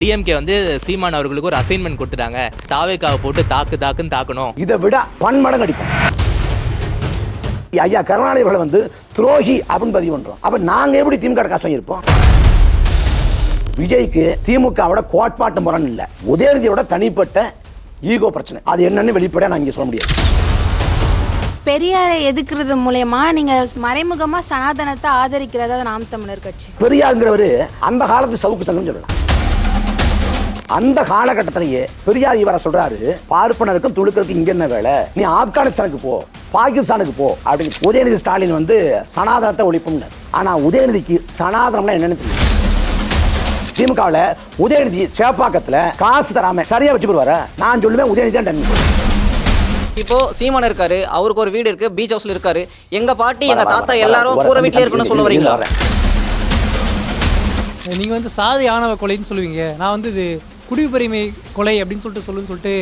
DMK வந்து சீமான் அவர்களுக்கு ஒரு அசைன்மெண்ட் கொடுத்துட்டாங்க, தாவேக்காவை போட்டு தாக்குன்னு தாக்கணும். இதை விட பன்மடங்கு அடிப்போம். ஐயா கருணாநிதி அவர்களை வந்து துரோகி அப்படின்னு பதிவு பண்றோம். அப்ப நாங்க எப்படி திமுக காசு வாங்கியிருப்போம்? விஜய்க்கு திமுகவோட கோட்பாட்டு முரண் இல்ல, உதயநிதியோட தனிப்பட்ட ஈகோ பிரச்சனை. அது என்னன்னு வெளிப்படையா நான் இங்க சொல்ல முடியாது. பெரியாரை எதிர்க்கிறது மூலமா நீங்க மறைமுகமா சனாதனத்தை ஆதரிக்கிறதா நாம் தமிழர் கட்சி. பெரியாருங்கிறவரு அந்த காலத்து சவுக்கு சங்கம் சொல்லலாம். அந்த காலகட்டத்திலேயே பெரியார் இவரை சொல்றாரு, பார்ப்பனருக்கும் துளுக்கருக்கும் இங்க என்ன வேலை, நீ ஆப்கானிஸ்தானுக்கு போ, பாகிஸ்தானுக்கு போ அப்படின்னு. உதயநிதி ஸ்டாலின் வந்து சனாதனத்தை ஒழிப்பும்னு. ஆனா உதயநிதிக்கு சனாதனம்னா என்னன்னு தெரியும். திமுகவில் உதயநிதி சேப்பாக்கத்துல காசு தராம சரியா வச்சு போடுவார. நான் சொல்லுவேன் உதயநிதி தான். இப்போ சீமான் இருக்காரு, அவருக்கு ஒரு வீடு இருக்கு, பீச் ஹவுஸ்ல இருக்காரு. எங்க பாட்டி எங்க தாத்தா எல்லாரும் கூரை வீட்லயே இருக்குன்னு சொல்ல வரீங்களா? நீங்க வந்து சாதி ஆணவ கொலைன்னு சொல்லுவீங்க, நான் வந்து இது குடியுரிமை கொலை அப்படின்னு சொல்லிட்டு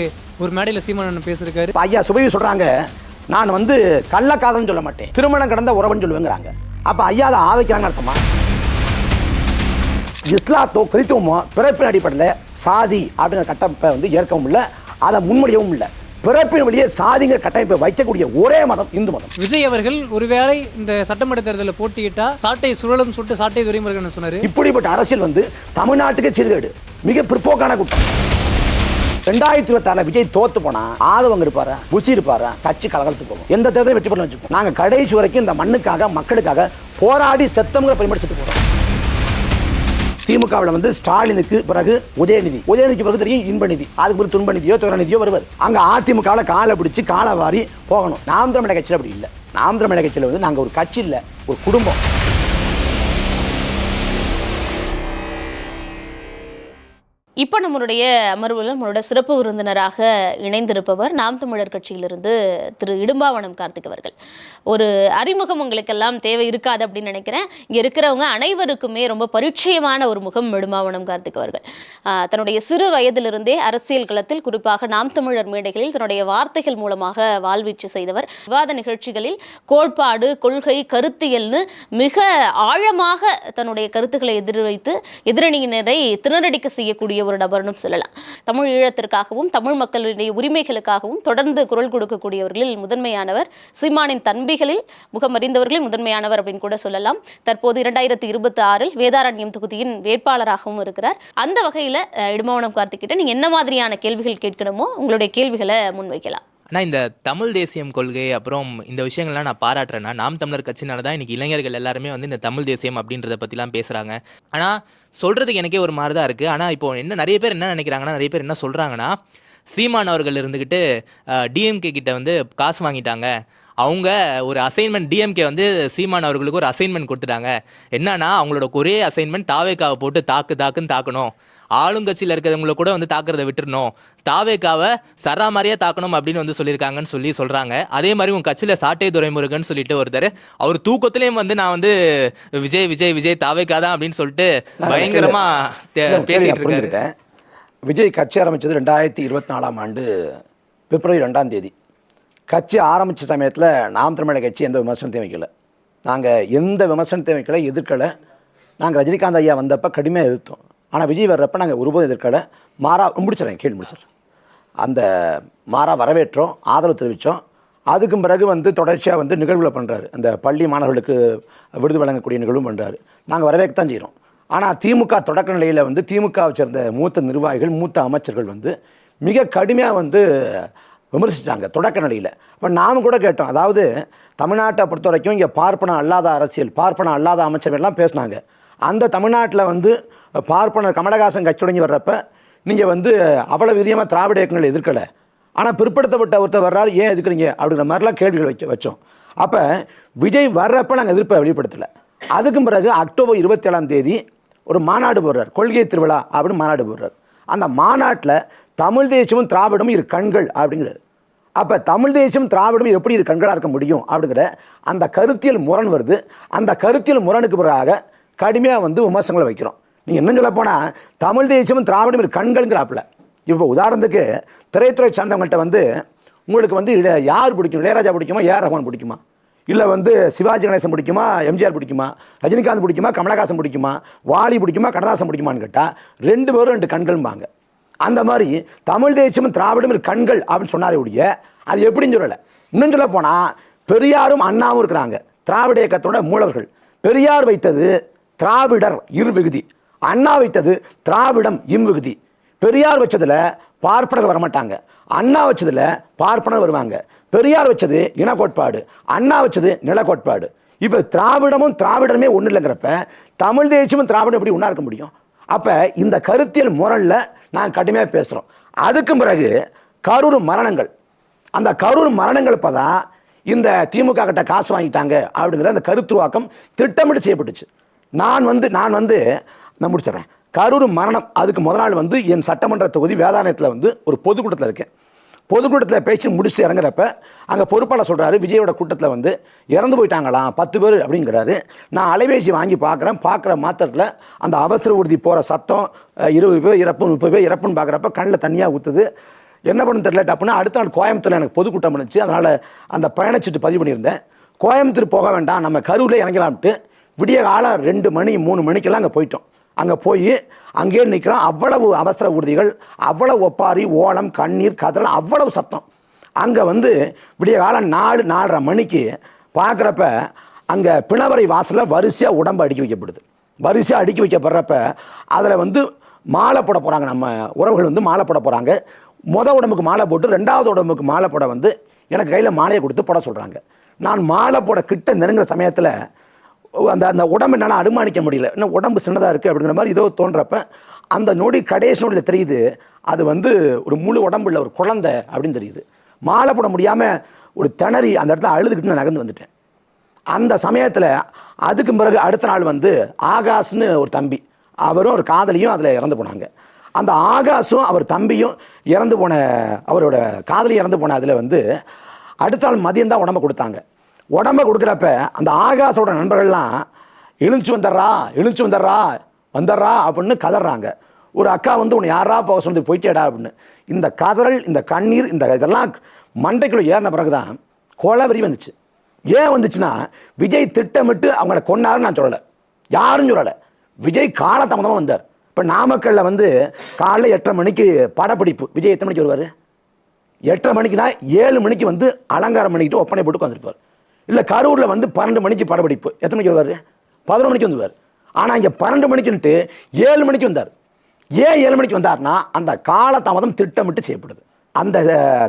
ஒரு மேடையில் சீமான் பேசியிருக்காரு. ஐயா சுபவி சொல்றாங்க, நான் வந்து கள்ளக்காதல்னு சொல்ல மாட்டேன், திருமணம் கடந்த உறவுன்னு சொல்லுவேங்கிறாங்க. அப்ப ஐயா அதை ஆதரிக்கிறாங்க அர்த்தமா? இஸ்லாத்தோ கிறித்துவமோ பிறப்பின் அடிப்படையில் சாதி அப்படிங்கிற கட்டமைப்பை வந்து ஏற்கவும் இல்லை, அதை முன்மொழியவும் இல்லை. பிறப்பின் வழியே சாதிங்கிற கட்டமைப்பை வைக்கக்கூடிய ஒரே மதம் இந்து மதம். விஜய் அவர்கள் ஒருவேளை இந்த சட்டமன்ற தேர்தலில் போட்டியிட்டா சாட்டை சுழலும் சொல்லிட்டு சாட்டை துரைமுருகன் சொன்னாரு. இப்படிப்பட்ட அரசியல் வந்து தமிழ்நாட்டுக்கு சீர்கேடு, மிக பிற்போக்கான குற்றம். 2026 விஜய் தோத்து போனா ஆதவங்க இருப்பாரு, புசி இருப்பாரு, கட்சி கலகலத்து போகும். எந்த தேர்தலும் வெற்றி பண்ண வச்சுக்கோம். நாங்க கடைசி வரைக்கும் இந்த மண்ணுக்காக மக்களுக்காக போராடி செத்தவங்களை பயன்படுத்திட்டு போறோம். திமுகவில் வந்து ஸ்டாலினுக்கு பிறகு உதயநிதிக்கு பிறகு தெரியும் இன்பநிதி, அதுக்கு பிறகு துன்பநிதியோ துறநிதியோ வருவார். அங்க அதிமுகவில் காலை பிடிச்சி காலை வாரி போகணும். நாம் தமிழக கட்சியில் அப்படி இல்லை. நாம் தமிழக கட்சியில் வந்து நாங்கள் ஒரு கட்சி இல்லை, ஒரு குடும்பம். இப்போ நம்மளுடைய அமர்வில் நம்மளோட சிறப்பு விருந்தினராக இணைந்திருப்பவர் நாம் தமிழர் கட்சியிலிருந்து திரு இடும்பாவனம் கார்த்திக் அவர்கள். ஒரு அறிமுகம் உங்களுக்கெல்லாம் தேவை இருக்காது அப்படின்னு நினைக்கிறேன். இங்கே இருக்கிறவங்க அனைவருக்குமே ரொம்ப பரிச்சயமான ஒரு முகம் இடும்பாவனம் கார்த்திக் அவர்கள். தன்னுடைய சிறு வயதிலிருந்தே அரசியல் களத்தில், குறிப்பாக நாம் தமிழர் மேடைகளில் தன்னுடைய வார்த்தைகள் மூலமாக வாழ்வீச்சு செய்தவர். விவாத நிகழ்ச்சிகளில் கோட்பாடு, கொள்கை, கருத்தியல்னு மிக ஆழமாக தன்னுடைய கருத்துக்களை எதிர்வைத்து எதிரணியினரை திணறடிக்க செய்யக்கூடிய ஒரு நபர்னு சொல்லலாம். தமிழ் ஈழத்திற்காகவும் தமிழ் மக்களுடைய உரிமைகளுக்காகவும் தொடர்ந்து குரல் கொடுக்கக்கூடியவர்களில் முதன்மையானவர், சீமானின் தன்பிகளில் முகமறிந்தவர்களில் முதன்மையானவர் அப்படின்னு கூட சொல்லலாம். தற்போது 2026 வேதாரண்யம் தொகுதியின் வேட்பாளராகவும் இருக்கிறார். அந்த வகையில் இடும்பாவனம் கார்த்திக் கிட்ட நீங்க என்ன மாதிரியான கேள்விகள் கேட்கணுமோ உங்களுடைய கேள்விகளை முன்வைக்கலாம். ஆனால் இந்த தமிழ் தேசியம் கொள்கை அப்புறம் இந்த விஷயங்கள்லாம் நான் பாராட்டுறேன்னா, நாம் தமிழர் கட்சினால தான் இன்றைக்கி இளைஞர்கள் எல்லாருமே வந்து இந்த தமிழ் தேசியம் அப்படின்றத பற்றிலாம் பேசுகிறாங்க. ஆனால் சொல்கிறதுக்கு எனக்கே ஒரு மாதிரி தான் இருக்குது. ஆனால் இப்போ நிறைய பேர் என்ன நினைக்கிறாங்கன்னா, நிறைய பேர் என்ன சொல்கிறாங்கன்னா, சீமான் அவர்கள் இருந்துக்கிட்டு டிஎம்கே கிட்ட வந்து காசு வாங்கிட்டாங்க, அவங்க ஒரு அசைன்மெண்ட், டிஎம்கே வந்து சீமான் அவர்களுக்கு ஒரு அசைன்மெண்ட் கொடுத்துட்டாங்க. என்னன்னா அவங்களோட ஒரே அசைன்மெண்ட் தாவேக்காவை போட்டு தாக்குன்னு தாக்கணும், ஆளுங்கட்சியில் இருக்கிறவங்கள கூட வந்து தாக்குறதை விட்டுறணும், தாவேக்காவை சராமாரியாக தாக்கணும் அப்படின்னு வந்து சொல்லியிருக்காங்கன்னு சொல்கிறாங்க. அதே மாதிரி உங்கள் கட்சியில் சாட்டை துரைமுருகன் சொல்லிட்டு ஒருத்தர், அவர் தூக்கத்துலேயும் வந்து நான் வந்து விஜய் தாவேக்கா தான் அப்படின்னு சொல்லிட்டு பயங்கரமாக பேசிட்டு இருக்காரு. விஜய் கட்சி ஆரம்பித்தது 2024 ஆண்டு பிப்ரவரி 2ஆம் தேதி. கட்சி ஆரம்பித்த சமயத்தில் நாம் தமிழக கட்சி எந்த விமர்சனத்தையும் வைக்கல. நாங்கள் எந்த விமர்சனத்தையும் வைக்கல, எதிர்க்கலை. நாங்கள் ரஜினிகாந்த் ஐயா வந்தப்போ கடுமையாக எதிர்த்தோம். ஆனால் விஜய் வர்றப்போ நாங்கள் ஒருபோதும் எதிர்க்கலை. முடிச்சிடறேன். அந்த மாறா வரவேற்றோம், ஆதரவு தெரிவித்தோம். அதுக்கும் பிறகு வந்து தொடர்ச்சியாக வந்து நிகழ்வுகளை பண்ணுறாரு. அந்த பள்ளி மாணவர்களுக்கு விருது வழங்கக்கூடிய நிகழ்வும் பண்ணுறாரு. நாங்கள் வரவேற்கத்தான் செய்கிறோம். ஆனால் திமுக தொடக்க நிலையில் வந்து திமுகவை சேர்ந்த மூத்த நிர்வாகிகள், மூத்த அமைச்சர்கள் வந்து மிக கடுமையாக வந்து விமர்சித்தாங்க தொடக்க நிலையில். இப்போ நாம் கூட கேட்டோம், அதாவது தமிழ்நாட்டை பொறுத்த வரைக்கும் இங்கே பார்ப்பனம் அல்லாத அரசியல், பார்ப்பனம் அல்லாத அமைச்சர்கள்லாம் பேசினாங்க. அந்த தமிழ்நாட்டில் வந்து பார்ப்பனர் கமலஹாசன் கட்சி தொடங்கி வர்றப்ப நீங்கள் வந்து அவ்வளோ வீரியமாக திராவிட இயக்கங்களை எதிர்க்கலை. ஆனால் பிற்படுத்தப்பட்ட ஒருத்தர் வர்றாரு, ஏன் எதிர்க்கிறீங்க அப்படிங்கிற மாதிரிலாம் கேள்விகள் வச்சோம். அப்போ விஜய் வர்றப்ப நாங்கள் எதிர்ப்பை வெளிப்படுத்தலை. அதுக்கும் பிறகு அக்டோபர் 27ஆம் தேதி ஒரு மாநாடு போடுறார், கொள்கை திருவிழா அப்படின்னு மாநாடு போடுறார். அந்த மாநாட்டில் தமிழ் தேசியமும் திராவிடமும் இரு கண்கள் அப்படிங்கிறார். அப்போ தமிழ் தேசியம் திராவிடமும் எப்படி இரு கண்களாக இருக்க முடியும் அப்படிங்கிற அந்த கருத்தியல் முரண் வருது. அந்த கருத்தியல் முரணுக்கு பிறகாக கடுமையாக வந்து விமர்சனங்களை வைக்கிறோம். நீங்கள் இன்னும் சொல்ல போனால் தமிழ் தேசியமும் திராவிடமும் இரு கண்கள்ங்கிறாப்புல. இப்போ உதாரணத்துக்கு திரைத்துறை சார்ந்தவங்கள்ட்ட வந்து உங்களுக்கு வந்து யார் பிடிக்கும், இளையராஜா பிடிக்குமா, ஏஆர் ரஹ்மான் பிடிக்குமா? இல்லை வந்து சிவாஜி கணேசன் பிடிக்குமா, எம்ஜிஆர் பிடிக்குமா, ரஜினிகாந்த் பிடிக்குமா, கமலஹாசன் பிடிக்குமா, வாலி பிடிக்குமா, கண்ணதாசன் பிடிக்குமான்னு கேட்டால் 2 பேரும் 2 கண்கள்பாங்க. அந்த மாதிரி தமிழ் தேசியமும் திராவிடமும் கண்கள் அப்படின்னு சொன்னாரே ஒழிய அது எப்படின்னு சொல்லலை. இன்னும் சொல்ல போனால் பெரியாரும் அண்ணாவும் இருக்கிறாங்க திராவிட இயக்கத்தோட மூலவர்கள். பெரியார் வைத்தது திராவிடர் இரு விகுதி, அண்ணா வைத்தது திராவிடம் இம்விகுதி. பெரியார் வச்சதுல பார்ப்பனர் வரமாட்டாங்க, அண்ணா வச்சதுல பார்ப்பனர் வருவாங்க. பெரியார் வச்சது இன கோட்பாடு, அண்ணா வச்சது நில கோட்பாடு. இப்போ திராவிடமும் திராவிடமே ஒன்றும் இல்லைங்கிறப்ப தமிழ் தேசியமும் திராவிடம் எப்படி ஒன்றா இருக்க முடியும்? அப்போ இந்த கருத்தியல் முரணில் நாங்கள் கடுமையாக பேசுகிறோம். அதுக்கு பிறகு கரூர் மரணங்கள், அந்த கரூர் மரணங்கள் இப்போ தான் இந்த திமுக கிட்ட காசு வாங்கிட்டாங்க அப்படிங்கிற அந்த கருத்துருவாக்கம் திட்டமிட்டு செய்யப்பட்டுச்சு. நான் முடிச்சிடறேன். கரூர் மரணம் அதுக்கு முதல் நாள் வந்து என் சட்டமன்ற தொகுதி வேதாரண்யத்தில் வந்து ஒரு பொதுக்கூட்டத்தில் இருக்கேன். பொதுக்கூட்டத்தில் பேச்சு முடிச்சுட்டு இறங்குறப்ப அங்கே பொறுப்பாளர் சொல்கிறாரு, விஜயோட கூட்டத்தில் வந்து இறந்து போயிட்டாங்களாம் 10 பேர் அப்படிங்கிறாரு. நான் அலைபேசி வாங்கி பார்க்குற மாத்திரத்தில் அந்த அவசர ஊர்தி போகிற சத்தம் 20 பேர் இறப்பு 30 பேர் இறப்புன்னு பார்க்குறப்ப கண்ணில் தனியாக ஊற்றுது. என்ன பண்ணு தெரியல. அப்படின்னா அடுத்த நாள் கோயம்புத்தூரில் எனக்கு பொதுக்கூட்டம் பண்ணிச்சு. அதனால் அந்த பயணச்சீட்டு பதிவு பண்ணியிருந்தேன். கோயம்புத்தூர் போக வேண்டாம், நம்ம கரூரில் இறங்கலாம்ட்டு விடிய காலம் 2 மணி 3 மணிக்கெல்லாம் அங்கே போயிட்டோம். அங்கே போய் அங்கேயே நிற்கிறோம். அவ்வளவு அவசர ஊர்திகள், அவ்வளவு ஒப்பாரி, ஓலம், கண்ணீர், கதறல், அவ்வளவு சத்தம். அங்கே வந்து விடிய காலம் 4-4:30 மணிக்கு பார்க்குறப்ப அங்கே பிணவரை வாசலில் வரிசையாக உடம்பு அடுக்கி வைக்கப்படுது. வரிசையாக அடுக்கி வைக்கப்படுறப்ப அதில் வந்து மாலை போட போகிறாங்க. நம்ம உறவுகள் வந்து மாலை போட போகிறாங்க. உடம்புக்கு மாலை போட்டு 2வது உடம்புக்கு மாலை போட வந்து எனக்கு கையில் மாலையை கொடுத்து போட சொல்கிறாங்க. நான் மாலை போட கிட்ட நெருங்குற சமயத்தில் அந்த உடம்பு என்னால் அனுமானிக்க முடியல. இன்னும் உடம்பு சின்னதாக இருக்குது அப்படிங்கிற மாதிரி ஏதோ தோன்றப்ப அந்த நொடி கடைசி நொடியில் தெரியுது அது வந்து ஒரு முழு உடம்பு இல்லை, ஒரு குழந்தை அப்படின்னு தெரியுது. மாலை போட முடியாமல் ஒரு திணறி அந்த இடத்துல அழுதுகிட்டு நான் நகர்ந்து வந்துட்டேன். அந்த சமயத்தில் அதுக்கு பிறகு அடுத்த நாள் வந்து ஆகாஷ்னு ஒரு தம்பி, அவரும் ஒரு காதலியும் அதில் இறந்து போனாங்க. அந்த ஆகாஷும் அவர் தம்பியும் இறந்து போன, அவரோட காதலியும் இறந்து போன அதில் வந்து அடுத்த நாள் மதியம் தான் உடம்பை கொடுத்தாங்க. உடம்பை கொடுக்குறப்ப அந்த ஆகாஷோட நண்பர்கள்லாம் எழுந்துச்சு வந்துடுறா அப்படின்னு கதறாங்க. ஒரு அக்கா வந்து உன்னை யாரா போக சொல்லி போயிட்டேடா அப்படின்னு. இந்த கதறல், இந்த கண்ணீர், இதெல்லாம் மண்டைக்குள்ள ஏறின பிறகு தான் கொலவெறி வந்துச்சு. ஏன் வந்துச்சுன்னா விஜய் திட்டமிட்டு அவங்கள கொன்னாருன்னு நான் சொல்லலை, யாரும் சொல்லலை. விஜய் காலதாமதமாக வந்தார். இப்போ நாமக்கல்ல வந்து காலைல 8:30 மணிக்கு படப்பிடிப்பு. விஜய் எத்தனை மணிக்கு வருவார்? 8:30 மணிக்கு தான். 7 மணிக்கு வந்து அலங்காரம் பண்ணிக்கிட்டு ஒப்பனை போட்டு வந்துருப்பார். இல்லை கரூரில் வந்து 12 மணிக்கு படப்பிடிப்பு. எத்தனை மணிக்கு வருவார்? 11 மணிக்கு வந்துவார். ஆனால் இங்கே 12 மணிக்குன்ட்டு 7 மணிக்கு வந்தார். ஏன் 7 மணிக்கு வந்தார்னா அந்த காலதாமதம் திட்டமிட்டு செய்யப்படுது. அந்த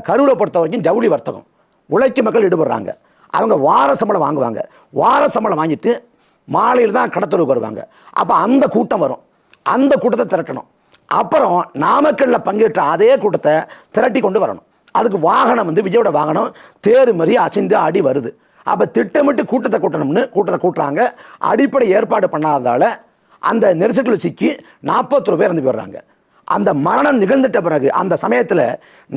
கரூரை பொறுத்த வரைக்கும் ஜவுளி வர்த்தகம், உழைக்கும் மக்கள் ஈடுபடுறாங்க. அவங்க வார சம்பளம் வாங்குவாங்க. வார சம்பளம் வாங்கிட்டு மாலையில் தான் கடத்தலுக்கு வருவாங்க. அப்போ அந்த கூட்டம் வரும். அந்த கூட்டத்தை திரட்டணும். அப்புறம் நாமக்கல்லில் பங்கேற்ற அதே கூட்டத்தை திரட்டி கொண்டு வரணும். அதுக்கு வாகனம் வந்து விஜயோட வாகனம் தேர் மாதிரி அசைந்து ஆடி வருது. அப்போ திட்டமிட்டு கூட்டத்தை கூட்டுறாங்க. அடிப்படை ஏற்பாடு பண்ணாததால் அந்த நெரிசல்கள் சிக்கி 41 பேர் இறந்து போயிடுறாங்க. அந்த மரணம் நிகழ்ந்துட்ட பிறகு அந்த சமயத்தில்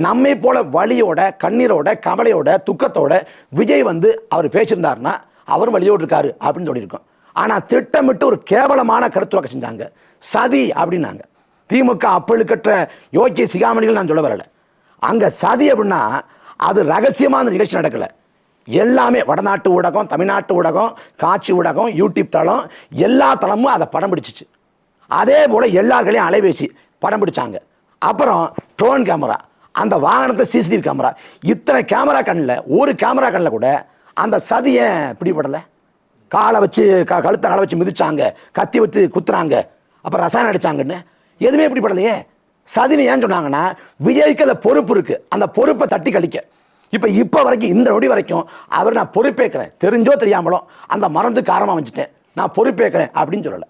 நம்மை போல வலியோட, கண்ணீரோட, கவலையோட, துக்கத்தோட விஜய் வந்து அவர் பேசியிருந்தாருன்னா அவரும் வலியோடு இருக்காரு அப்படின்னு சொல்லியிருக்கோம். ஆனால் திட்டமிட்டு ஒரு கேவலமான கருத்துவாக்க செஞ்சாங்க. சதி அப்படின்னாங்க. திமுக அப்பழுக்கற்ற யோக்கிய சிகாமணிகள் நான் சொல்ல வரலை. அங்கே சதி அப்படின்னா அது ரகசியமாக அந்த நிகழ்ச்சி நடக்கலை. எல்லாமே வடநாட்டு ஊடகம், தமிழ்நாட்டு ஊடகம், காட்சி ஊடகம், யூடியூப் தளம், எல்லா தளமும் அதை படம் பிடிச்சிச்சு. அதே போல் எல்லார்களையும் அலைபேசி படம் பிடிச்சாங்க. அப்புறம் ட்ரோன் கேமரா, அந்த வாகனத்தை சிசிடிவி கேமரா, இத்தனை கேமரா கண்ணில் ஒரு கேமரா கண்ணில் கூட அந்த சதியை பிடிபடலை. கழுத்தை காலை வச்சு மிதிச்சாங்க, கத்தி வச்சு குத்துறாங்க, அப்புறம் ரசாயனம் அடித்தாங்கன்னு எதுவுமே பிடிபடலையே. சதினி ஏன் சொன்னாங்கன்னா விஜய்க்கு அந்த பொறுப்பு இருக்குது, அந்த பொறுப்பை தட்டி கழிக்க. இப்போ வரைக்கும் இந்த நொடி வரைக்கும் அவர் நான் பொறுப்பேற்கிறேன், தெரிஞ்சோ தெரியாமலோ அந்த மறந்து காரணமாக வச்சுட்டேன், நான் பொறுப்பேற்கிறேன் அப்படின்னு சொல்லலை.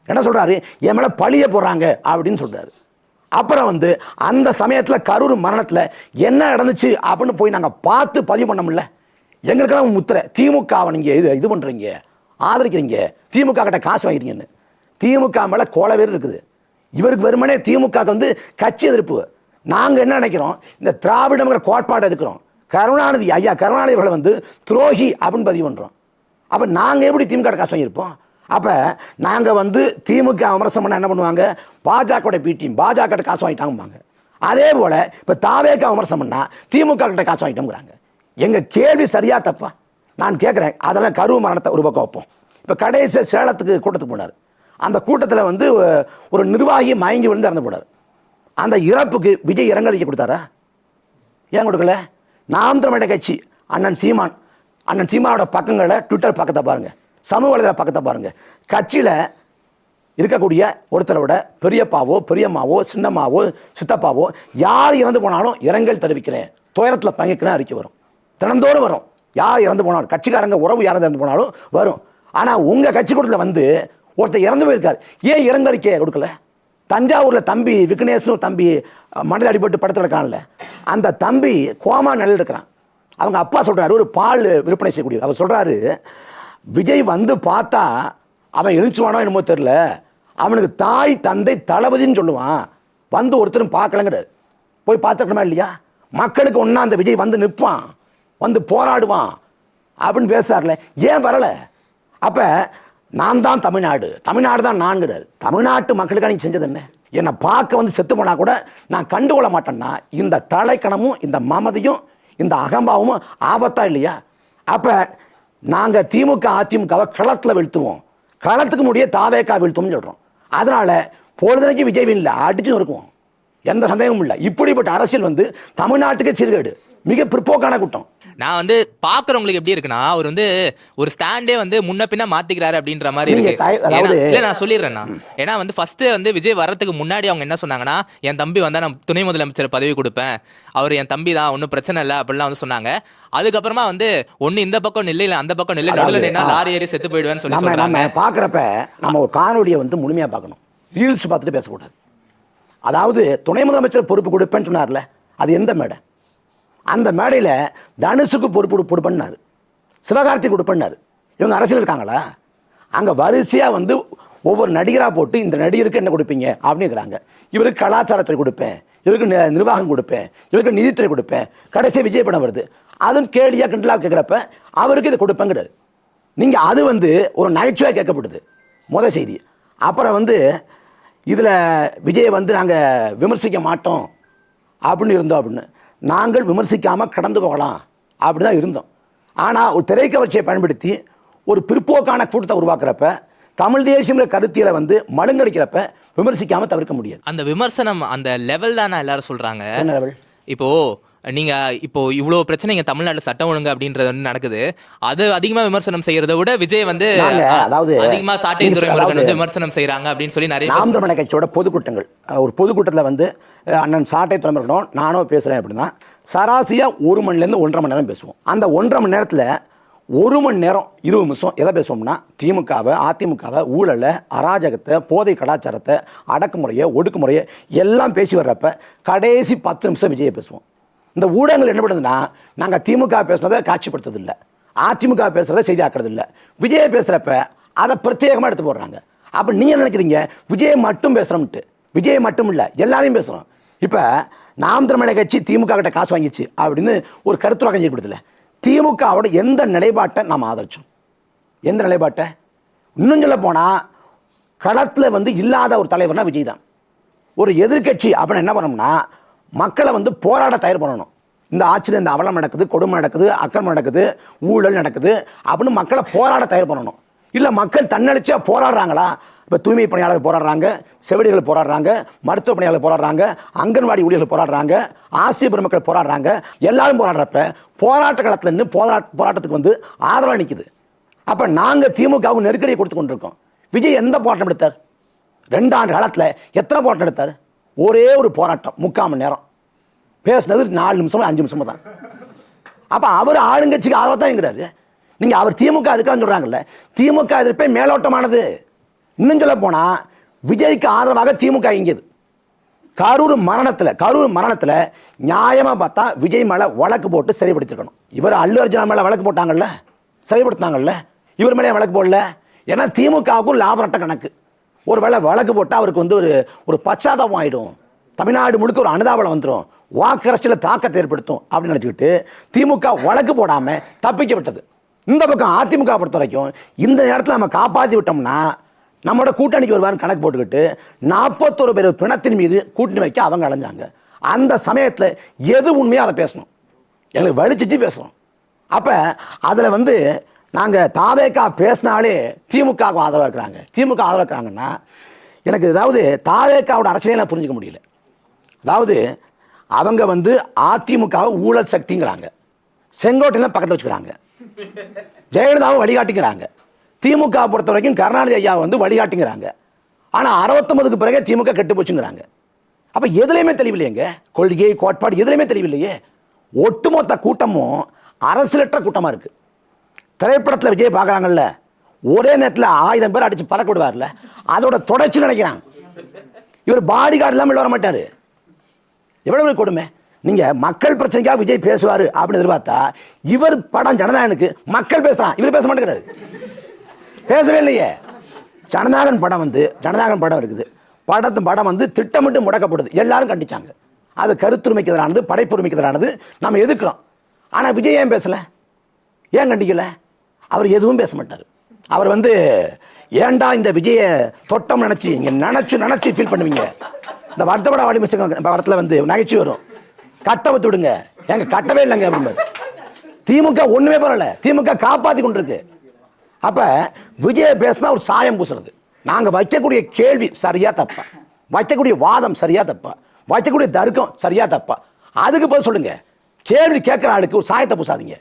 என்ன சொல்கிறாரு? என் மேலே பழிய போடுறாங்க அப்படின்னு சொல்கிறாரு. அப்புறம் வந்து அந்த சமயத்தில் கரூர் மரணத்தில் என்ன நடந்துச்சு அப்படின்னு போய் நாங்கள் பார்த்து பதிவு பண்ண முடியல. எங்களுக்கெல்லாம் முத்திரை, திமுகவை நீங்கள் இது பண்ணுறீங்க, ஆதரிக்கிறீங்க, திமுக கிட்ட காசு வாங்கிட்டீங்கன்னு. திமுக மேலே கோலவேறு இருக்குது. இவருக்கு வெறுமனே திமுக வந்து கட்சி எதிர்ப்பு. நாங்கள் என்ன நினைக்கிறோம், இந்த திராவிடங்கிற கோட்பாடு எதுக்குறோம். கருணாநிதி அவர்களை வந்து துரோகி அப்படின்னு பதிவு பண்ணுறோம். அப்போ நாங்கள் எப்படி திமுக காசு வாங்கியிருப்போம்? அப்போ நாங்கள் வந்து திமுக விமர்சனம் பண்ண என்ன பண்ணுவாங்க, பாஜக பிடிஎம் பாஜக காசு வாங்கிட்டாங்க. அதே போல் இப்போ தாவேக விமர்சனம் பண்ணால் திமுக கிட்ட காசு வாங்கிட்டோங்கிறாங்க. எங்கள் கேள்வி சரியா தப்பா? நான் கேட்குறேன், அதெல்லாம் கரூர் மரணத்தை ஒரு பக்கம் வைப்போம். இப்போ கடைசி சேலத்துக்கு கூட்டத்துக்கு போனார். அந்த கூட்டத்தில் வந்து ஒரு நிர்வாகி மயங்கி விழுந்து இறந்து போனார். அந்த இறப்புக்கு விஜய் இரங்கலிக்க கொடுத்தாரா? ஏன் கொடுக்கல? நாம் தமிழர் கட்சி அண்ணன் சீமானோட பக்கங்களை, ட்விட்டர் பக்கத்தை பாருங்கள், சமூக வலைதள பக்கத்தை பாருங்கள். கட்சியில் இருக்கக்கூடிய ஒருத்தரோட பெரியப்பாவோ பெரியம்மாவோ சின்னம்மாவோ சித்தப்பாவோ யார் இறந்து போனாலும் இரங்கல் தெரிவிக்கிறேன், துயரத்தில் பங்கிக்கிறேன் அறிக்கை வரும். தினந்தோறும் வரும். யார் இறந்து போனாலும், கட்சிக்காரங்க உறவு யார் இறந்து போனாலும் வரும். ஆனால் உங்கள் கட்சி கூட்டத்தில் வந்து ஒருத்தர் இறந்து போயிருக்கார், ஏன் இரங்கலிக்கை கொடுக்கல? தஞ்சாவூரில் தம்பி விக்னேஷ்னு தம்பி மண்டல அடிபட்டு படத்தில் இருக்கான்ல, அந்த தம்பி கோமா நிலையில் இருக்கிறான். அவங்க அப்பா சொல்கிறாரு, ஒரு பால் விற்பனை செய்யக்கூடிய அவர் சொல்கிறாரு, விஜய் வந்து பார்த்தா அவன் எழுச்சுவானோ என்னமோ தெரில, அவனுக்கு தாய் தந்தை தளபதின்னு சொல்லுவான், வந்து ஒருத்தரும் பார்க்கலங்கிறார். போய் பார்த்துக்கணுமா இல்லையா? மக்களுக்கு ஒன்றா அந்த விஜய் வந்து நிற்பான், வந்து போராடுவான் அப்படின்னு பேசுறாருல, ஏன் வரலை? அப்போ நான் தான் தமிழ்நாடு தான் நான்கிறார். தமிழ்நாட்டு மக்களுக்காக நீ செஞ்சது என்ன? என்னை பார்க்க வந்து செத்து போனால் கூட நான் கண்டுகொள்ள மாட்டேன்னா இந்த தலைக்கணமும் இந்த மமதையும் இந்த அகம்பாவமும் ஆபத்தா இல்லையா? அப்போ நாங்கள் திமுக அதிமுகவை களத்தில் வீழ்த்துவோம், களத்துக்கு முடிய தாவேக்கா வீழ்த்துவோம்னு சொல்கிறோம். அதனால் பொழுதுனைக்கு விஜய் இல்லை அடிச்சு இருக்குவோம், எந்த சந்தேகமும் இல்லை. இப்படிப்பட்ட அரசியல் வந்து தமிழ்நாட்டுக்கு சீர்கேடு, மிக பிற்போக்கான கூட்டம். நான் வந்து பாக்குறவங்களுக்கு எப்படி இருக்குன்னா, அவர் வந்து ஒரு ஸ்டாண்டே வந்து முன்ன பின்ன மாத்திக்கிறாரு அப்படின்ற மாதிரி இருக்கு. இல்ல நான் சொல்லிடுறேன்னா, ஏன்னா வந்து ஃபர்ஸ்ட் வந்து விஜய் வர்றதுக்கு முன்னாடி அவங்க என்ன சொன்னாங்கன்னா, என் தம்பி வந்தா நான் துணை முதலமைச்சர் பதவி கொடுப்பேன், அவர் என் தம்பி தான், ஒன்றும் பிரச்சனை இல்லை அப்படிலாம் வந்து சொன்னாங்க. அதுக்கப்புறமா வந்து ஒன்னு இந்த பக்கம் நில்ல, இல்ல அந்த பக்கம் நில்ல, நடுவில் நின்னா லாரி ஏறி செத்து போயிடுவேன்னு சொல்லி நம்ம பாக்குறப்ப நம்ம ஒரு காணொலியை வந்து முழுமையா பார்க்கணும், ரீல்ஸ் பார்த்துட்டு பேசக்கூடாது. அதாவது துணை முதலமைச்சர் பொறுப்பு கொடுப்பேன்னு சொன்னார்ல, அது எந்த மேடை? அந்த மேடையில் தனுஷுக்கு பொறுப்பு கொடுப்பேன்னாரு, சிவகார்த்திக் கொடுப்பேன்னாரு. இவங்க அரசியல் இருக்காங்களா? அங்கே வரிசையாக வந்து ஒவ்வொரு நடிகராக போட்டு இந்த நடிகருக்கு என்ன கொடுப்பீங்க அப்படின்னு இருக்கிறாங்க. இவருக்கு கலாச்சாரத்துறை கொடுப்பேன், இவருக்கு நிர்வாகம் கொடுப்பேன், இவருக்கு நிதித்துறை கொடுப்பேன், கடைசி விஜய் படம் வருது, அதுவும் கேடியாக கிண்டலாக கேட்குறப்ப அவருக்கு இதை கொடுப்பேங்கிறாரு. நீங்கள் அது வந்து ஒரு நகைச்சுவையாக கேட்கப்படுது முதல் செய்தி. அப்புறம் வந்து இதில் விஜய் வந்து நாங்கள் விமர்சிக்க மாட்டோம் அப்படின்னு இருந்தோம், அப்படின்னு நாங்கள் விமர்சிக்காமல் கடந்து போகலாம் அப்படி தான் இருந்தோம். ஆனால் ஒரு திரைக்கவர்ச்சியை பயன்படுத்தி ஒரு பிற்போக்கான கூட்டத்தை உருவாக்குறப்ப, தமிழ் தேசிய கருத்தியலை வந்து மழுங்கடிக்கிறப்ப விமர்சிக்காமல் தவிர்க்க முடியாது. அந்த விமர்சனம் அந்த லெவல் தானே எல்லாரும் சொல்கிறாங்க. என்ன லெவல்? இப்போ இவ்வளோ பிரச்சனை இங்கே தமிழ்நாட்டில் சட்டம் ஒழுங்கு அப்படின்றது வந்து நடக்குது, அது அதிகமாக விமர்சனம் செய்யறதை விட விஜய் வந்து அதாவது அதிகமாக சாட்டை துறைமுருகன் வந்து விமர்சனம் செய்கிறாங்க அப்படின்னு சொல்லி நிறைய நாம் தமிழர் கட்சியோட பொதுக்கூட்டங்கள், ஒரு பொதுக்கூட்டத்தில் வந்து அண்ணன் சாட்டை துறைமுருகனும் நானும் பேசுகிறேன் அப்படின்னா சராசரியாக 1 மணிலேருந்து 1.5 மணி நேரம் பேசுவோம். அந்த 1.5 மணி நேரத்தில் 1 மணி நேரம் 20 நிமிஷம் எதை பேசுவோம்னா, திமுகவை அதிமுகவை ஊழலை அராஜகத்தை போதை கலாச்சாரத்தை அடக்குமுறையை ஒடுக்குமுறையை எல்லாம் பேசி வர்றப்ப கடைசி 10 நிமிஷம் விஜயை பேசுவோம். இந்த ஊடகங்கள் என்ன பண்ணுதுன்னா, நாங்கள் திமுக பேசுனதை காட்சிப்படுத்துறது இல்லை, அதிமுக பேசுகிறத செய்தி ஆக்குறது இல்லை, விஜயை பேசுகிறப்ப அதை பிரத்யேகமாக எடுத்து போடுறாங்க. அப்போ நீங்கள் நினைக்கிறீங்க விஜயை மட்டும் பேசுகிறோம்ட்டு. விஜயை மட்டும் இல்லை, எல்லாரையும் பேசுகிறோம். இப்போ நாம் தமிழர் கட்சி திமுக கிட்ட காசு வாங்கிச்சு அப்படின்னு ஒரு கருத்துரை ஏற்படுத்தல. திமுகவோட எந்த நிலைப்பாட்டை நாம் ஆதரிச்சோம்? எந்த நிலைப்பாட்டை? இன்னும் சொல்ல போனால் களத்தில் வந்து இல்லாத ஒரு தலைவர்னா விஜய் தான். ஒரு எதிர்கட்சி அப்படின்னு என்ன பண்ணோம்னா, மக்களை வந்து போராட தயார் பண்ணணும். இந்த ஆட்சியில் இந்த அவலம் நடக்குது, கொடுமை நடக்குது, அக்கிரமம் நடக்குது, ஊழல் நடக்குது அப்படின்னு மக்களை போராட தயார் பண்ணணும். இல்லை மக்கள் தன்னெழுச்சியாக போராடுறாங்களா? இப்போ தூய்மை பணியாளர்கள் போராடுறாங்க, செவிலியர்கள் போராடுறாங்க, மருத்துவ பணியாளர்கள் போராடுறாங்க, அங்கன்வாடி ஊழியர்கள் போராடுறாங்க, ஆசிரியர் பெருமக்கள் போராடுறாங்க. எல்லாரும் போராடுறப்ப போராட்ட காலத்தில் நின்று போராட்டத்துக்கு வந்து ஆதரவாக நிற்குது. அப்போ நாங்கள் திமுகவுக்கு நெருக்கடியை கொடுத்து கொண்டிருக்கோம். விஜய் எந்த போராட்டம் எடுத்தார்? 2 ஆண்டு காலத்தில் எத்தனை போராட்டம் எடுத்தார்? ஒரே ஒரு போராட்டம் 3/4 மணி நேரம் பேசுனது, 4 நிமிஷம் 5 நிமிஷம் தான். அப்போ அவர் ஆளுங்கட்சிக்கு ஆதரவாக தான் இருக்கிறாரு. நீங்கள் அவர் திமுக அதுக்காக சொல்கிறாங்கல்ல, திமுக எதிர்ப்பே மேலோட்டமானது. இன்னும் சொல்ல போனால் விஜய்க்கு ஆதரவாக திமுக இயங்கியது. கரூர் மரணத்தில் நியாயமாக பார்த்தா விஜய் மேலே வழக்கு போட்டு சிறைப்படுத்திருக்கணும். இவர் அல்லு அர்ஜுனா மேலே வழக்கு போட்டாங்கல்ல, சிறைப்படுத்தினாங்கல்ல, இவர் மேலே வழக்கு போடல. ஏன்னா திமுகவுக்கும் லாபரட்ட கணக்கு. ஒரு வேளை வழக்கு போட்டால் அவருக்கு வந்து ஒரு பச்சாதாபம் ஆகிடும், தமிழ்நாடு முழுக்க ஒரு அனுதாபம் வந்துடும், வாக்கரசியில் தாக்கத்தை ஏற்படுத்தும் அப்படின்னு நினச்சிக்கிட்டு திமுக வழக்கு போடாமல் தப்பிக்க விட்டது. இந்த பக்கம் அதிமுக பொறுத்த வரைக்கும் இந்த நேரத்தில் நம்ம காப்பாற்றி விட்டோம்னா நம்மளோட கூட்டணிக்கு வருவார்னு கணக்கு போட்டுக்கிட்டு 41 பேர் பிணத்தின் மீது கூட்டணி வைக்க அவங்க அலைஞ்சாங்க. அந்த சமயத்தில் எது உண்மையாக அதை பேசணும், எங்களுக்கு வலிச்சிச்சு பேசணும். அப்போ அதில் வந்து நாங்கள் தாவேக்கா பேசினாலே திமுகவுக்கு ஆதரவாக இருக்கிறாங்க, திமுக ஆதரவாக இருக்கிறாங்கன்னா எனக்கு அதாவது தாவேக்காவோட அரசியலை நான் புரிஞ்சிக்க முடியல. அதாவது அவங்க வந்து அதிமுகவை ஊழல் சக்திங்கிறாங்க, செங்கோட்டையில் பக்கத்தில் வச்சுக்கிறாங்க, ஜெயலலிதாவை வழிகாட்டிங்கிறாங்க, திமுக பொறுத்த வரைக்கும் கருணாநிதி ஐயாவை வந்து வழிகாட்டிங்கிறாங்க. ஆனால் 69க்கு பிறகு திமுக கெட்டு போச்சுங்கிறாங்க. அப்போ எதுலையுமே தெளிவில்லையேங்க, கொள்கை கோட்பாடு எதுலையுமே தெளிவில்லையே. ஒட்டுமொத்த கூட்டமும் அரசியலற்ற கூட்டமாக இருக்குது. திரைப்படத்தில் விஜய் பார்க்குறாங்கல்ல, ஒரே நேரத்தில் 1000 பேர் அடித்து பறக்க விடுவார்ல, அதோட தொடர்ச்சி நினைக்கிறாங்க. இவர் பாடி கார்டு இல்லாமல் வர மாட்டார். எவ்வளவு கொடுமை. நீங்கள் மக்கள் பிரச்சனைக்காக விஜய் பேசுவார் அப்படின்னு எதிர்பார்த்தா இவர் படம் ஜனநாயகனுக்கு மக்கள் பேசுகிறான், இவர் பேச மாட்டேங்கிறாரு. பேசவே இல்லையே. ஜனநாயகன் படம் இருக்குது, படம் வந்து திட்டமிட்டு முடக்கப்படுது, எல்லாரும் கண்டிச்சாங்க. அது கருத்துரிமைக்கு எதிரானது, படைப்புரிமைக்கு எதிரானது, நம்ம எதிர்க்கிறோம். ஆனால் விஜய் ஏன் பேசலை, ஏன் கண்டிக்கல? அவர் எதுவும் பேச மாட்டார். அவர் வந்து ஏன்டா இந்த விஜயை தொட்டம் நினச்சி இங்கே நினச்சி ஃபீல் பண்ணுவீங்க. இந்த வருத்தப்பட வாடி மிஸ்டேக் படத்தில் வந்து நகைச்சுவை வரும், கட்டை விட்டு விடுங்க, எங்க கட்டவே இல்லைங்க அப்படிம்பாரு. திமுக ஒன்றுமே பரவாயில்ல, திமுக காப்பாற்றி கொண்டிருக்கு. அப்போ விஜய் பேசினா ஒரு சாயம் பூசுறது. நாங்கள் வைக்கக்கூடிய கேள்வி சரியா தப்பா, வைக்கக்கூடிய வாதம் சரியா தப்பா, வைக்கக்கூடிய தர்க்கம் சரியா தப்பா, அதுக்கு போய் சொல்லுங்க. கேள்வி கேட்குற ஆளுக்கு ஒரு சாயத்தை பூசாதீங்க.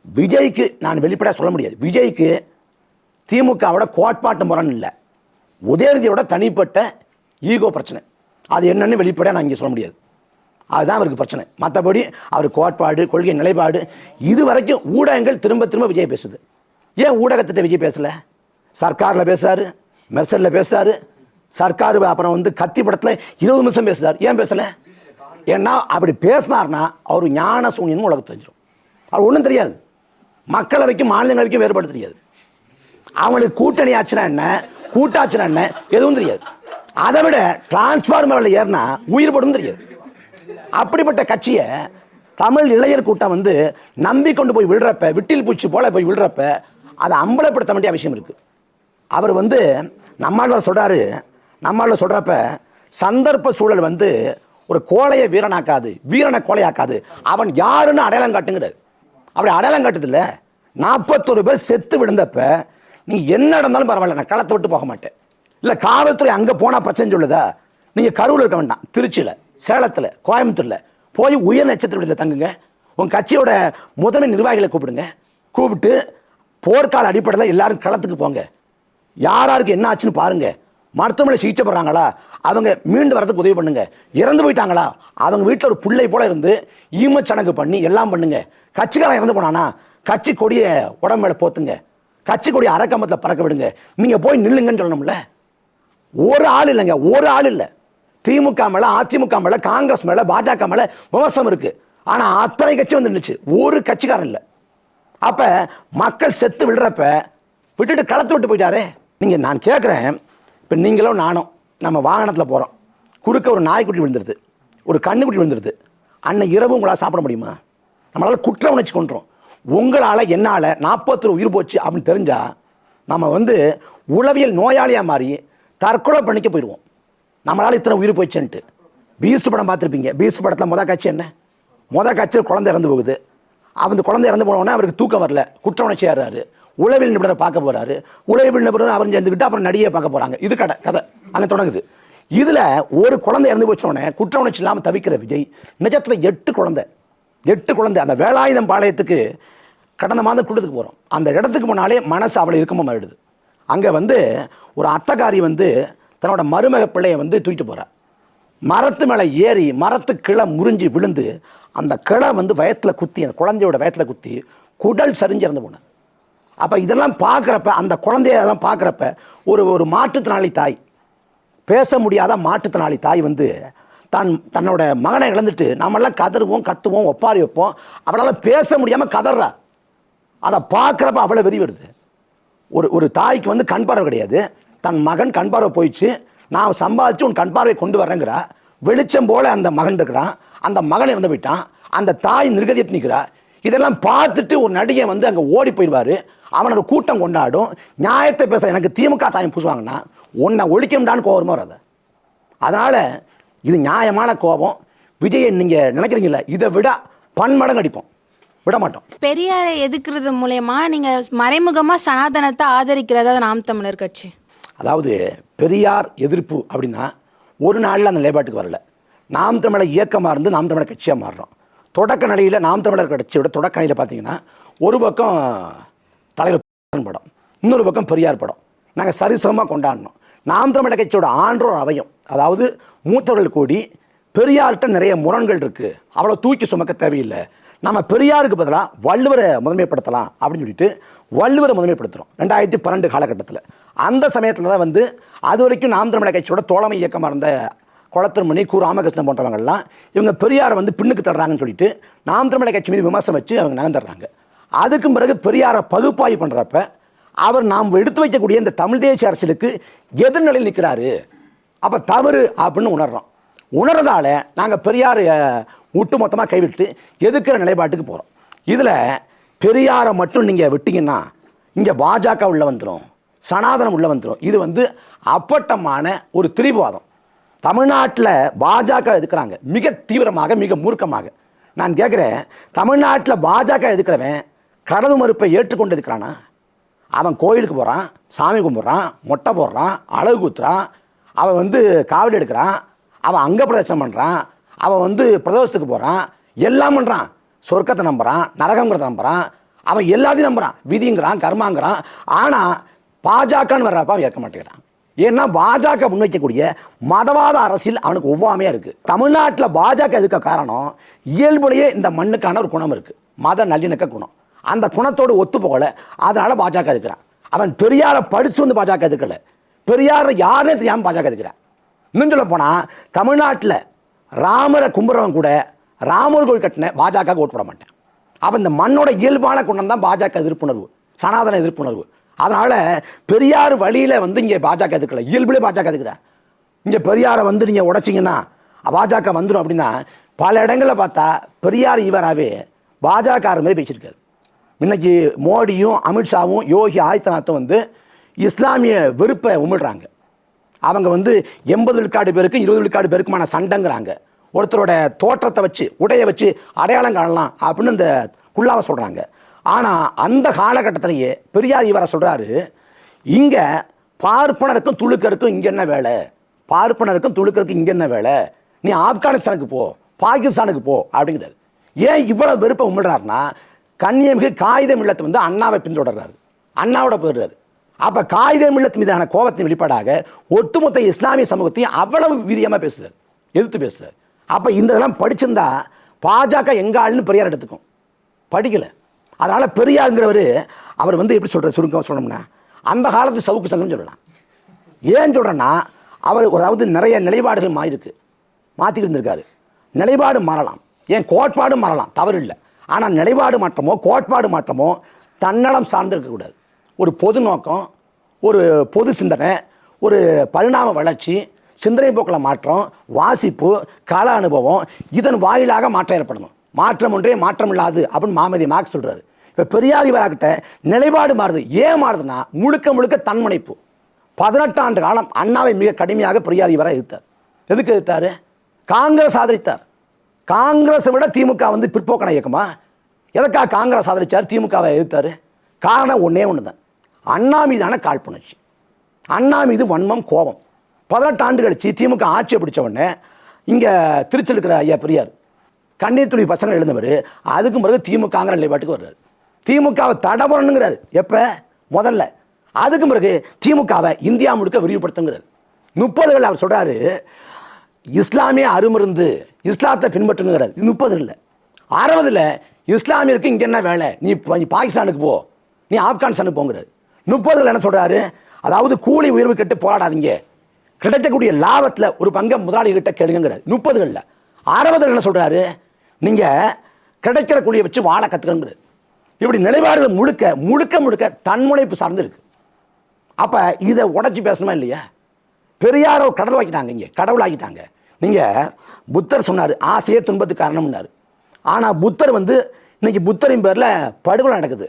விஜய்க்கு நான் வெளிப்படையாக சொல்ல முடியாது, விஜய்க்கு திமுகவோட கோட்பாட்டு முரண் இல்லை, உதயநிதியோட தனிப்பட்ட ஈகோ பிரச்சனை. அது என்னன்னு வெளிப்படையாக நான் இங்கே சொல்ல முடியாது. அதுதான் அவருக்கு பிரச்சனை. மற்றபடி அவர் கோட்பாடு, கொள்கை, நிலைப்பாடு இது வரைக்கும் ஊடகங்கள் திரும்ப திரும்ப விஜய் பேசுது. ஏன் ஊடகத்திட்ட விஜய் பேசலை? சர்க்காரில் பேசுறாரு, மெர்சலில் பேசுறாரு, சர்க்கார் அப்புறம் வந்து கத்தி படத்தில் 20 நிமிஷம் பேசுறாரு. ஏன் பேசலை? ஏன்னா அப்படி பேசினார்னா அவர் ஞான சூன்யன்னு உலகத்தை தெரிஞ்சிடும். அவர் ஒன்றும் தெரியாது, மக்களவைக்கும் மாநிலங்களவைக்கும் வேறுபாடு தெரியாது, அவங்களுக்கு கூட்டணி ஆச்சுன்னா என்ன, கூட்டாச்சுன்னா என்ன எதுவும் தெரியாது. அதை விட டிரான்ஸ்ஃபார்மரில் ஏறினா உயிர் படும் தெரியாது. அப்படிப்பட்ட கட்சியை தமிழ் இளைஞர் கூட்டம் வந்து நம்பிக்கொண்டு போய் விழுறப்ப, விட்டில் பூச்சி போல போய் விழுறப்ப அதை அம்பலப்படுத்த வேண்டிய அவசியம் இருக்குது. அவர் வந்து நம்மாழ்வார் சொல்கிறப்ப சந்தர்ப்ப சூழல் வந்து ஒரு கோழையை வீரனாக்காது, வீரனை கோழையாக்காது, அவன் யாருன்னு அடையாளம் காட்டுங்கிறார். அப்படி அடையாளம் காட்டுதில்ல. 41 பேர் செத்து விழுந்தப்ப நீங்கள் என்ன நடந்தாலும் பரவாயில்ல, நான் களத்தை விட்டு போக மாட்டேன். இல்லை காவல்துறை அங்கே போனால் பிரச்சனை சொல்லுதா, நீங்கள் கரூரில் இருக்க வேண்டாம், திருச்சியில், சேலத்தில், கோயம்புத்தூரில் போய் உயர் நட்சத்திர விடுதலை தங்குங்க. உங்கள் கட்சியோட முதன்மை நிர்வாகிகளை கூப்பிட்டு போர்க்கால அடிப்படையில் எல்லாரும் களத்துக்கு போங்க. யாருக்கு என்ன ஆச்சுன்னு பாருங்க. மருத்துவமனை சிகிச்சை பெறாங்களா, அவங்க மீண்டு வரதுக்கு உதவி பண்ணுங்க. இறந்து போயிட்டாங்களா, அவங்க வீட்டில் ஒரு பிள்ளை போல இருந்து ஈமச்சடங்கு பண்ணி எல்லாம் பண்ணுங்க. கட்சிக்காரன் இறந்து போனானா கட்சி கொடியை உடம்பு மேலே போத்துங்க, கட்சி கொடியை அரைக்கம்பத்தில் பறக்க விடுங்க. நீங்கள் போய் நில்லுங்கன்னு சொல்லணும்ல. ஒரு ஆள் இல்லைங்க, ஒரு ஆள் இல்லை. திமுக மேலே, அதிமுக மேலே, காங்கிரஸ் மேலே, பாஜக மேலே விமர்சனம் இருக்கு. ஆனால் அத்தனை கட்சி வந்து நின்றுச்சு, ஒரு கட்சிக்காரன் இல்லை. அப்போ மக்கள் செத்து விழுறப்ப விட்டுட்டு களத்து விட்டு போயிட்டாரே. நான் கேட்குறேன், இப்போ நீங்களும் நானும் நம்ம வாகனத்தில் போகிறோம், குறுக்க ஒரு நாய்க்குட்டி விழுந்துருது, ஒரு கண்ணுக்குட்டி விழுந்துருது. அன்னைக்கு இரவு உங்களால் சாப்பிட முடியுமா? நம்மளால் குற்ற உணர்ச்சி கொண்டுறோம். உங்களால் என்னால் 40 உயிர் போச்சு அப்படின்னு தெரிஞ்சால் நம்ம வந்து உளவியல் நோயாளியாக மாறி தற்கொலை பண்ணிக்க போயிடுவோம். நம்மளால் இத்தனை உயிர் போயிடுச்சுன்ட்டு. பீஸ்ட் படம் பார்த்துருப்பீங்க. பீஸ்ட் படத்தில் மொதல் காட்சி என்ன? மொதல் காட்சியில் குழந்தை இறந்து போகுது. அந்த குழந்தை இறந்து போனோடனே அவருக்கு தூக்கம் வரல, குற்ற உணர்ச்சி ஆறாரு. உளவியல் நிபுணரை பார்க்க போகிறாரு. உளவியல் நிபுணர் அவர் சேர்ந்துக்கிட்டு அப்புறம் நடிகை பார்க்க போகிறாங்க. இது கதை அங்கே தொடங்குது. இதில் ஒரு குழந்தை இறந்து போச்சோடனே குற்ற உணர்ச்சி இல்லாமல் தவிக்கிற விஜய் நிஜத்தில் 8 குழந்தை அந்த வேலாயுதம் பாளையத்துக்கு கடந்த மாதம் கூட்டத்துக்கு போகிறோம். அந்த இடத்துக்கு போனாலே மனசு அவளை இறுக்கமாக மாறிடுது. அங்கே வந்து ஒரு அத்தக்காரி வந்து தன்னோட மருமக பிள்ளையை வந்து தூக்கிட்டு போகிறார். மரத்து மேலே ஏறி மரத்து கிளை முறிஞ்சு விழுந்து அந்த கிளை வந்து வயத்தில் குத்தி, அந்த குழந்தையோட வயத்தில் குத்தி குடல் சரிஞ்சு இறந்து போனேன். அப்போ இதெல்லாம் பார்க்குறப்ப, அந்த குழந்தையெல்லாம் பார்க்குறப்ப ஒரு மாற்றுத்திறனாளி தாய், பேச முடியாத மாற்றுத்திறனாளி தாய் வந்து தன்னோட மகனை இழந்துட்டு நம்மளாம் கதறுவோம், கத்துவோம், ஒப்பாரி வைப்போம். அவளால் பேச முடியாமல் கதறா. அதை பார்க்குறப்ப அவ்வளோ வெறி வருது. ஒரு தாய்க்கு வந்து கண் பார்வை கிடையாது, தன் மகன் கண் பார்வை போயிடுச்சு, நான் சம்பாதிச்சு உன் கண் பார்வை கொண்டு வரேங்கிறா. வெளிச்சம் போல அந்த மகன் இருக்கிறான், அந்த மகன் இறந்து போயிட்டான், அந்த தாய் நிர்கதிட்டு நிற்கிறா. இதெல்லாம் பார்த்துட்டு ஒரு நடிகை வந்து அங்கே ஓடி போயிடுவார். அவனோட கூட்டம் கொண்டாடும். நியாயத்தை பேச எனக்கு திமுக சாயம் பூசுவாங்கன்னா உன்னை ஒழிக்கணும்டான்னு கோபமாக வராது. அதனால் இது நியாயமான கோபம். விஜயை நீங்கள் நினைக்கிறீங்களா, இதை விட பன்மடங்கு அடிப்போம். விட மாட்டோம். பெரியாரை எதிர்க்கிறது மூலயமா நீங்க மறைமுகமா சனாதனத்தை ஆதரிக்கிறதா நாம் தமிழர் கட்சி? அதாவது பெரியார் எதிர்ப்பு அப்படின்னா ஒரு நாளில் அந்த நிலைப்பாட்டுக்கு வரல. நாம் தமிழர் இயக்கமாக இருந்து நாம் தமிழர் கட்சியாக மாறுறோம். தொடக்க நிலையில் நாம் தமிழர் கட்சியோட தொடக்க நிலையில் பார்த்தீங்கன்னா ஒரு பக்கம் தலைவர் படம், இன்னொரு பக்கம் பெரியார் படம் நாங்கள் சரிசமமாக கொண்டாடினோம். நாம் தமிழர் கட்சியோட ஆன்றோர் அவையும், அதாவது மூத்தவர்கள் கூடி பெரியார்கிட்ட நிறைய முரண்கள் இருக்குது, அவ்வளோ தூக்கி சுமக்க தேவையில்லை, நம்ம பெரியாருக்கு பதிலாக வள்ளுவரை முதன்மைப்படுத்தலாம் அப்படின்னு சொல்லிட்டு வள்ளுவரை முதன்மைப்படுத்துகிறோம் 2012 காலகட்டத்தில். அந்த சமயத்தில் தான் வந்து அது வரைக்கும் நாம் தமிழர் கட்சியோட தோழமை இயக்கமாக இருந்த குளத்திருமணி, கு ராமகிருஷ்ணன் போன்றவங்கள்லாம் இவங்க பெரியாரை வந்து பின்னுக்கு தர்றாங்கன்னு சொல்லிட்டு நாம் தமிழர் கட்சி மீது விமர்சனம் வச்சு அவங்க நகர்ந்துடுறாங்க. அதுக்கும் பிறகு பெரியாரை பகுப்பாய்வு பண்ணுறப்ப அவர் நாம் எடுத்து வைக்கக்கூடிய இந்த தமிழ் தேசிய அரசியலுக்கு எதிர்நிலையில் நிற்கிறாரு, அப்போ தவறு அப்படின்னு உணர்றோம். உணர்றதால நாங்கள் பெரியார் விட்டு மொத்தமாக கைவிட்டு எதிர்க்கிற நிலைப்பாட்டுக்கு போகிறோம். இதில் பெரியாரை மட்டும் நீங்கள் விட்டீங்கன்னா இங்கே பாஜக உள்ள வந்துடும், சனாதனம் உள்ள வந்துடும். இது வந்து அப்பட்டமான ஒரு திரிபுவாதம். தமிழ்நாட்டில் பாஜக எதுக்குறாங்க மிக தீவிரமாக, மிக மூர்க்கமாக. நான் கேட்குறேன், தமிழ்நாட்டில் பாஜக எதுக்கிறவன் கடவுள் மறுப்பை ஏற்றுக்கொண்டு எதுக்குறானா? அவன் கோயிலுக்கு போகிறான், சாமி கும்பிட்றான், மொட்டை போடுறான், அழகு குத்துறான், அவன் வந்து காவடி எடுக்கிறான், அவன் அங்க பிரதட்சணம் பண்ணுறான், அவன் வந்து பிரதோஷத்துக்கு போகிறான், எல்லாம் பண்ணுறான். சொர்க்கத்தை நம்புகிறான், நரகங்கிறத நம்புகிறான், அவன் எல்லாத்தையும் நம்புகிறான், விதிங்கிறான், கர்மாங்கிறான். ஆனால் பாஜகன்னு வர்றப்ப அவன் ஏற்க மாட்டேங்கிறான். ஏன்னா பாஜக முன்வைக்கக்கூடிய மதவாத அரசியல் அவனுக்கு ஒவ்வாமையாக இருக்குது. தமிழ்நாட்டில் பாஜக எதுக்க காரணம் இயல்புலேயே இந்த மண்ணுக்கான ஒரு குணம் இருக்குது, மத நல்லிணக்க குணம். அந்த குணத்தோடு ஒத்து போகலை, அதனால் பாஜக எதுக்குறான். அவன் பெரியாரை படித்து வந்து பாஜக எதுக்கலை, பெரியாரை யாருன்னே தெரியாமல் பாஜக எதுக்குறான். இன்னும் சொல்ல போனால் தமிழ்நாட்டில் ராமரை கும்பிட்றவன் கூட ராமர் கோயில் கட்டின பாஜக ஓட்டு போட மாட்டேன். அப்போ இந்த மண்ணோட இயல்பான குணம் தான் பாஜக எதிர்ப்புணர்வு, சனாதன எதிர்ப்புணர்வு. அதனால் பெரியார் வழியில் வந்து இங்கே பாஜக எதுக்கலை, இயல்புலே பாஜக எதுக்குறேன். இங்கே பெரியாரை வந்து நீங்கள் உடைச்சிங்கன்னா பாஜக வந்துடும் அப்படின்னா பல இடங்களில் பார்த்தா பெரியார் இவராகவே பாஜக மாதிரி பேசியிருக்காரு. இன்னைக்கு மோடியும் அமித்ஷாவும் யோகி ஆதித்யநாத்தும் வந்து இஸ்லாமிய வெறுப்பை உமிழ்றாங்க. அவங்க வந்து 80 விழுக்காடு பேருக்கு 20 விழுக்காடு பேருக்குமான சண்டைங்கிறாங்க. ஒருத்தரோட தோற்றத்தை வச்சு உடையை வச்சு அடையாளம் காணலாம் அப்படின்னு இந்த குள்ளாவை சொல்கிறாங்க. ஆனால் அந்த காலகட்டத்திலேயே பெரியார் இவரை சொல்கிறாரு, இங்கே பார்ப்பனருக்கும் துளுக்கருக்கும் இங்கே என்ன வேலை, பார்ப்பனருக்கும் துளுக்கருக்கும் இங்கே என்ன வேலை, நீ ஆப்கானிஸ்தானுக்கு போ, பாகிஸ்தானுக்கு போ அப்படிங்கிறாரு. ஏன் இவ்வளோ வெறுப்பை உமிழ்றாருன்னா கன்னியமிகு காகித மில்லத்தை வந்து அண்ணாவை பின்தொடர்றாரு, அண்ணாவோட போயிடுறாரு. அப்போ காகித மில்லத்து மீதான கோபத்தின் வெளிப்பாடாக ஒட்டுமொத்த இஸ்லாமிய சமூகத்தையும் அவ்வளவு வீரியமாக பேசுகிறார், எதிர்த்து பேசுகிறார். அப்போ இந்த இதெல்லாம் படிச்சிருந்தா பாஜக எங்க ஆளுன்னு பெரியார் எடுத்துக்கும், படிக்கலை. அதனால் பெரியாருங்கிறவர் அவர் வந்து எப்படி சொல்கிறார், சுருக்கம் சொல்லணும்னா அந்த காலத்து சவுக்கு சங்கம்னு சொல்லலாம். ஏன் சொல்கிறேன்னா அவர் அதாவது நிறைய நிலைப்பாடுகள் மாற்றிக்கிட்டு இருந்திருக்காரு. நிலைப்பாடு மாறலாம், ஏன் கோட்பாடு மாறலாம், தவறு இல்லை. ஆனால் நிலைப்பாடு மாற்றமோ கோட்பாடு மாற்றமோ தன்னலம் சார்ந்து இருக்கக்கூடாது. ஒரு பொது நோக்கம், ஒரு பொது சிந்தனை, ஒரு பரிணாம வளர்ச்சி, சிந்தனை போக்கில் மாற்றம், வாசிப்பு, கல அனுபவம், இதன் வாயிலாக மாற்றம் ஏற்படணும். மாற்றம் ஒன்றே மாற்றம் இல்லாது அப்படின்னு மாமதி மார்க்ஸ் சொல்கிறாரு. இப்போ பெரியார் இவராகிட்ட நிலைப்பாடு மாறுது. ஏன் மாறுதுன்னா முழுக்க முழுக்க தன்முனைப்பு. 18 ஆண்டு காலம் அண்ணாவை மிக கடுமையாக பெரியார் இவரை எதிர்த்தார். எதுக்கு எதிர்த்தார்? காங்கிரஸ் ஆதரித்தார். காங்கிரஸை விட திமுக வந்து பிற்போக்கான இயக்கமா? எதற்காக காங்கிரஸ் ஆதரித்தார், திமுகவை எதிர்த்தார்? காரணம் ஒன்றே ஒன்று தான், அண்ணா மீதான காழ்ப்புணர்ச்சி, அண்ணா மீது வன்மம், கோபம். 18 ஆண்டு கழிச்சு திமுக ஆட்சியை பிடிச்ச உடனே இங்கே திருச்சியில் இருக்கிற ஐயா பெரியார் கண்ணீர் துளி பசங்க எழுந்தவர் அதுக்கும் பிறகு திமுகங்கிற நிலைப்பாட்டுக்கு வர்றாரு. திமுகவை தடபுறணுங்கிறாரு. எப்போ? முதல்ல. அதுக்கும் பிறகு திமுகவை இந்தியா முழுக்க விரிவுபடுத்துங்கிறார். 30கள் அவர் சொல்கிறாரு இஸ்லாமிய அருமருந்து, இஸ்லாத்தை பின்பற்றுங்கிறார். 30 இல்லை, 60ல் இஸ்லாமியருக்கு இங்கே என்ன வேலை, நீ பாகிஸ்தானுக்கு போ, நீ ஆப்கானிஸ்தானுக்கு போங்கிறார். 30கள் என்ன சொல்கிறாரு, அதாவது கூலி உயர்வு கட்டு போராடாதீங்க, கிடைக்கக்கூடிய லாபத்தில் ஒரு பங்கை முதலாளிகிட்ட கேளுங்கிறார் 30களில். 60ல் என்ன சொல்கிறாரு, நீங்கள் கிடைக்கிற கூலியை வச்சு வாழ கற்றுக்கங்கிறார். இப்படி நிலைப்பாடுகள் முழுக்க முழுக்க முழுக்க தன்முனைப்பு சார்ந்து இருக்கு. அப்போ இதை உடச்சி பேசணுமா இல்லையா? பெரியாரோ கடவுள் ஆக்கிட்டாங்க, இங்கே கடவுள் ஆக்கிட்டாங்க. நீங்கள் புத்தர் சொன்னார் ஆசையே துன்பத்துக்கு காரணம்னாரு. ஆனால் புத்தர் வந்து இன்னைக்கு புத்தரின் பேரில் படுகொலை நடக்குது.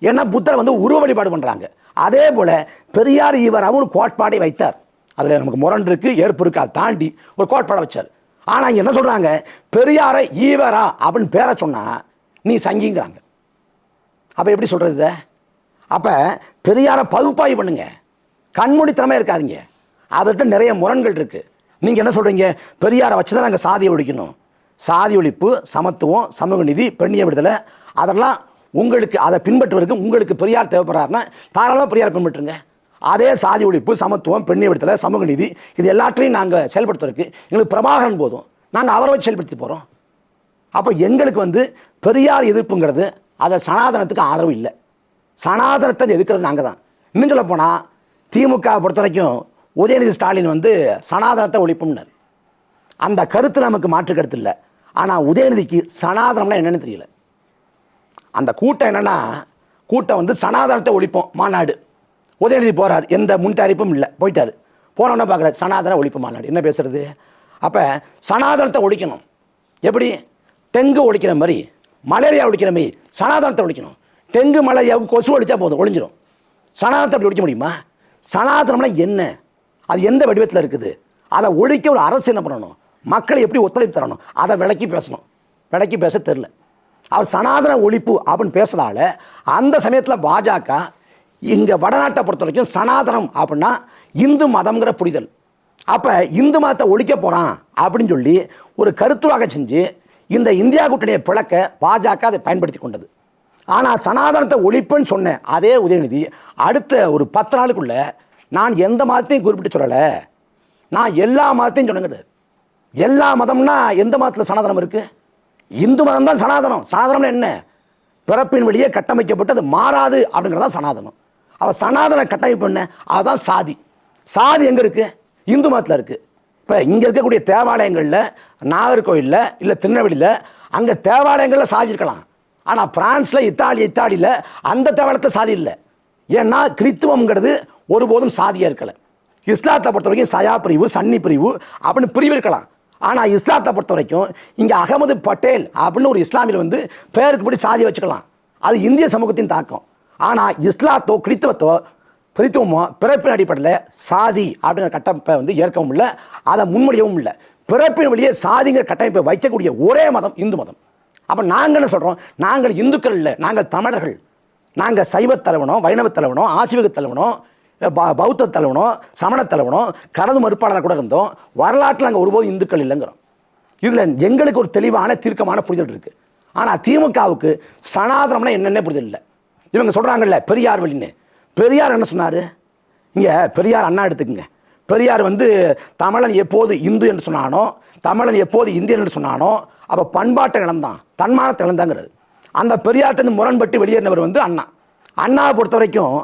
ஏன்னா புத்தரை வந்து உருவ வழிபாடு பண்ணுறாங்க. அதே போல் பெரியார் இவர் அவர் கோட்பாடை வைத்தார். அதில் நமக்கு முரண் இருக்குது, ஏற்பு இருக்குது, அதை தாண்டி ஒரு கோட்பாடை வச்சார். ஆனால் இங்கே என்ன சொல்கிறாங்க, பெரியாரை ஈவரா அப்படின்னு பேரை சொன்னால் நீ சங்கிங்கிறாங்க. அப்போ எப்படி சொல்கிறது இதை? அப்போ பெரியாரை பகுப்பாய்வு பண்ணுங்க, கண்மூடித்தனமே இருக்காதீங்க. அவர்கிட்ட நிறைய முரண்கள் இருக்குது. நீங்கள் என்ன சொல்கிறீங்க? பெரியாரை வச்சு தான் நாங்கள் சாதியை ஒழிக்கணும், சாதி ஒழிப்பு, சமத்துவம், சமூக நீதி, பெண்ணிய விடுதலை, அதெல்லாம் உங்களுக்கு அதை பின்பற்றுவதற்கு உங்களுக்கு பெரியார் தேவைப்படுறாருன்னா தாராளமாக பெரியார் பின்பற்றுங்க. அதே சாதி ஒழிப்பு, சமத்துவம், பெண்ணிய விடுதலை, சமூக நீதி, இது எல்லாத்தையும் நாங்கள் செயல்படுத்துவதற்கு எங்களுக்கு பிரபாகரன் போதும், நாங்கள் அவரை வச்சு செயல்படுத்தி போகிறோம். அப்போ எங்களுக்கு பெரியார் எதிர்ப்புங்கிறது அதை சனாதனத்துக்கு ஆதரவு இல்லை. சனாதனத்தை எதிர்க்கிறது நாங்கள் தான். இன்னும் சொல்ல போனால் திமுக பொறுத்த வரைக்கும் உதயநிதி ஸ்டாலின் சனாதனத்தை ஒழிப்பும்னார். அந்த கருத்து நமக்கு மாற்று கருத்து இல்லை. ஆனால் உதயநிதிக்கு சனாதனம்னா என்னன்னு தெரியல. அந்த கூட்டம் என்னன்னா, கூட்டம் சனாதனத்தை ஒழிப்போம் மாநாடு. உதயநிதி போகிறார், எந்த முன் தயாரிப்பும் இல்லை, போயிட்டார். போனோன்னா பார்க்குறாரு சனாதன ஒழிப்பு மாநாடு, என்ன பேசுறது? அப்போ சனாதனத்தை ஒழிக்கணும். எப்படி? டெங்கு ஒழிக்கிற மாதிரி, மலேரியா ஒழிக்கிற மாதிரி சனாதனத்தை ஒழிக்கணும். டெங்கு மலேரியாவுக்கு கொசு ஒழிச்சா போதும், ஒழிஞ்சிடும். சனாதனத்தை அப்படி ஒழிக்க முடியுமா? சனாதனம்னா என்ன? அது எந்த வடிவத்தில் இருக்குது? அதை ஒழிக்க ஒரு அரசு என்ன பண்ணணும்? மக்களை எப்படி ஒத்துழைப்பு தரணும்? அதை விளக்கி பேசணும். விளக்கி பேச தெரில. அவர் சனாதன ஒழிப்பு அப்படின்னு பேசுறதால அந்த சமயத்தில் பாஜக இங்கே வடநாட்டை பொறுத்த வரைக்கும் சனாதனம் அப்படின்னா இந்து மதம்ங்கிற புரிதல். அப்போ இந்து மதத்தை ஒழிக்க போகிறான் அப்படின்னு சொல்லி ஒரு கருத்துவாக செஞ்சு இந்த இந்தியா கூட்டணியை பிளக்க பாஜக அதை பயன்படுத்தி கொண்டது. ஆனால் சனாதனத்தை ஒழிப்புன்னு சொன்ன அதே உதயநிதி அடுத்த ஒரு 10 நாளுக்குள்ள நான் எந்த மதத்தையும் குறிப்பிட்டு சொல்லலை, நான் எல்லா மதத்தையும் சொன்னேங்க. எல்லா மதம்னா எந்த மதத்தில் சனாதனம் இருக்குது? இந்து மதம் தான் சனாதனம். சனாதனம்னா என்ன? பிறப்பின் வழியே கட்டமைக்கப்பட்டு அது மாறாது அப்படிங்கிறது தான் சனாதனம். அவள் சனாதன கட்டமைப்பு என்ன? அதுதான் சாதி. சாதி எங்கே இருக்குது? இந்து மதத்தில் இருக்குது. இப்போ இங்கே இருக்கக்கூடிய தேவாலயங்களில், நாகர்கோவிலில், இல்லை திருநெல்வேலியில், அங்கே தேவாலயங்களில் சாதி இருக்கலாம். ஆனால் பிரான்ஸில், இத்தாலியில் அந்த தேவாலயத்தில் சாதி இல்லை. ஏன்னா கிறித்துவம்ங்கிறது ஒருபோதும் சாதியாக இருக்கலை. இஸ்லாத்தை பொறுத்த வரைக்கும் சயா பிரிவு, சன்னி பிரிவு அப்படின்னு பிரிவு இருக்கலாம். ஆனால் இஸ்லாத்தை பொறுத்த வரைக்கும் இங்கே அகமது பட்டேல் அப்படின்னு ஒரு இஸ்லாமியில் பேருக்கு படி சாதி வச்சுக்கலாம். அது இந்திய சமூகத்தின் தாக்கம். ஆனால் இஸ்லாத்தோ கிறித்துவமோ பிறப்பின் அடிப்படையில் சாதி அப்படிங்கிற கட்டமைப்பை ஏற்கவும் இல்லை, அதை முன்மொழியவும் இல்லை. பிறப்பின் வழியே சாதிங்கிற கட்டமைப்பை வைக்கக்கூடிய ஒரே மதம் இந்து மதம். அப்போ நாங்கள் என்ன சொல்கிறோம்? நாங்கள் இந்துக்கள் இல்லை, நாங்கள் தமிழர்கள். நாங்கள் சைவ தலைவனோ, வைணவ தலைவனோ, ஆசிவக தலைவனோ, பௌத்த தலைவனோ, சமண தலைவனோ, கடவுள் மறுப்பாளராக கூட இருந்தோம். வரலாற்றில் நாங்கள் ஒருபோதும் இந்துக்கள் இல்லைங்கிறோம். இதில் எங்களுக்கு ஒரு தெளிவான தீர்க்கமான புரிதல் இருக்குது. ஆனால் திமுகவுக்கு சனாதனம்னா என்னென்ன புரிதல் இல்லை. இவங்க சொல்கிறாங்கல்ல பெரியார் வழின்னு. பெரியார் என்ன சொன்னார்? இங்கே பெரியார் அண்ணா எடுத்துக்குங்க. பெரியார் தமிழன் எப்போது இந்து என்று சொன்னானோ, தமிழன் எப்போது இந்தியன் என்று சொன்னானோ, அப்போ பண்பாட்டை இழந்தான், தன்மானத்தை இழந்தாங்கிறாரு. அந்த பெரியார்ட்டு முரண்பட்டு வெளியேறினவர் அண்ணா. அண்ணாவை பொறுத்த வரைக்கும்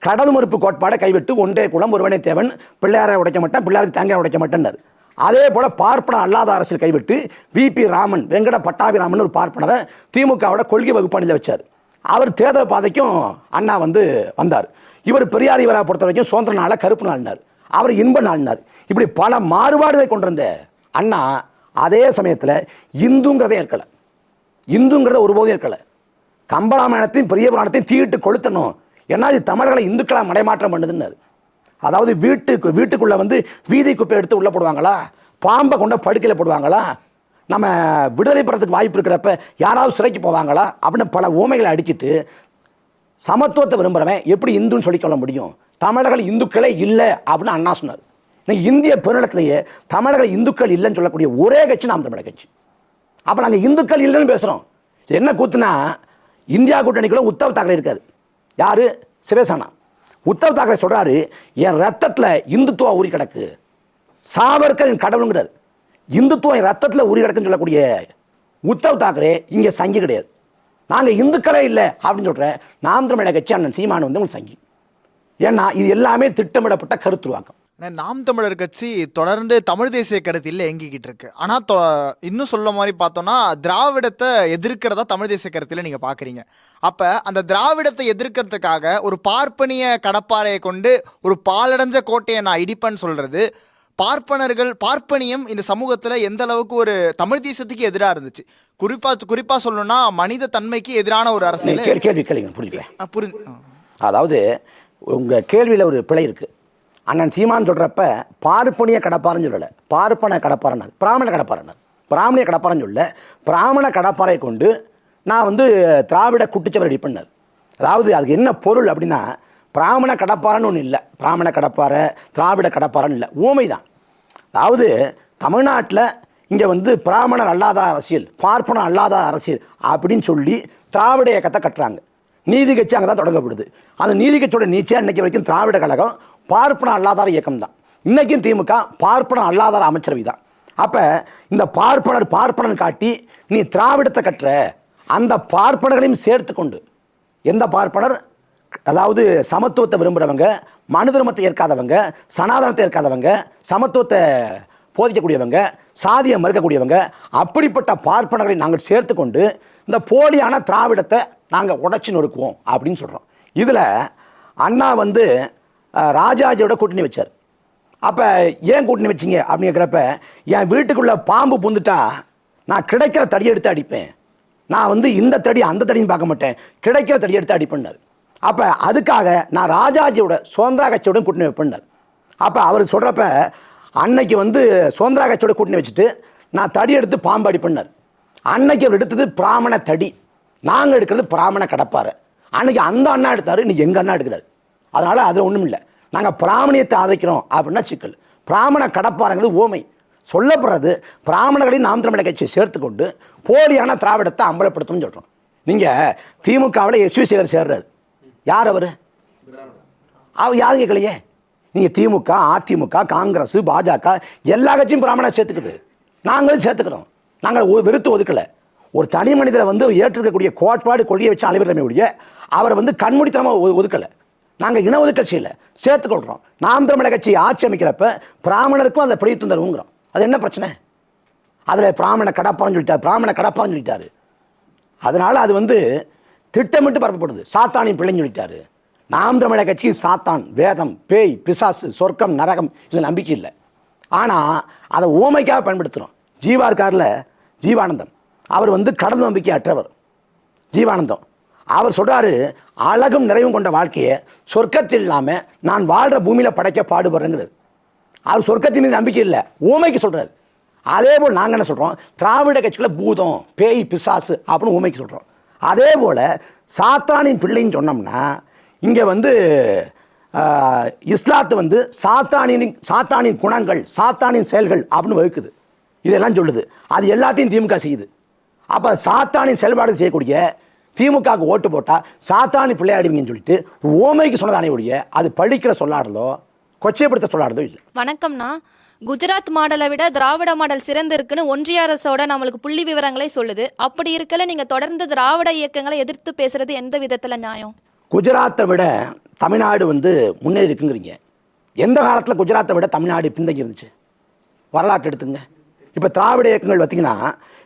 கடவுள் மறுப்பு கோட்பாடை கைவிட்டு ஒன்றே குலம் ஒருவனே தேவன், பிள்ளையாரை உடைக்க மாட்டேன், பிள்ளையாருக்கு தேங்காய் உடைக்க மாட்டேன்னார். அதே போல் பார்ப்பன அல்லாத அரசியல் கைவிட்டு விபி ராமன், வெங்கட பட்டாபிராமன் ஒரு பார்ப்பனரை திமுகவோட கொள்கை வகுப்பாணியில் வச்சார். அவர் தேர்தல் பாதைக்கும் அண்ணா வந்தார். இவர் பெரியார் இவரை பொறுத்த வரைக்கும் சுதந்திர நாளை கருப்பு நாள்னார், அவர் இன்ப நாள்னார். இப்படி பல மாறுபாடுகளை கொண்டிருந்த அண்ணா அதே சமயத்தில் இந்துங்கிறதே ஏற்கலை. இந்துங்கிறத ஒருபோதும் ஏற்கலை. கம்பராமாயணத்தையும் பெரிய புராணத்தையும் தீட்டு கொளுத்தணும், ஏன்னா இது தமிழர்களை இந்துக்களாக மடைமாற்றம் பண்ணுதுன்னாரு. அதாவது வீட்டுக்குள்ளே வீதி குப்பை எடுத்து உள்ளே போடுவாங்களா, பாம்பை கொண்ட படுக்கையில் போடுவாங்களா, நம்ம விடுதலை பெறத்துக்கு வாய்ப்பு இருக்கிறப்ப யாராவது சிறைக்கு போவாங்களா அப்படின்னு பல ஊமைகளை அடிக்கிட்டு சமத்துவத்தை விரும்புகிறவன் எப்படி இந்துன்னு சொல்லிக்கொள்ள முடியும்? தமிழர்கள் இந்துக்களே இல்லை அப்படின்னு அண்ணா சொன்னார். இன்னைக்கு இந்திய பெருநிலத்திலேயே தமிழர்கள் இந்துக்கள் இல்லைன்னு சொல்லக்கூடிய ஒரே கட்சி நாம் தமிழர் கட்சி. அப்போ நாங்கள் இந்துக்கள் இல்லைன்னு பேசுகிறோம். என்ன கூத்துனா, இந்தியா கூட்டணிக்குள்ள உத்தவ் தாக்கரே இருக்காரு. யார்? சிவசேனா. உத்தவ் தாக்கரே சொல்கிறாரு, என் ரத்தத்தில் இந்துத்துவம் ஊறி கிடக்கு, சாவர்கர் என் கடவுளுங்கிறார். இந்துத்துவம் என் ரத்தத்தில் ஊறி கிடக்குன்னு சொல்லக்கூடிய உத்தவ் தாக்கரே இங்கே சங்கி கிடையாது. நாங்கள் இந்துக்களே இல்லை அப்படின்னு சொல்கிறேன் நாம் தமிழர் கட்சி அண்ணன் சீமான் உங்களுக்கு சங்கி. ஏன்னா இது எல்லாமே திட்டமிடப்பட்ட கருத்துருவாக்கம். நாம் தமிழர் கட்சி தொடர்ந்து தமிழ் தேசிய கருத்தில் இயங்கிக்கிட்டு இருக்கு. ஆனால் இன்னும் சொல்ல மாதிரி பார்த்தோம்னா திராவிடத்தை எதிர்க்கிறதா தமிழ் தேசிய கருத்தில் நீங்கள் பார்க்குறீங்க. அப்போ அந்த திராவிடத்தை எதிர்க்கிறதுக்காக ஒரு பார்ப்பனிய கடப்பாறையை கொண்டு ஒரு பாலடைஞ்ச கோட்டையை நான் இடிப்பேன்னு சொல்கிறது, பார்ப்பனியம் இந்த சமூகத்தில் எந்த அளவுக்கு ஒரு தமிழ் தேசத்துக்கு எதிராக இருந்துச்சு. குறிப்பாக சொல்லணும்னா மனித தன்மைக்கு எதிரான ஒரு அரசியல். கேள்வி புரிஞ்சு. அதாவது உங்கள் கேள்வியில் ஒரு பிழை இருக்குது. அண்ணன் சீமான் சொல்கிறப்ப பார்ப்பனிய கடப்பாறைன்னு சொல்லலை, பார்ப்பன கடப்பாறைனார், பிராமண கடப்பாறைனார். பிராமணிய கடப்பாறைன்னு சொல்ல, பிராமண கடப்பாறை கொண்டு நான் வந்து திராவிட குட்டிச்சவர் ரெடி பண்ணார். அதாவது அதுக்கு என்ன பொருள் அப்படின்னா, பிராமண கடப்பாறைன்னு ஒன்று இல்லை, பிராமண கடப்பாறை திராவிட கடப்பாறைன்னு இல்லை, ஊமை தான். அதாவது தமிழ்நாட்டில் இங்கே வந்து பிராமணர் அல்லாத அரசியல், பார்ப்பனர் அல்லாத அரசியல் அப்படின்னு சொல்லி திராவிட இயக்கத்தை கட்டுறாங்க. நீதி கட்சி அங்கே தான் தொடங்கப்படுது. அந்த நீதி கட்சியோட நீச்சா இன்னைக்கு வரைக்கும் திராவிட கழகம் பார்ப்பனர் அல்லாதார இயக்கம் தான். இன்றைக்கும் திமுக பார்ப்பனர் அல்லாதார அமைச்சரவை தான். அப்போ இந்த பார்ப்பனர் காட்டி நீ திராவிடத்தை கட்டுற, அந்த பார்ப்பனர்களையும் சேர்த்து கொண்டு, எந்த பார்ப்பனர் அதாவது சமத்துவத்தை விரும்புகிறவங்க, மனு தர்மத்தை ஏற்காதவங்க, சனாதனத்தை ஏற்காதவங்க, சமத்துவத்தை போதிக்கக்கூடியவங்க, சாதியை மறுக்கக்கூடியவங்க, அப்படிப்பட்ட பார்ப்பனர்களை நாங்கள் சேர்த்து கொண்டு இந்த போலியான திராவிடத்தை நாங்கள் உடைச்சி நொறுக்குவோம் அப்படின்னு சொல்கிறோம். இதில் அண்ணா வந்து ராஜாஜியோட கூட்டணி வச்சார். அப்போ ஏன் கூட்டணி வச்சிங்க அப்படின்னு கேட்குறப்ப, என் வீட்டுக்குள்ளே பாம்பு புந்துட்டா நான் கிடைக்கிற தடி எடுத்து அடிப்பேன், நான் வந்து இந்த தடி அந்த தடின்னு பார்க்க மாட்டேன், கிடைக்கிற தடி எடுத்து அடிப்பேன்னார். அப்போ அதுக்காக நான் ராஜாஜியோட சுதந்திரா கட்சியோட கூட்டணி வைப்பேன்னார். அப்போ அவர் சொல்கிறப்ப அன்னைக்கு வந்து சுதந்திரா கட்சியோட கூட்டணி வச்சுட்டு நான் தடி எடுத்து பாம்பு அடிப்பேன்னார். அன்னைக்கு அவர் எடுத்தது பிராமண தடி, நாங்கள் எடுக்கிறது பிராமண கடப்பாறை. அன்னைக்கு அந்த அண்ணா எடுத்தார், இன்னைக்கு எங்கள் அண்ணா எடுக்கிறார். அதனால் அதில் ஒன்றும் இல்லை, நாங்கள் பிராமணியத்தை ஆதரிக்கிறோம் அப்படின்னா சிக்கல். பிராமண கடப்பாறைங்கிறது ஓமை சொல்லப்படுறது. பிராமணர்களையும் நாம் தமிழர் கட்சியை சேர்த்துக்கொண்டு போலியான திராவிடத்தை அம்பலப்படுத்தணும்னு சொல்கிறோம். நீங்கள் திமுகவில் எஸ்வி சேகர் சேர்றாரு, யார் அவர் யாரும் கேட்கலையே. நீங்கள் திமுக, அதிமுக, காங்கிரஸ், பாஜக எல்லா கட்சியும் பிராமண சேர்த்துக்குது, நாங்களும் சேர்த்துக்கிறோம். நாங்கள் வெறுத்து ஒதுக்கலை. ஒரு தனி மனிதரை வந்து ஏற்றிருக்கக்கூடிய கோட்பாடு கொள்கையை வச்சு அலைவரமே ஒழிய அவரை வந்து கண்மூடித்தனமாக ஒதுக்கலை. நாங்கள் இன ஒதுக்கட்சியில் சேர்த்துக்கொள்கிறோம். நாம் தமிழர் கட்சி ஆட்சி அமைக்கிறப்ப பிராமணருக்கும் அதை பிடித்து தருவோங்கிறோம். அது என்ன பிரச்சனை? அதில் பிராமண கடப்பான்னு சொல்லிட்டாரு. அதனால் அது வந்து திட்டமிட்டு பரப்பப்படுது. சாத்தானின் பிள்ளைன்னு சொல்லிட்டாரு. நாம் தமிழர் கட்சி சாத்தான், வேதம், பேய், பிசாசு, சொர்க்கம், நரகம் இதில் நம்பிக்கை இல்லை. ஆனால் அதை ஓமைக்காக பயன்படுத்துகிறோம். ஜீவா இருக்கார்ல, ஜீவானந்தம், அவர் வந்து கடல் நம்பிக்கை அற்றவர். ஜீவானந்தம் அவர் சொல்கிறாரு, அழகும் நிறைவும் கொண்ட வாழ்க்கையை சொர்க்கத்தில் இல்லாமல் நான் வாழ்கிற பூமியில் படைக்க பாடுபடுறேங்கிறார். அவர் சொர்க்கத்தின் மீது நம்பிக்கை இல்லை, ஊமைக்கு சொல்கிறார். அதே போல் நாங்கள் என்ன சொல்கிறோம், திராவிட கட்சிகளை பூதம், பேய், பிசாசு அப்படின்னு ஊமைக்கு சொல்கிறோம். அதே போல் சாத்தானின் பிள்ளைன்னு சொன்னோம்னா இங்கே வந்து இஸ்லாத்து வந்து சாத்தானின் குணங்கள், சாத்தானின் செயல்கள் அப்படின்னு வகுக்குது. இதெல்லாம் சொல்லுது. அது எல்லாத்தையும் திமுக செய்யுது. அப்போ சாத்தானின் செயல்பாடு செய்யக்கூடிய திமுகவுக்கு ஓட்டு போட்டால் சாத்தானி பிள்ளையாடுவீங்கன்னு சொல்லிட்டு ஓமைக்கு சொன்னதானே ஒழிய அது பழிக்கிற சொல்லாடுதோ கொச்சைப்படுத்த சொல்லாடுதோ இல்லை. வணக்கம்ண்ணா. குஜராத் மாடலை விட திராவிட மாடல் சிறந்து இருக்குன்னு ஒன்றிய அரசோட நம்மளுக்கு புள்ளி விவரங்களே சொல்லுது. அப்படி இருக்கல நீங்கள் தொடர்ந்து திராவிட இயக்கங்களை எதிர்த்து பேசுறது எந்த விதத்தில் நியாயம்? குஜராத்தை விட தமிழ்நாடு வந்து முன்னேறி இருக்குங்கிறீங்க. எந்த காலத்தில் குஜராத்தை விட தமிழ்நாடு பின்தங்கி இருந்துச்சு? வரலாற்று எடுத்துங்க. இப்போ திராவிட இயக்கங்கள் பார்த்திங்கன்னா,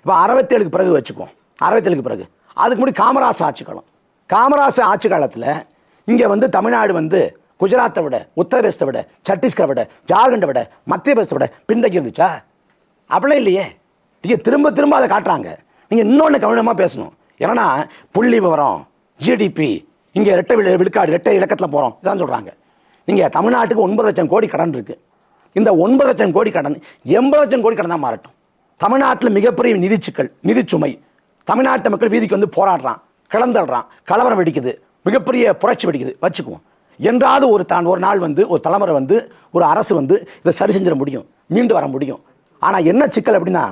இப்போ 67க்கு பிறகு வச்சுக்குவோம், 67க்கு பிறகு அதுக்கு முன்னாடி காமராஜ் ஆட்சி காலம். காமராஜ் ஆட்சி காலத்தில் இங்கே வந்து தமிழ்நாடு வந்து குஜராத்தை விட, உத்தரப்பிரதேசத்தை விட, சத்தீஸ்கரை விட, ஜார்க்கண்டை விட, மத்திய பிரதேசத்தை விட பின்தங்கி இருந்துச்சா? அப்படிலாம் இல்லையே. நீங்கள் திரும்ப திரும்ப அதை காட்டுறாங்க. நீங்கள் இன்னொன்று கவனமாக பேசணும். ஏன்னா புள்ளி விவரம், ஜிடிபி, இங்கே இரட்டை விழுக்காடு, இரட்டை இலக்கத்தில் போகிறோம் இதான் சொல்கிறாங்க. நீங்கள் தமிழ்நாட்டுக்கு 9 லட்சம் கோடி கடன் இருக்குது. இந்த 9 லட்சம் கோடி கடன் 80 லட்சம் கோடி கடன் தான் மாறட்டும். தமிழ்நாட்டில் மிகப்பெரிய நிதிச்சுமை. தமிழ்நாட்டு மக்கள் வீதிக்கு வந்து போராடுறான், கிளந்துடுறான், கலவரம் வெடிக்குது, மிகப்பெரிய புரட்சி வெடிக்குது வச்சுக்குவோம். என்றாவது ஒரு நாள் வந்து ஒரு தலைமுறை வந்து ஒரு அரசு வந்து இதை சரி செஞ்சிட முடியும், மீண்டு வர முடியும். ஆனால் என்ன சிக்கல் அப்படின்னா,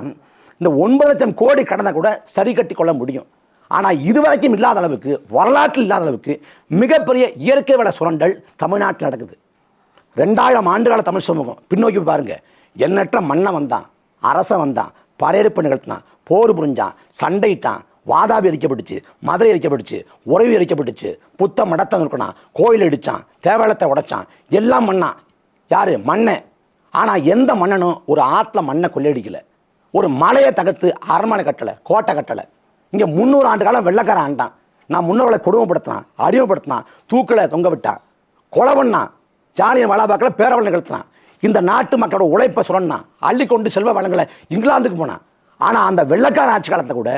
இந்த 9 லட்சம் கோடி கடனை கூட சரி கட்டி கொள்ள முடியும். ஆனால் இதுவரைக்கும் இல்லாத அளவுக்கு, வரலாற்றில் இல்லாத அளவுக்கு மிகப்பெரிய இயற்கை வள சுரண்டல் தமிழ்நாட்டில் நடக்குது. 2000 ஆண்டுகால தமிழ் சமூகம் பின்னோக்கி பாருங்கள். எண்ணற்ற மன்னன் வந்தான், அரசன் வந்தான், படையெடுப்பு நிகழ்த்தினான், போர் புரிஞ்சான், சண்டையிட்டான், வாதாபி எரிக்கப்பட்டுச்சு, மதுரை எரிக்கப்பட்டுச்சு, உறவு எரிக்கப்பட்டுச்சு, புத்த மடத்தை நிற்கணும், கோயில் அடித்தான், தேவாலயத்தை உடைச்சான், எல்லாம் மண்ணான். யார்? மண்ணை. ஆனால் எந்த மன்னனும் ஒரு ஆற்றுல மண்ணை கொள்ளையடிக்கலை, ஒரு மலையை தகர்த்து அரண்மனை கட்டலை, கோட்டை கட்டலை. இங்கே 300 ஆண்டு காலம் வெள்ளைக்காரன் ஆண்டான். நான் முன்னோர்களை கொடுமைப்படுத்தினான், அடிமைப்படுத்தினான், தூக்கில் தொங்க விட்டான், கொலை பண்ணான், ஜாலியன் வாலாபாக்கில் பேரவல் நிகழ்த்தினான். இந்த நாட்டு மக்களோட உழைப்பை சுரண்டான், அள்ளிக்கொண்டு செல்வ வளங்களை இங்கிலாந்துக்கு போனான். ஆனால் அந்த வெள்ளைக்கார ஆட்சி காலத்தில் கூட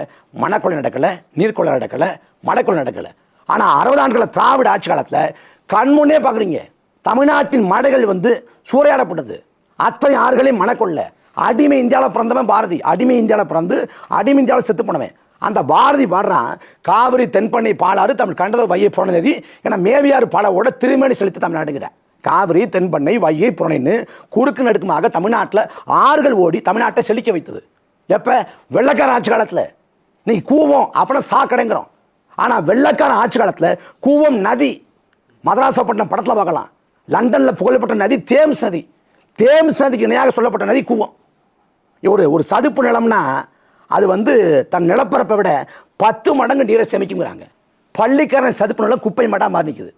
மணக்கொள்ளை நடக்கலை, நீர்க்கொள்ளை நடக்கலை, மழைக்கொள்ளை நடக்கலை. ஆனால் 60 ஆண்டுகள திராவிட ஆட்சி காலத்தில் கண்முன்னே பார்க்குறீங்க, தமிழ்நாட்டின் மடைகள் வந்து சூறையாடப்பட்டது. அத்தனை ஆறுகளையும் மணக்கொள்ளை. அடிமை இந்தியாவில் பிறந்தவன் பாரதி, அடிமை இந்தியாவில் பிறந்து அடிமை இந்தியாவில் செத்து போனவன். அந்த பாரதி பாடுறான், காவிரி தென்பண்ணை பாலாறு தமிழ் கண்டது வையை புறநதி ஏன்னா மேவியார் பாலவோட திருமணி செலுத்தி தமிழ்நாடுங்கிற. காவிரி தென்பண்ணை வையை புறணைன்னு குறுக்கு நடுக்குமாக தமிழ்நாட்டில் ஆறுகள் ஓடி தமிழ்நாட்டை செழிக்க வைத்தது. எப்போ? வெள்ளைக்கார ஆட்சி காலத்தில். நீ கூவம் அப்புறம் சாக்கடைங்கிறோம். ஆனால் வெள்ளைக்கார ஆட்சி காலத்தில் கூவம் நதி, மதராசப்பட்டினம் படத்தில் பார்க்கலாம், லண்டனில் புகழப்பட்ட நதி தேம்ஸ் நதி. தேம்ஸ் நதிக்கு இணையாக சொல்லப்பட்ட நதி கூவம். ஒரு சதுப்பு நிலம்னா அது வந்து தன் நிலப்பரப்பை விட 10 மடங்கு நீரை சேமிக்குங்கிறாங்க. பள்ளிக்கரணை சதுப்பு நிலம் குப்பை மடாக மாறி நிற்குது.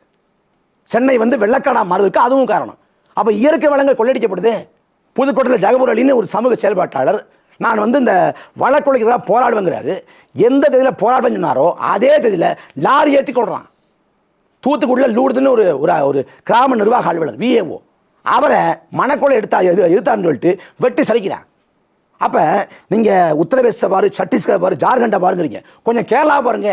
சென்னை வந்து வெள்ளக்காடாக மாறுவதற்கு அதுவும் காரணம். அப்போ இயற்கை வளங்கள் கொள்ளையடிக்கப்படுது. புதுக்கோட்டையில் ஜகபூர் அலின்னு ஒரு சமூக செயல்பாட்டாளர், நான் வந்து இந்த வழக்கொலைக்கு எதிராக போராடுவேங்கிறாரு. எந்த தேதியில் போராடுவேன்னு சொன்னாரோ அதே தேதியில் லாரி ஏற்றி கொள்கிறான். தூத்துக்குடியில் லூடுதுன்னு ஒரு கிராம நிர்வாக அலுவலர் விஏஓ, அவரை மணக்கொலை எதிர்த்தான்னு சொல்லிட்டு வெட்டி சரிக்கிறான். அப்போ நீங்கள் உத்தரப்பிரதேச பாரு, சத்தீஸ்கர் பாரு, ஜார்க்கண்டை பாருங்கிறீங்க. கொஞ்சம் கேரளா பாருங்க.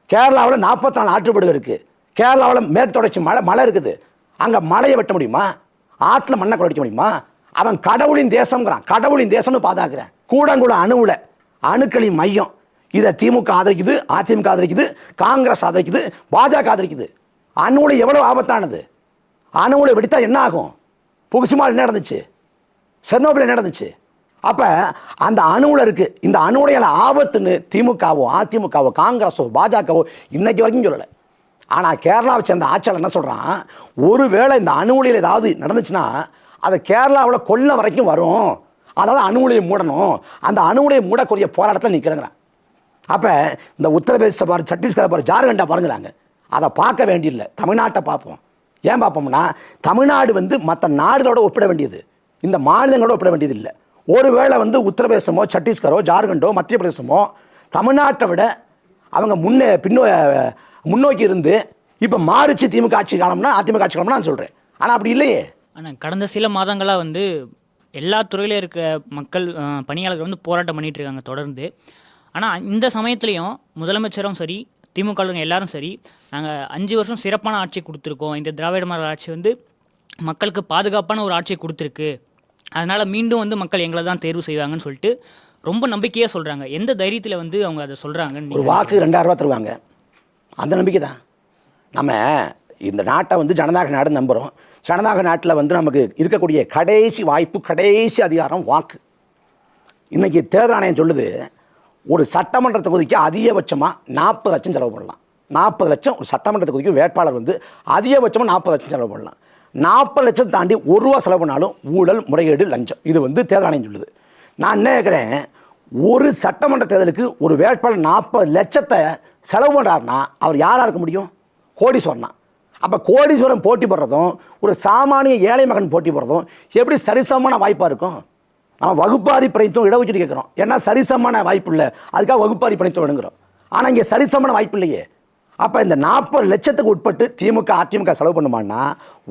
கேரளாவில் 44 ஆற்றுப்படுகை இருக்குது. கேரளாவில் மேற்கு தொடர்ச்சி மலை இருக்குது. அங்கே மலையை வெட்ட முடியுமா? ஆற்றுல மண்ணை குறைக்க முடியுமா? அவன் கடவுளின் தேசம்ங்கிறான். கடவுளின் தேசம்னு பாதுகாக்கிறேன். கூடங்குளம் அணுவில் அணுக்களின் மையம். இதை திமுக ஆதரிக்குது, அதிமுக ஆதரிக்குது, காங்கிரஸ் ஆதரிக்குது, பாஜக ஆதரிக்குது. அணுவுலை எவ்வளோ ஆபத்தானது? அணுவுலை வெடித்தா என்ன ஆகும்? புகுசிமால் என்ன நடந்துச்சு? செர்னோபில் என்ன நடந்துச்சு? அப்போ அந்த அணுவில் இருக்குது. இந்த அணுவுடைய ஆபத்துன்னு திமுகவோ அதிமுகவோ காங்கிரஸோ பாஜகவோ இன்னைக்கு வரைக்கும் சொல்லலை. ஆனால் கேரளாவை சேர்ந்த ஆட்சியாளர் என்ன சொல்கிறான், ஒருவேளை இந்த அணுவுலையில் ஏதாவது நடந்துச்சுன்னா அதை கேரளாவில் கொல்ல வரைக்கும் வரும், அதனால் அணுவுலையை மூடணும், அந்த அணுவுலையை மூடக்கூடிய போராட்டத்தில் நிற்கிறேங்கிறான். அப்போ இந்த உத்தரப்பிரதேச பாரு, சத்தீஸ்கர் பாரு, ஜார்க்கண்டை பாருங்கிறாங்க. அதை பார்க்க வேண்டியதில்லை, தமிழ்நாட்டை பார்ப்போம். ஏன் பார்ப்போம்னா தமிழ்நாடு வந்து மற்ற நாடுகளோட ஒப்பிட வேண்டியது, இந்த மாநிலங்களோட ஒப்பிட வேண்டியது இல்லை. ஒருவேளை வந்து உத்தரப்பிரதேசமோ சத்தீஸ்கரோ ஜார்க்கண்டோ மத்திய பிரதேசமோ தமிழ்நாட்டை விட அவங்க முன்னோக்கி இருந்து இப்போ மாறிச்சு திமுக ஆட்சி காலம்னா அதிமுக ஆட்சி காலம்னா நான் சொல்கிறேன். ஆனால் அப்படி இல்லையே. ஆனால் கடந்த சில மாதங்களாக வந்து எல்லா துறையிலும் இருக்கிற மக்கள் பணியாளர்கள் வந்து போராட்டம் பண்ணிகிட்டு இருக்காங்க தொடர்ந்து. ஆனால் இந்த சமயத்துலேயும் முதலமைச்சரும் சரி, திமுக எல்லாரும் சரி, நாங்கள் 5 வருஷம் சிறப்பான ஆட்சி கொடுத்துருக்கோம், இந்த திராவிட மாடல் ஆட்சி வந்து மக்களுக்கு பாதுகாப்பான ஒரு ஆட்சியை கொடுத்துருக்கு, அதனால் மீண்டும் வந்து மக்கள் எங்களை தான் தேர்வு செய்வாங்கன்னு சொல்லிட்டு ரொம்ப நம்பிக்கையாக சொல்கிறாங்க. எந்த தைரியத்தில் வந்து அவங்க அதை சொல்கிறாங்கன்னு? ஒரு வாக்கு 2000 ரூபா தருவாங்க, அந்த நம்பிக்கை தான். நம்ம இந்த நாட்டை வந்து ஜனநாயக நாடு நம்புகிறோம். ஜனநாயக நாட்டில் வந்து நமக்கு இருக்கக்கூடிய கடைசி வாய்ப்பு, கடைசி அதிகாரம் வாக்கு. இன்றைக்கி தேர்தல் ஆணையம் சொல்லுது, ஒரு சட்டமன்ற தொகுதிக்கு அதிகபட்சமாக 40 லட்சம் செலவு பண்ணலாம். 40 லட்சம் ஒரு சட்டமன்ற தொகுதிக்கு வேட்பாளர் வந்து அதிகபட்சமாக 40 லட்சம் செலவு பண்ணலாம். 40 லட்சம் தாண்டி 1 ரூபா செலவு பண்ணாலும் ஊழல், முறைகேடு, லஞ்சம். இது வந்து தேர்தல் ஆணையம் சொல்லுது. நான் என்ன கேட்குறேன், ஒரு சட்டமன்ற தேர்தலுக்கு ஒரு வேட்பாளர் 40 லட்சத்தை செலவு பண்ணுறாருன்னா அவர் யாராக இருக்க முடியும்? கோடீஸ்வரனா. அப்போ கோடீஸ்வரன் போட்டி போடுறதும் ஒரு சாமானிய ஏழை மகன் போட்டி போடுறதும் எப்படி சரிசமமான வாய்ப்பாக இருக்கும்? நம்ம வகுப்பாரி பிணைத்தும் இடஒதுக்கீடு கேட்குறோம், ஏன்னா சரிசமமான வாய்ப்பு இல்லை, அதுக்காக வகுப்பாரி பிணைத்தும் வேணுங்கிறோம். ஆனால் இங்கே சரிசமமான வாய்ப்பு இல்லையே. அப்போ இந்த 40 லட்சத்துக்கு உட்பட்டு திமுக அதிமுக செலவு பண்ணுமான்னா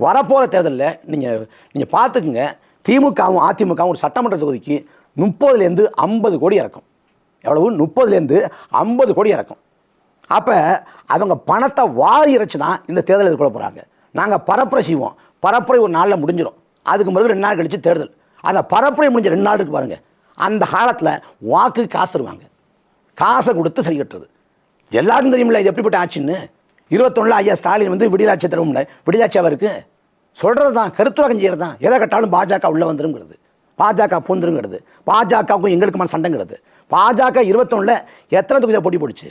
வரப்போகிற தேர்தலில் நீங்கள் பார்த்துக்குங்க, திமுகவும் அதிமுகவும் ஒரு சட்டமன்ற தொகுதிக்கு 30லேருந்து 50 கோடி இறக்கும். எவ்வளவு? 30லேருந்து 50 கோடி இறக்கும். அப்போ அவங்க பணத்தை வாரி இறைச்சி தான் இந்த தேர்தல் எதிர்கொள்ள போகிறாங்க. நாங்கள் பரப்புரை செய்வோம், பரப்புரை ஒரு நாளில் முடிஞ்சிடும், அதுக்கு பிறகு 2 நாள் கழித்து தேர்தல். அந்த பரப்புரை முடிஞ்ச 2 நாளுக்கு பாருங்கள், அந்த காலத்தில் வாக்கு காசு தருவாங்க, காசை கொடுத்து சரி கட்டுறது. எல்லாருக்கும் தெரியுமில்ல இது எப்படிப்பட்ட ஆட்சின்னு. 21 ஐயா ஸ்டாலின் வந்து விடியலாட்சி தருவோம்ல, விடியலாட்சி அவருக்கு சொல்கிறது தான், கருத்துரகம் செய்கிறது தான். எதை கட்டாலும் பாஜக உள்ளே வந்துருங்கிறது, பாஜக பூந்துருங்கிறது, பாஜகவுக்கும் எங்களுக்குமான சண்டைங்கிறது. பாஜக 21 எத்தனை தொகுதியில் போட்டி போடுச்சு?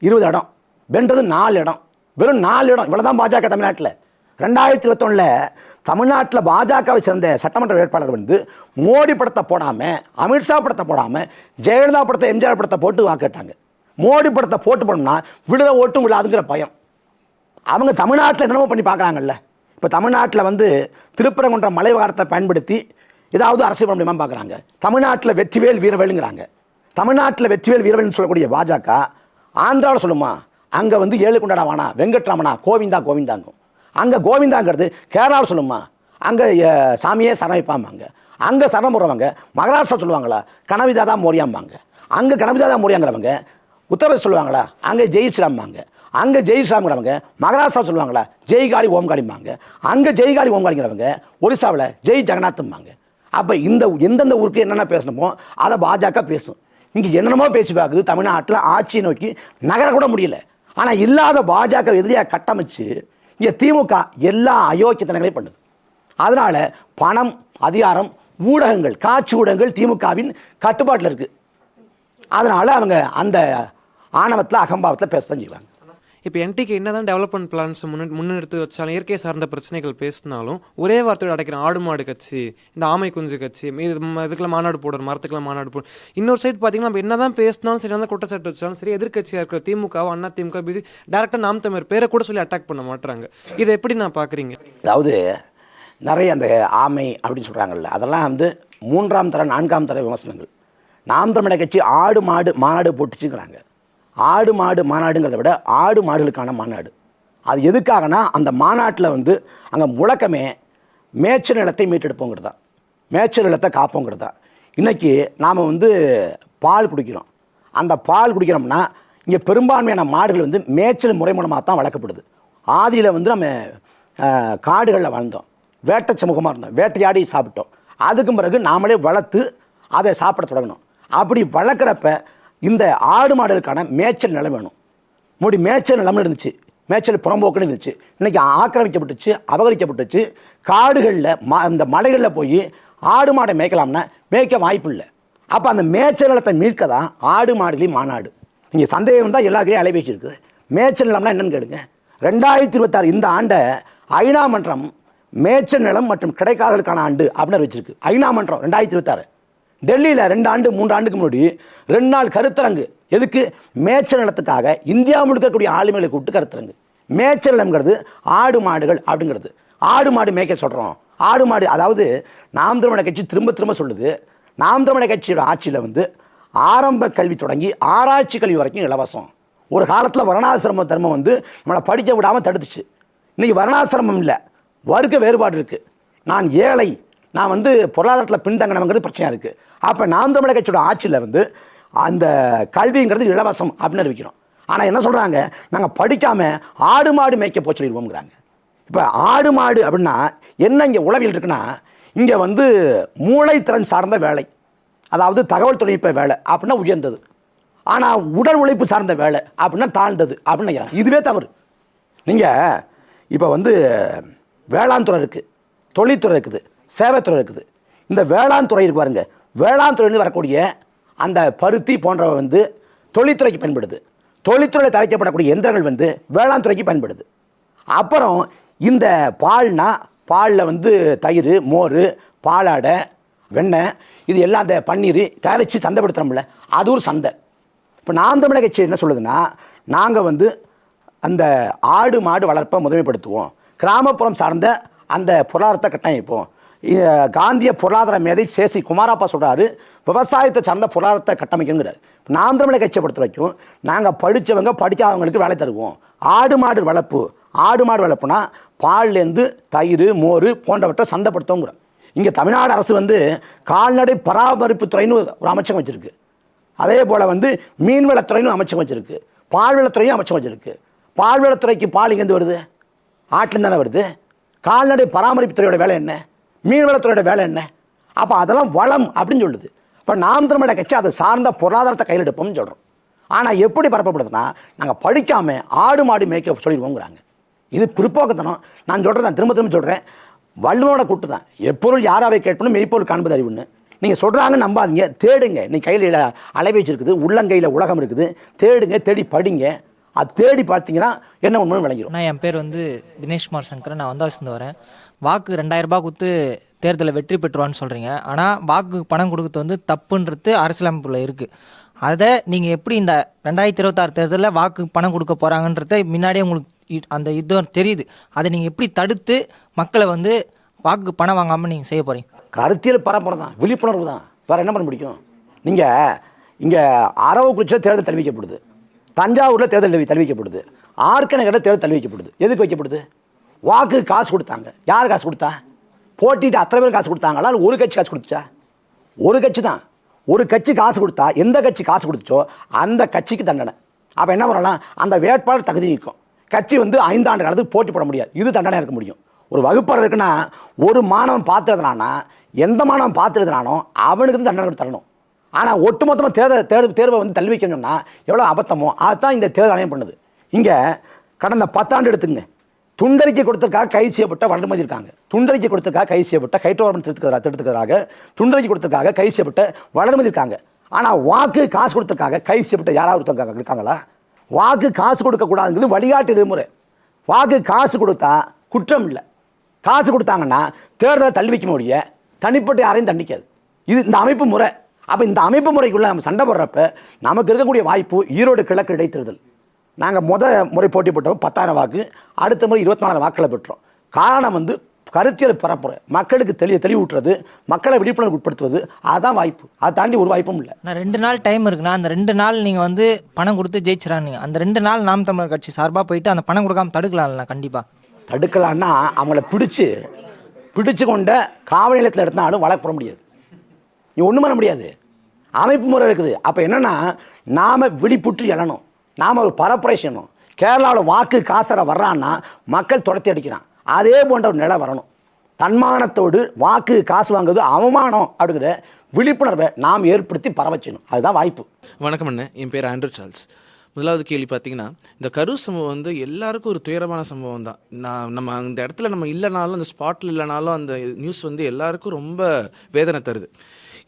20 இடம், வென்றது 4 இடம், வெறும் 4 இடம். இவ்வளோ தான் பாஜக தமிழ்நாட்டில். 2021 தமிழ்நாட்டில் பாஜகவை சேர்ந்த சட்டமன்ற வேட்பாளர் வந்து மோடி படத்தை போடாமல், அமித்ஷா படத்தை போடாமல், ஜெயலலிதா படத்தை, எம்ஜிஆர் படத்தை போட்டு வாக்கு கேட்டாங்க. மோடி படத்தை போட்டு போனோம்னா விடுதலை ஓட்டும் விடாதுங்கிற பயம். அவங்க தமிழ்நாட்டில் என்னமோ பண்ணி பார்க்குறாங்கல்ல. இப்போ தமிழ்நாட்டில் வந்து திருப்பரங்குன்ற மலை வாரத்தை பயன்படுத்தி ஏதாவது அரசியல் பண்ண முடியுமா பார்க்குறாங்க. தமிழ்நாட்டில் வெற்றிவேல் வீரவேலுங்கிறாங்க. தமிழ்நாட்டில் வெற்றிவேல் வீரவேல்னு சொல்லக்கூடிய பாஜக ஆந்திராவில் சொல்லுமா, அங்கே வந்து ஏழு கொண்டாடாவானா வெங்கட்ராமனா கோவிந்தா கோவிந்தாங்கும். அங்கே கோவிந்தாங்கிறது கேரளாவில் சொல்லுமா, அங்கே சாமியே சரணம் வைப்பாம்பாங்க. அங்கே சரணம் போடுறவங்க மகாராஷ்டிரா சொல்லுவாங்களா கனவிதா தான் மோரியாம்பாங்க. அங்கே கனவிதா தான் மோரியாங்கிறவங்க உத்தரப்பிரதேச சொல்லுவாங்களா அங்கே ஜெய் ஸ்ரீராம்பாங்க. அங்கே ஜெய் ஸ்ரீராம்ங்கிறவங்க மகாராஷ்டிரா சொல்லுவாங்களா ஜெய் காளி ஓம்காளிம்பாங்க. அங்கே ஜெய் காளி ஓம்காளிங்கிறவங்க ஒரிசாவில் ஜெய் ஜெகநாத்ம்பாங்க. அப்போ இந்த எந்தெந்த ஊருக்கு என்னென்ன பேசணுமோ அதை பாஜக பேசும். இங்கே என்னென்னமோ பேசி பார்க்குது, தமிழ்நாட்டில் ஆட்சியை நோக்கி நகரக்கூட முடியல. ஆனால் இல்லாத பாஜக எதிரியாக கட்டமைச்சு இங்கே திமுக எல்லா அயோக்கியத்தனங்களையும் பண்ணுது. அதனால் பணம், அதிகாரம், ஊடகங்கள், காட்சி ஊடகங்கள் திமுகவின் கட்டுப்பாட்டில் இருக்குது. அதனால் அவங்க அந்த ஆணவத்தில் அகம்பாவத்தில் பேசத்தான் செய்வாங்க. இப்போ என்டிக்கு என்ன தான் டெவலப்மெண்ட் பிளான்ஸ் முன்னெடுத்து வச்சாலும், இயற்கை சார்ந்த பிரச்சனைகள் பேசினாலும் ஒரே வார்த்தையோட அடைக்கிற ஆடு மாடு கட்சி, இந்த ஆமை குஞ்சு கட்சி, இதுக்கெல்லாம் மாநாடு போடுறோம், மரத்துக்கெல்லாம் மாநாடு போடுறோம். இன்னொரு சைடு பார்த்தீங்கன்னா நம்ம என்ன தான் பேசினாலும் சரி, வந்து குற்றச்சாட்டு வச்சாலும் சரி, எதிர்கட்சியாக இருக்கிற திமுகவோ அண்ணா திமுக பிஜி டேரெக்டாக நாம் தமிழர் பேரை கூட சொல்லி அட்டாக் பண்ண மாட்டுறாங்க. இதை எப்படி நான் பார்க்குறீங்க? அதாவது நிறைய அந்த ஆமை அப்படின்னு சொல்கிறாங்கல்ல, அதெல்லாம் வந்து 3ஆம் தர 4ஆம் தர விமர்சனங்கள். நாம் தமிழர் கட்சி ஆடு மாடு மாநாடு போட்டுச்சுங்கிறாங்க. ஆடு மாடு மாநாடுங்கிறத விட ஆடு மாடுகளுக்கான மாநாடு. அது எதுக்காகனா அந்த மாநாட்டில் வந்து அங்கே முழக்கமே மேய்ச்சல் நிலத்தை மீட்டெடுப்போங்கிறது தான், மேய்ச்சல் நிலத்தை காப்போங்கிறது தான். இன்றைக்கி நாம் வந்து பால் குடிக்கிறோம். அந்த பால் குடிக்கிறோம்னா இங்கே பெரும்பான்மையான மாடுகள் வந்து மேய்ச்சல் முறை மூலமாக தான் வளர்க்கப்படுது. ஆதியில் வந்து நம்ம காடுகளில் வாழ்ந்தோம், வேட்டை சமூகமாக இருந்தோம், வேட்டையாடி சாப்பிட்டோம். அதுக்கு பிறகு நாமளே வளர்த்து அதை சாப்பிட தொடங்கணும். அப்படி வளர்க்குறப்ப இந்த ஆடு மாடுகளுக்கான மேய்ச்சல் நிலம் வேணும். முடி மேய்ச்சல் நிலம்னு இருந்துச்சு, மேய்ச்சல் புறம்போக்குன்னு இருந்துச்சு. இன்றைக்கி ஆக்கிரமிக்கப்பட்டுச்சு, அபகரிக்கப்பட்டுச்சு. காடுகளில் இந்த மலைகளில் போய் ஆடு மாடை மேய்க்கலாம்னா மேய்க்க வாய்ப்பு இல்லை. அப்போ அந்த மேய்ச்சல் நிலத்தை மீட்க தான் ஆடு மாடுகளையும் மாநாடு. நீங்கள் சந்தேகம் தான் எல்லாருக்கையும் அலைபேசி இருக்குது. மேய்ச்சல் நிலம்னா என்னென்னு கேளுங்க. 2026 இந்த ஆண்டை ஐநா மன்றம் மேய்ச்சல் நிலம் மற்றும் கிடைக்காதலுக்கான ஆண்டு அப்படின்னு வச்சிருக்கு. ஐநா மன்றம் 2026 டெல்லியில் 2 ஆண்டு 3 ஆண்டுக்கு முன்னாடி 2 நாள் கருத்தரங்கு. எதுக்கு? மேய்ச்சல் நிலத்துக்காக இந்தியா முழுக்க இருக்கக்கூடிய ஆளுமைகளை கூப்பிட்டு கருத்தரங்கு. மேய்ச்சல் நிலம்ங்கிறது ஆடு மாடுகள் அப்படிங்கிறது. ஆடு மாடு மேய்க்க சொல்கிறோம். ஆடு மாடு அதாவது நாம் தமிழர் கட்சி திரும்ப திரும்ப சொல்லுது, நாம் தமிழர் கட்சியோட ஆட்சியில் வந்து ஆரம்ப கல்வி தொடங்கி ஆராய்ச்சி கல்வி வரைக்கும் இலவசம். ஒரு காலத்தில் வர்ணாசிரம தர்மம் வந்து நம்மளை படிக்க விடாமல் தடுத்துச்சு. இன்றைக்கி வர்ணாசிரமம் இல்லை, வர்க்க வேறுபாடு இருக்குது. நான் ஏழை, நான் வந்து பொருளாதாரத்தில் பின்தங்கினவங்கிறது பிரச்சனையாக இருக்குது. அப்போ நாம் தமிழர் கட்சியோட ஆட்சியில் வந்து அந்த கல்விங்கிறது இலவசம் அப்படின்னு அறிவிக்கிறோம். ஆனால் என்ன சொல்கிறாங்க, நாங்கள் படிக்காமல் ஆடு மாடு மேய்க்க போய் சொல்லிடுவோங்கிறாங்க. இப்போ ஆடு மாடு அப்படின்னா என்ன இங்கே உளவியல் இருக்குன்னா, இங்கே வந்து மூளைத்திறன் சார்ந்த வேலை, அதாவது தகவல் தொழில்நுட்ப வேலை அப்படின்னா உயர்ந்தது. ஆனால் உடல் உழைப்பு சார்ந்த வேலை அப்படின்னா தாழ்ந்தது அப்படின்னு நினைக்கிறாங்க. இதுவே தவறு. நீங்கள் இப்போ வந்து வேளாண் துறை இருக்குது, தொழில்துறை இருக்குது, சேவைத்துறை இருக்குது. இந்த வேளாண் துறை இருக்கு பாருங்க, வேளாண் துறையிலிருந்து வரக்கூடிய அந்த பருத்தி போன்றவை வந்து தொழில்துறைக்கு பயன்படுது. தொழில்துறையில் தயாரிக்கப்படக்கூடிய எந்திரங்கள் வந்து வேளாண் துறைக்கு பயன்படுது. அப்புறம் இந்த பால்னா பாலில் வந்து தயிர், மோர், பாலாடை, வெண்ணெய், இது எல்லாம் அந்த பன்னீர் தயாரித்து சந்தைப்படுத்துகிறோம்ல, அது ஒரு சந்தை. இப்போ நாம் தமிழர் கட்சி என்ன சொல்லுதுன்னா, நாங்கள் வந்து அந்த ஆடு மாடு வளர்ப்பை முதன்மைப்படுத்துவோம், கிராமப்புறம் சார்ந்த அந்த பொருளாதாரத்தை கட்டமைப்போம். காந்திய பொருளாதார மேதை சேசி குமாரப்பா சொல்கிறாரு, விவசாயத்தை சார்ந்த பொருளாதாரத்தை கட்டமைக்குங்கிறார். நாம் தமிழர் கட்சியை பொறுத்த வரைக்கும் நாங்கள் படித்தவங்க படிக்காதவங்களுக்கு வேலை தருவோம். ஆடு மாடு வளர்ப்பு, ஆடு மாடு வளர்ப்புனா பால்லேருந்து தயிர், மோர் போன்றவற்றை சந்தைப்படுத்துவோங்கிறோம். இங்கே தமிழ்நாடு அரசு வந்து கால்நடை பராமரிப்பு துறைன்னு ஒரு அமைச்சகம் வச்சுருக்கு. அதே போல் வந்து மீன்வளத்துறைன்னு அமைச்சகம் வச்சுருக்கு, பால்வளத்துறையும் அமைச்சகம் வச்சுருக்கு. பால்வளத்துறைக்கு பால் இங்கேருந்து வருது, ஆட்டிலேருந்து தானே வருது. கால்நடை பராமரிப்பு துறையோட வேலை என்ன, மீன்வளத்துறையோட வேலை என்ன? அப்போ அதெல்லாம் வளம் அப்படின்னு சொல்லுது. இப்போ நாம் தமிழர் கட்சி அதை சார்ந்த பொருளாதாரத்தை கையில் எடுப்போம்னு சொல்கிறோம். ஆனால் எப்படி பரப்பப்படுதுன்னா, நாங்கள் படிக்காமல் ஆடு மாடு மேய்க்க சொல்லிடுவோங்கிறாங்க. இது பிற்போக்குத்தனம். நான் சொல்கிறேன், நான் திரும்ப திரும்ப சொல்கிறேன், வள்ளுவனோட கூட்டு தான், எப்பொருள் யாராவை கேட்பணும் மெய்ப்பொருள் காண்பது அறிவுன்னு. நீங்கள் சொல்கிறாங்க நம்பாதீங்க, தேடுங்க. நீ கையில் அலைபேசி இருக்குது, உள்ளங்கையில் உலகம் இருக்குது, தேடுங்க, தேடி படிங்க. அது தேடி பார்த்தீங்கன்னா என்ன உண்மை விளங்கிடும். நான் என் பேர் வந்து தினேஷ்குமார் சங்கர், நான் வந்தாசிருந்து வரேன். வாக்கு 2000 ரூபாய் கொடுத்து தேர்தலில் வெற்றி பெற்றுவான்னு சொல்கிறீங்க. ஆனால் வாக்கு பணம் கொடுக்குறது வந்து தப்புன்றது அரசியலமைப்பில் இருக்குது. அதை நீங்கள் எப்படி இந்த 2026 தேர்தலில் வாக்கு பணம் கொடுக்க போகிறாங்கன்றத முன்னாடியே உங்களுக்கு அந்த இதுவும் தெரியுது. அதை நீங்கள் எப்படி தடுத்து மக்களை வந்து வாக்கு பணம் வாங்காமல் நீங்கள் செய்ய போகிறீங்க? கருத்தியல் பரப்புரை தான், விழிப்புணர்வு தான், வேறு என்ன பண்ண முடியும்? நீங்கள் இங்கே அரவக்குறிச்சியில் தேர்தல் தள்ளி வைக்கப்படுது, தஞ்சாவூரில் தேர்தல் தள்ளி வைக்கப்படுது, ஆர்கனகரில் தேர்தல் தள்ளி வைக்கப்படுது. எதுக்கு வைக்கப்படுது? வாக்கு காசு கொடுத்தாங்க. யார் காசு கொடுத்தா? போட்டிட்டு அத்தனை பேர் காசு கொடுத்தாங்களா? ஒரு கட்சி காசு கொடுத்துச்சா? ஒரு கட்சி தான். ஒரு கட்சி காசு கொடுத்தா எந்த கட்சி காசு கொடுத்துச்சோ அந்த கட்சிக்கு தண்டனை. அப்போ என்ன பண்ணலாம்? அந்த வேட்பாளர் தகுதி நிற்கும். கட்சி வந்து 5 ஆண்டு காலத்துக்கு போட்டி போட முடியாது. இது தண்டனை இருக்க முடியும். ஒரு வகுப்பறை இருக்குன்னா ஒரு மாணவன் பார்த்து எழுதுனானா, எந்த மாணவன் பார்த்து எழுதுனானோ அவனுக்கு தான் தண்டனை தரணும். ஆனால் ஒட்டுமொத்தமாக தேர்வை வந்து தள்ளி வைக்கணும்னா எவ்வளோ அபத்தமோ அதுதான் இந்த தேர்தல் ஆணையம் பண்ணுது. இங்கே கடந்த 10 ஆண்டு எடுத்துங்க, துண்டறிக்கை கொடுத்ததுக்காக கைது செய்யப்பட்ட வளர்மதி இருக்காங்க, துண்டறிக்கை கொடுத்ததுக்காக கைது செய்யப்பட்ட ஹைட்ரோகார்பன் திட்டத்துக்காக துண்டறிக்கை கொடுத்ததுக்காக கைது செய்யப்பட்ட வளர்மதி இருக்காங்க. ஆனால் வாக்கு காசு கொடுத்ததுக்காக கைது செய்யப்பட்ட யாராவது இருக்காங்களா? வாக்கு காசு கொடுக்கக்கூடாதுங்கிறது வழிகாட்டு விதிமுறை. வாக்கு காசு கொடுத்தா குற்றம் இல்லை. காசு கொடுத்தாங்கன்னா தேர்தலை தள்ளி வைக்க முடிய தனிப்பட்ட யாரையும் தண்டிக்காது. இது இந்த அமைப்பு முறை. அப்போ இந்த அமைப்பு முறைக்குள்ளே நம்ம சண்டை போடுறப்ப நமக்கு இருக்கக்கூடிய வாய்ப்பு ஈரோடு கிழக்கு இடைத்தேர்தல். நாங்கள் முறை போட்டி போட்டோம் 10,000 வாக்கு, அடுத்த முறை 24,000 வாக்களை பெற்றோம். காரணம் வந்து கருத்தியல் பரப்புரை, மக்களுக்கு தெளிவூட்டுறது, மக்களை விழிப்புணர்வு உட்படுத்துவது, அதுதான் வாய்ப்பு. அதை தாண்டி ஒரு வாய்ப்பும் இல்லை. நான் 2 நாள் டைம் இருக்குண்ணா, அந்த 2 நாள் நீங்கள் வந்து பணம் கொடுத்து ஜெயிச்சிடானுங்க. அந்த 2 நாள் நாம் தமிழர் கட்சி சார்பாக போயிட்டு அந்த பணம் கொடுக்காம தடுக்கலாம்ல? கண்டிப்பாக தடுக்கலான்னா அவங்கள பிடிச்சு கொண்ட காவல் நிலையத்தில் எடுத்தாலும் வழக்கு போட முடியாது. நீ ஒன்றும் பண்ண முடியாது. அமைப்பு முறை இருக்குது. அப்போ என்னென்னா நாம் விழிப்புற்று எழணும், நாம் ஒரு பரப்புரை செய்யணும். கேரளாவில் வாக்கு காசரை வர்றான்னா மக்கள் துரத்தி அடிக்கிறான். அதே போன்ற ஒரு நிலை வரணும். தன்மானத்தோடு வாக்கு காசு வாங்குறது அவமானம் அப்படிங்கிற விழிப்புணர்வை நாம் ஏற்படுத்தி பரவ செய்யணும். அதுதான் வாய்ப்பு. வணக்கம் அண்ணன், என் பேர் ஆண்ட்ரூ சார்ல்ஸ். முதலாவது கேள்வி பார்த்தீங்கன்னா, இந்த கரூர் சம்பவம் வந்து எல்லாருக்கும் ஒரு துயரமான சம்பவம் தான். நம்ம அந்த இடத்துல நம்ம இல்லைனாலும், அந்த ஸ்பாட்டில் இல்லைனாலும் அந்த நியூஸ் வந்து எல்லாருக்கும் ரொம்ப வேதனை தருது.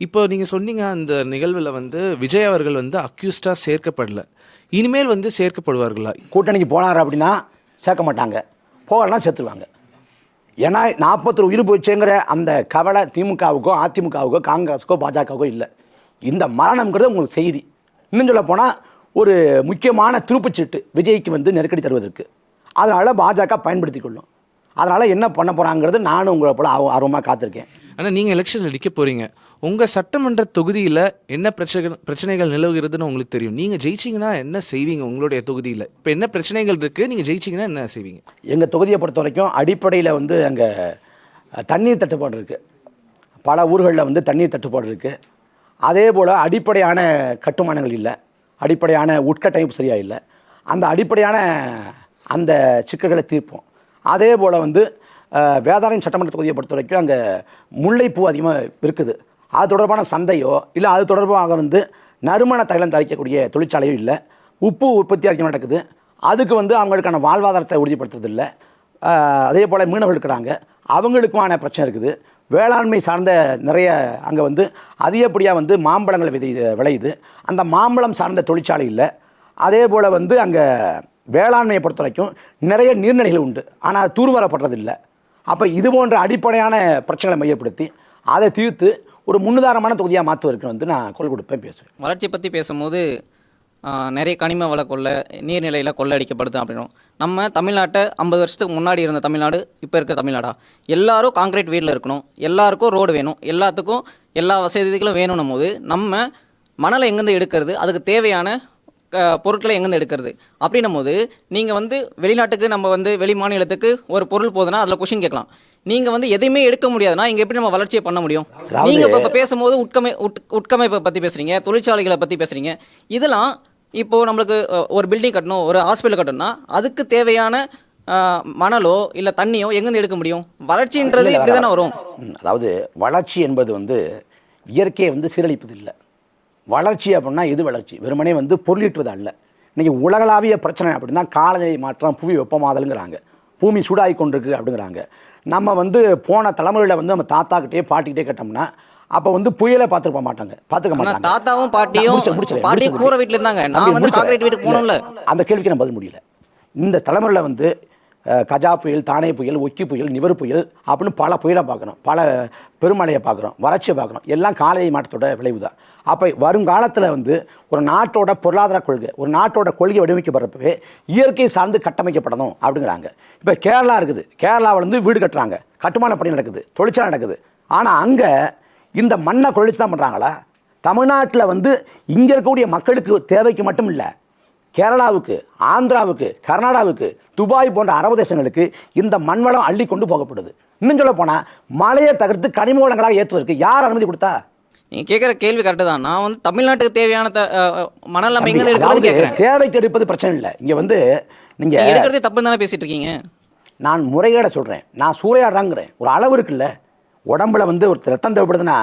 இப்போ நீங்கள் சொன்னீங்க அந்த நிகழ்வில் வந்து விஜய் அவர்கள் வந்து அக்யூஸ்டாக சேர்க்கப்படலை, இனிமேல் வந்து சேர்க்கப்படுவார்களா? கூட்டணிக்கு போனார் அப்படின்னா சேர்க்க மாட்டாங்க, போகலன்னா சேர்த்துருவாங்க. ஏன்னா 40 உயிர் போச்சுங்கிற அந்த கவலை திமுகவுக்கோ அதிமுகவுக்கோ காங்கிரஸுக்கோ பாஜகவுக்கோ இல்லை. இந்த மரணம்ங்கிறது உங்களுக்கு செய்தி. இன்னும் சொல்ல போனால் ஒரு முக்கியமான திருப்புச்சீட்டு விஜய்க்கு வந்து நெருக்கடி தருவதற்கு. அதனால் பாஜக பயன்படுத்தி கொள்ளும். அதனால் என்ன பண்ண போகிறாங்கிறது நானும் உங்களை போல ஆர்வமாக காத்திருக்கேன். ஆனால் நீங்கள் எலெக்ஷனில் நிற்க போகிறீங்க, உங்கள் சட்டமன்ற தொகுதியில் என்ன பிரச்சனைகள் நிலவுகிறதுன்னு உங்களுக்கு தெரியும். நீங்கள் ஜெயிச்சிங்கன்னா என்ன செய்வீங்க? உங்களுடைய தொகுதியில் இப்போ என்ன பிரச்சனைகள் இருக்குது, நீங்கள் ஜெயிச்சிங்கன்னா என்ன செய்வீங்க? எங்கள் தொகுதியை பொறுத்த வரைக்கும் அடிப்படையில் வந்து அங்கே தண்ணீர் தட்டுப்பாடு இருக்குது. பல ஊர்களில் வந்து தண்ணீர் தட்டுப்பாடு இருக்குது. அதே போல் அடிப்படையான கட்டுமானங்கள் இல்லை, அடிப்படையான உட்கட்டமைப்பு சரியாக இல்லை. அந்த அடிப்படையான அந்த சிக்கல்களை தீர்ப்போம். அதே போல் வந்து வேதாரண்யம் சட்டமன்ற தொகுதியை பொறுத்த வரைக்கும் அங்கே முல்லைப்பூ அதிகமாக இருக்குது. அது தொடர்பான சந்தையோ இல்லை அது தொடர்பாக வந்து நறுமண தைலம் தயாரிக்கக்கூடிய தொழிற்சாலையோ இல்லை. உப்பு உற்பத்தி அதிகமாக நடக்குது. அதுக்கு வந்து அவங்களுக்கான வாழ்வாதாரத்தை உறுதிப்படுத்துறது இல்லை. அதே போல் மீனவர்கள் இருக்கிறாங்க, அவங்களுக்குமான பிரச்சனை இருக்குது. வேளாண்மை சார்ந்த நிறைய அங்கே வந்து அதிகப்படியாக வந்து மாம்பழங்கள் விளையுது. அந்த மாம்பழம் சார்ந்த தொழிற்சாலை இல்லை. அதே போல் வந்து அங்கே வேளாண்மையை பொறுத்த வரைக்கும் நிறைய நீர்நிலைகள் உண்டு, ஆனால் அது தூர்வாரப்படுறதில்லை. அப்போ இது போன்ற அடிப்படையான பிரச்சனைகளை மையப்படுத்தி அதை தீர்த்து ஒரு முன்னுதாரணமான தொகுதியாக மாற்றுவதற்கு வந்து நான் குரல் கொடுப்பேன், பேசுவேன். வளர்ச்சி பற்றி பேசும்போது நிறைய கனிம வள கொள்ளை, நீர்நிலையில் கொள்ளையடிக்கப்படுது அப்படின்னும். நம்ம தமிழ்நாட்டை 50 வருஷத்துக்கு முன்னாடி இருந்த தமிழ்நாடு இப்போ இருக்கிற தமிழ்நாடா? எல்லாரும் காங்கிரீட் வீட்டில் இருக்கணும், எல்லாருக்கும் ரோடு வேணும், எல்லாத்துக்கும் எல்லா வசதிகளும் வேணும்னும் போது நம்ம மணலை எங்கேருந்து எடுக்கிறது, அதுக்கு தேவையான பொருட்களை எங்கேருந்து எடுக்கிறது அப்படின்னும் போது நீங்கள் வந்து வெளிநாட்டுக்கு நம்ம வந்து வெளி மாநிலத்துக்கு ஒரு பொருள் போகுதுன்னா அதில் கொஷின் கேட்கலாம். நீங்கள் வந்து எதையுமே எடுக்க முடியாதுன்னா இங்கே எப்படி நம்ம வளர்ச்சியை பண்ண முடியும்? நீங்கள் இப்போ பேசும்போது உட்கமைப்பை பற்றி பேசுகிறீங்க, தொழிற்சாலைகளை பற்றி பேசுகிறீங்க. இதெல்லாம் இப்போது நம்மளுக்கு ஒரு பில்டிங் கட்டணும், ஒரு ஹாஸ்பிட்டல் கட்டணும்னா அதுக்கு தேவையான மணலோ இல்லை தண்ணியோ எங்கேருந்து எடுக்க முடியும்? வளர்ச்சின்றது இப்படி தானே வரும். அதாவது வளர்ச்சி என்பது வந்து இயற்கையை வந்து சீரழிப்பது இல்லை. வளர்ச்சி அப்படின்னா இது வளர்ச்சி வெறுமனே வந்து பொருளீட்டுவது அல்ல. இன்றைக்கி உலகளாவிய பிரச்சனை அப்படின்னா காலநிலை மாற்றம், புவி வெப்பமாதலுங்கிறாங்க, பூமி சூடாகி கொண்டிருக்கு அப்படிங்கிறாங்க. நம்ம வந்து போன தலைமுறையில் வந்து நம்ம தாத்தாக்கிட்டே பாட்டிக்கிட்டே கேட்டோம்னா அப்போ வந்து புயலை பார்த்துருக்க மாட்டாங்க. தாத்தாவும் பாட்டியும் கூரை வீட்டில் இருந்தாங்க, நான் வந்து காங்கிரீட் வீட்டுக்கு போகணும்ல. அந்த கேள்விக்கு நான் பதில் முடியல. இந்த தலைமுறையில் வந்து கஜா புயல், தானே புயல், ஒக்கி புயல், நிவர் புயல் அப்படின்னு பல புயலை பார்க்குறோம், பல பெருமழையை பார்க்குறோம், வறட்சியை பார்க்குறோம். எல்லாம் காலநிலை மாற்றத்தோட விளைவு தான். அப்போ வருங்காலத்தில் வந்து ஒரு நாட்டோட பொருளாதார கொள்கை, ஒரு நாட்டோட கொள்கை வடிவமைக்கப்படுறப்பவே இயற்கை சார்ந்து கட்டமைக்கப்படணும் அப்படிங்கிறாங்க. இப்போ கேரளா இருக்குது, கேரளாவில் வந்து வீடு கட்டுறாங்க, கட்டுமான பணி நடக்குது, தொழிற்சாலை நடக்குது. ஆனால் அங்கே இந்த மண்ணை கொள்ளிச்சு தான் பண்ணுறாங்களா? தமிழ்நாட்டில் வந்து இங்கே இருக்கக்கூடிய மக்களுக்கு தேவைக்கு மட்டும் இல்லை, கேரளாவுக்கு, ஆந்திராவுக்கு, கர்நாடகாவுக்கு, துபாய் போன்ற அரபு தேசங்களுக்கு இந்த மண்வளம் அள்ளி கொண்டு போகப்படுது. இன்னும் சொல்ல போனால் மலையை தகர்த்து கனிம வளங்களாக ஏற்றுவதற்கு யார் அனுமதி கொடுத்தா? நீங்கள் கேட்குற கேள்வி கரெக்டு தான். நான் வந்து தமிழ்நாட்டுக்கு தேவையான மணல் நம்ம எங்கே எடுக்கிறது கேட்குறேன். தேவைக்கு எடுப்பது பிரச்சனை இல்லை. இங்கே வந்து நீங்கள் எடுக்கிறதே தப்பு தானே பேசிகிட்டு இருக்கீங்க. நான் முறைகேட சொல்கிறேன், நான் சூறையாடுறாங்கிறேன். ஒரு அளவு இருக்குல்ல, உடம்புல வந்து ஒரு ரத்தம் தேவைப்படுதுன்னா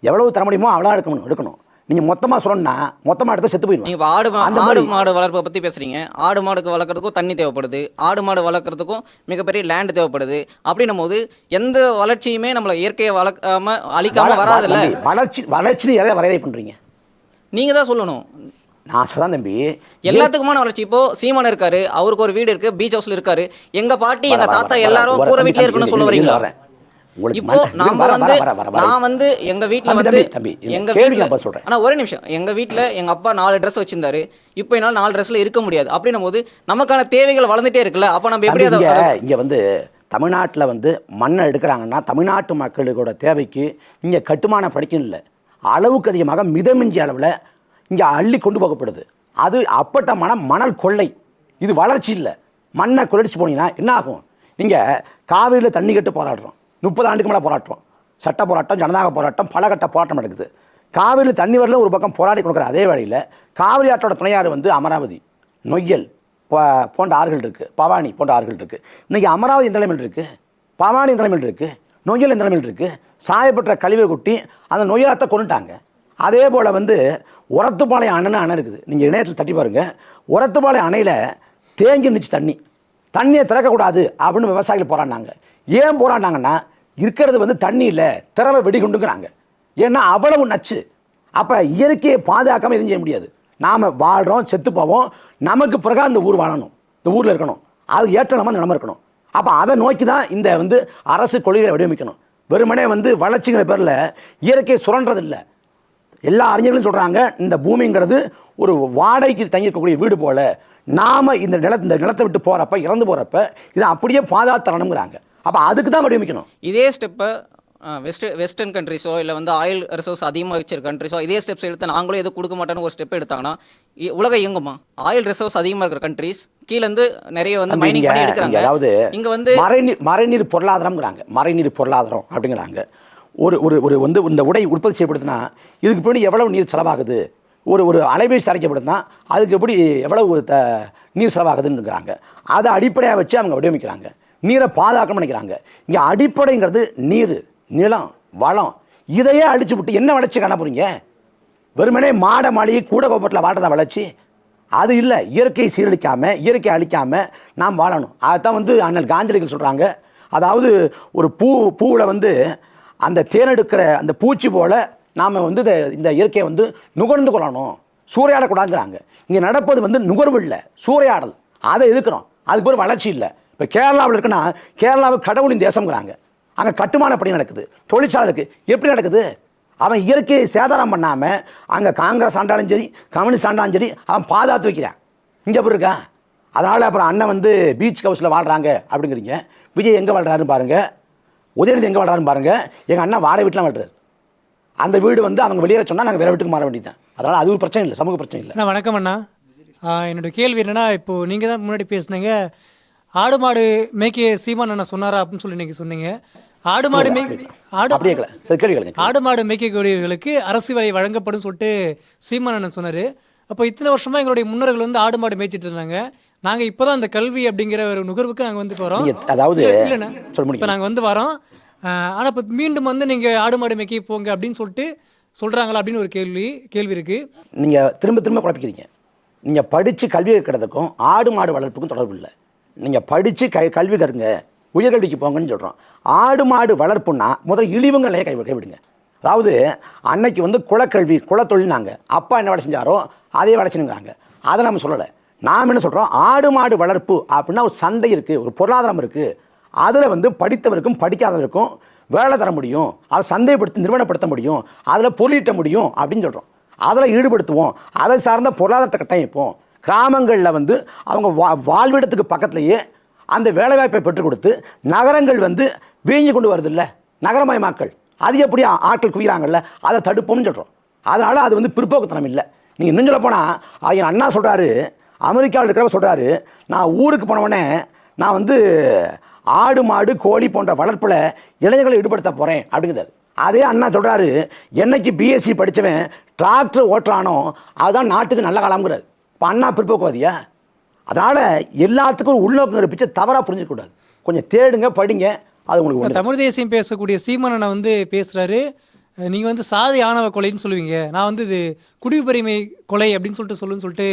எவ்வளவு தர முடியுமோ அவ்வளோ எடுக்கணும். நீங்கள் மொத்தமாக சொல்லணும்னா மொத்தமாக எடுத்து செத்து நீங்கள் போயிடுவோம். இப்போ அந்த ஆடு மாதிரி மாடு வளர்ப்பை பற்றி பேசுகிறீங்க. ஆடு மாடுக்கு வளர்க்குறதுக்கும் தண்ணி தேவைப்படுது, ஆடு மாடு வளர்க்குறதுக்கும் மிகப்பெரிய லேண்ட் தேவைப்படுது. அப்படின்னும் போது எந்த வளர்ச்சியுமே நம்மளை இயற்கையை அழிக்காம வராதுல்ல. வளர்ச்சி எதை வரையறை பண்ணுறீங்க? நீங்கள் தான் சொல்லணும். நான் சொல்ல தம்பி, எல்லாத்துக்குமான வளர்ச்சி. இப்போ சீமான் இருக்காரு, அவருக்கு ஒரு வீடு இருக்கு, பீச் ஹவுஸ்ல இருக்காரு. எங்க பாட்டி எங்க தாத்தா எல்லாரும் கூரை வீட்லயே இருக்குன்னு சொல்ல வரீங்களா? இப்போ நான் வந்து எங்க வீட்ல வந்து எங்க வீட்ல சொல்றேன். ஆனா ஒரே நிமிஷம், எங்க வீட்ல எங்க அப்பா 4 ட்ரெஸ் வச்சிருந்தாரு. இப்போ என்னால 4 ட்ரெஸ்ல இருக்க முடியாது. அப்படின்னும் போது நமக்கான தேவைகள் வளர்ந்துட்டே இருக்குல்ல. அப்ப நம்ம எப்படி இங்க வந்து தமிழ்நாட்டில் வந்து மண்ணை எடுக்கிறாங்கன்னா தமிழ்நாட்டு மக்களோட தேவைக்கு இங்கே கட்டுமான படிக்கணும் இல்லை, அளவுக்கு அதிகமாக மிதமிஞ்சி அளவில் இங்கே அள்ளி கொண்டு போகப்படுது. அது அப்பட்டமான மணல் கொள்ளை. இது வளர்ச்சி இல்லை. மண்ணை கொள்ளடிச்சு போனீங்கன்னா என்ன ஆகும்? இங்கே காவிரியில் தண்ணி கட்டு போராடுறோம், 30 ஆண்டுக்கு மேலே போராட்டம், சட்ட போராட்டம், ஜனநாயக போராட்டம், பல கட்ட போராட்டம் நடக்குது. காவிரியில் தண்ணி வரல ஒரு பக்கம் போராடி கொடுக்குற அதே வழியில் காவிரி ஆற்றோட துணையாறு வந்து அமராவதி, நொய்யல் போன்ற ஆறுகள் இருக்குது, பவானி போன்ற ஆறுகள் இருக்குது. இன்றைக்கி அமராவதி எந்த நிலைமையில் இருக்குது, பவானி எந்த நிலைமையில் இருக்குது, நொய்யல் எந்த நிலைமையில் இருக்குது? சாயப்பட்ட கழிவை கொட்டி அந்த நொய்யலத்தை கொண்டுட்டாங்க. அதே போல் வந்து உரத்துப்பாளையம் அணைன்னு அணை இருக்குது. நீங்கள் இணையத்தில் தட்டி பாருங்கள். உரத்துப்பாளையம் அணையில் தேங்கி நிச்சு தண்ணியை திறக்கக்கூடாது அப்படின்னு விவசாயிகள் போராடினாங்க. ஏன் போராடினாங்கன்னா இருக்கிறது வந்து தண்ணி இல்லை, திறவை வெடிகுண்டுங்கிறாங்க. ஏன்னா அவ்வளவு நச்சு. அப்போ இயற்கையை பாதுகாக்காமல் எதுவும் செய்ய முடியாது. நாம் வாழ்கிறோம், செத்து போவோம், நமக்கு பிறகு அந்த ஊர் வாழணும், இந்த ஊரில் இருக்கணும், அது ஏற்ற நம்ம நிலம இருக்கணும். அப்போ அதை நோக்கி தான் இந்த வந்து அரசு கொள்கைகளை வடிவமைக்கணும். வெறுமனே வந்து வளர்ச்சிங்கிற பேரில் இயற்கையை சுரண்டதில்லை. எல்லா அறிஞர்களும் சொல்கிறாங்க, இந்த பூமிங்கிறது ஒரு வாடகைக்கு தங்கியிருக்கக்கூடிய வீடு போல். நாம் இந்த நிலத்தை விட்டு போகிறப்ப, இறந்து போகிறப்ப இதை அப்படியே பாதுகாத்தரணுங்கிறாங்க. அப்போ அதுக்கு தான் வடிவமைக்கணும். இதே ஸ்டெப்பை வெஸ்டர்ன் கண்ட்ரிஸோ இல்லை வந்து ஆயில் ரிசோர்ஸ் அதிகமாக வச்சிருக்க கண்ட்ரிஸோ இதே ஸ்டெப்ஸ் எடுத்து நாங்களும் எதுவும் கொடுக்க மாட்டோன்னு ஒரு ஸ்டெப் எடுத்தாங்கன்னா உலகம் இயங்குமா? ஆயில் ரிசோர்ஸ் அதிகமாக இருக்கிற கண்ட்ரிஸ் கீழேருந்து நிறைய வந்து மைனிங் பண்ணி எடுக்கிறாங்க. அதாவது இங்கே வந்து மறைநீர் பொருளாதாரம்ங்கிறாங்க, மறைநீர் பொருளாதாரம் அப்படிங்கிறாங்க. ஒரு வந்து இந்த உடை உற்பத்தி செய்யப்படுதுன்னா இதுக்கு பின்னாடி எவ்வளவு நீர் செலவாகுது, ஒரு அலைபேசி தயாரிக்கப்படுதுன்னா அதுக்கு எப்படி எவ்வளவு நீர் செலவாகுதுன்னுங்கிறாங்க. அதை அடிப்படையாக வச்சு அவங்க வடிவமைக்கிறாங்க. நீரை பாதுகாக்கணும்னு நினைக்கிறாங்க. இங்கே அடிப்படைங்கிறது நீர், நிலம், வளம். இதையே அழிச்சு விட்டு என்ன வளர்ச்சி காண போகிறீங்க? வெறுமனே மாளிகை கூட கோபத்தில் வாழ்றதா வளர்ச்சி? அது இல்லை. இயற்கையை சீரழிக்காமல், இயற்கையை அழிக்காமல் நாம் வாழணும். அதுதான் வந்து அண்ணல் காந்தியடிகள் சொல்கிறாங்க. அதாவது ஒரு பூவில் வந்து அந்த தேர்ந்தெடுக்கிற அந்த பூச்சி போல் நாம் வந்து இந்த இயற்கையை வந்து நுகர்ந்து கொள்ளணும், சூறையாடக்கூடாதுங்கிறாங்க. இங்கே நடப்பது வந்து நுகர்வு இல்லை, சூறையாடல். அதை எதுக்குறோம். அதுக்கு ஒரு வளர்ச்சி இல்லை. இப்போ கேரளாவில் இருக்குன்னா கேரளாவுக்கு கடவுளின் தேசம்ங்கிறாங்க. அங்கே கட்டுமான பணி நடக்குது, தொழிற்சாலை இருக்குது. எப்படி நடக்குது? அவன் இயற்கையை சேதாரம் பண்ணாமல் அங்கே காங்கிரஸ் ஆண்டாலும் சரி, கம்யூனிஸ்ட் ஆண்டாலும் சரி, அவன் பாதுகாத்து வைக்கிறான். இங்கே எப்படி இருக்கா? அதனால் அப்புறம் அண்ணன் வந்து பீச் ஹவுஸில் வாழ்கிறாங்க அப்படிங்கிறீங்க. விஜய் எங்கே வாழ்கிறாருன்னு பாருங்கள், உதயநிதி எங்கே வாழ்கிறாருன்னு பாருங்கள். எங்கள் அண்ணன் வாடகை வீட்டிலாம் வாழ்றாரு. அந்த வீடு வந்து அவங்க வெளியேற சொன்னால் நாங்கள் வேறு வீட்டுக்கு மாற வேண்டியது. அதனால் அது ஒரு பிரச்சனை இல்லை, சமூக பிரச்சனை இல்லை. அண்ணா வணக்கம் அண்ணா. என்னோடய கேள்வி என்னென்னா, இப்போது நீங்கள் தான் முன்னாடி பேசுனீங்க, ஆடு மாடு மேய்க்க சீமான் அண்ணா சொன்னாரா அப்படின்னு சொல்லி நீங்கள் சொன்னீங்க. ஆடு மாடு மேய்க்கக்கூடியவர்களுக்கு அரசு வேலை வழங்கப்படும் சொல்லிட்டு சீமான் அண்ணன் சொன்னார். அப்போ இத்தனை வருஷமாக எங்களுடைய முன்னோர்கள் வந்து ஆடு மாடு மேய்ச்சிட்டு இருந்தாங்க. நாங்கள் இப்போ தான் அந்த கல்வி அப்படிங்கிற ஒரு நுகர்வுக்கு நாங்கள் வந்து வரோம். அதாவது இல்லைண்ணா, இப்போ நாங்கள் வந்து வரோம். ஆனால் இப்போ மீண்டும் வந்து நீங்கள் ஆடு மாடு மேய்க்க போங்க அப்படின்னு சொல்லிட்டு சொல்கிறாங்களா அப்படின்னு ஒரு கேள்வி இருக்குது. நீங்கள் திரும்ப குழப்பிக்கிறீங்க. நீங்கள் படித்து கல்வி கற்கிறதுக்கும் ஆடு மாடு வளர்ப்புக்கும் தொடர்பு இல்லை. நீங்கள் படித்து கல்வி கருங்க, உயர்கல்விக்கு போங்கன்னு சொல்கிறோம். ஆடு மாடு வளர்ப்புன்னா முதல் இழிவுங்களை கைவிடுங்க. அதாவது அன்னைக்கு வந்து குலக்கல்வி, குலத்தொழில்னாங்க. அப்பா என்ன வேலை செஞ்சாரோ அதே வேலை செஞ்சுங்கிறாங்க. அதை நம்ம சொல்லலை. நாம் என்ன சொல்கிறோம், ஆடு மாடு வளர்ப்பு அப்படின்னா ஒரு சந்தை இருக்குது, ஒரு பொருளாதாரம் இருக்குது. அதில் வந்து படித்தவருக்கும் படிக்காதவருக்கும் வேலை தர முடியும், அதை சந்தைப்படுத்தி நிறுவனப்படுத்த முடியும், அதில் பொருளீட்ட முடியும் அப்படின்னு சொல்கிறோம். அதில் ஈடுபடுத்துவோம், அதை சார்ந்த பொருளாதாரத்தை கட்டமைப்போம். கிராமங்களில் வந்து அவங்க வாழ்விடத்துக்கு பக்கத்துலேயே அந்த வேலைவாய்ப்பை பெற்றுக் கொடுத்து நகரங்கள் வந்து வீங்கி கொண்டு வருது இல்லை, நகரமயமாக்கல். அது எப்படி ஆட்கள் குவிகிறாங்கல்ல, அதை தடுப்போம்னு சொல்கிறோம். அதனால் அது வந்து பிற்போக்குத்தனம் இல்லை. நீங்கள் இன்னும் சொல்ல போனால் என் அண்ணா சொல்கிறாரு, அமெரிக்காவில் இருக்கிறவங்க சொல்கிறாரு, நான் ஊருக்கு போனவொடனே நான் வந்து ஆடு மாடு கோழி போன்ற வளர்ப்பில் இளைஞர்களை ஈடுபடுத்த போகிறேன் அப்படிங்கிறாரு. அதே அண்ணா சொல்கிறாரு, என்னைக்கு பிஎஸ்சி படித்தவன் டிராக்டர் ஓட்டுறானோ அதுதான் நாட்டுக்கு நல்ல காலம்ங்கிறாரு. இப்போ அண்ணா பிற்போக்குவாதியா? அதனால் எல்லாத்துக்கும் ஒரு உள்நோக்குங்கிற பிச்சை தவறாக புரிஞ்சிக்கக்கூடாது. கொஞ்சம் தேடுங்க, படிங்க. அது உங்களுக்கு தமிழ் தேசியம் பேசக்கூடிய சீமானனை வந்து பேசுகிறாரு, நீங்கள் வந்து சாதி ஆணவ கொலைன்னு சொல்லுவீங்க, நான் வந்து இது குடியுரிமை கொலை அப்படின்னு சொல்லிட்டு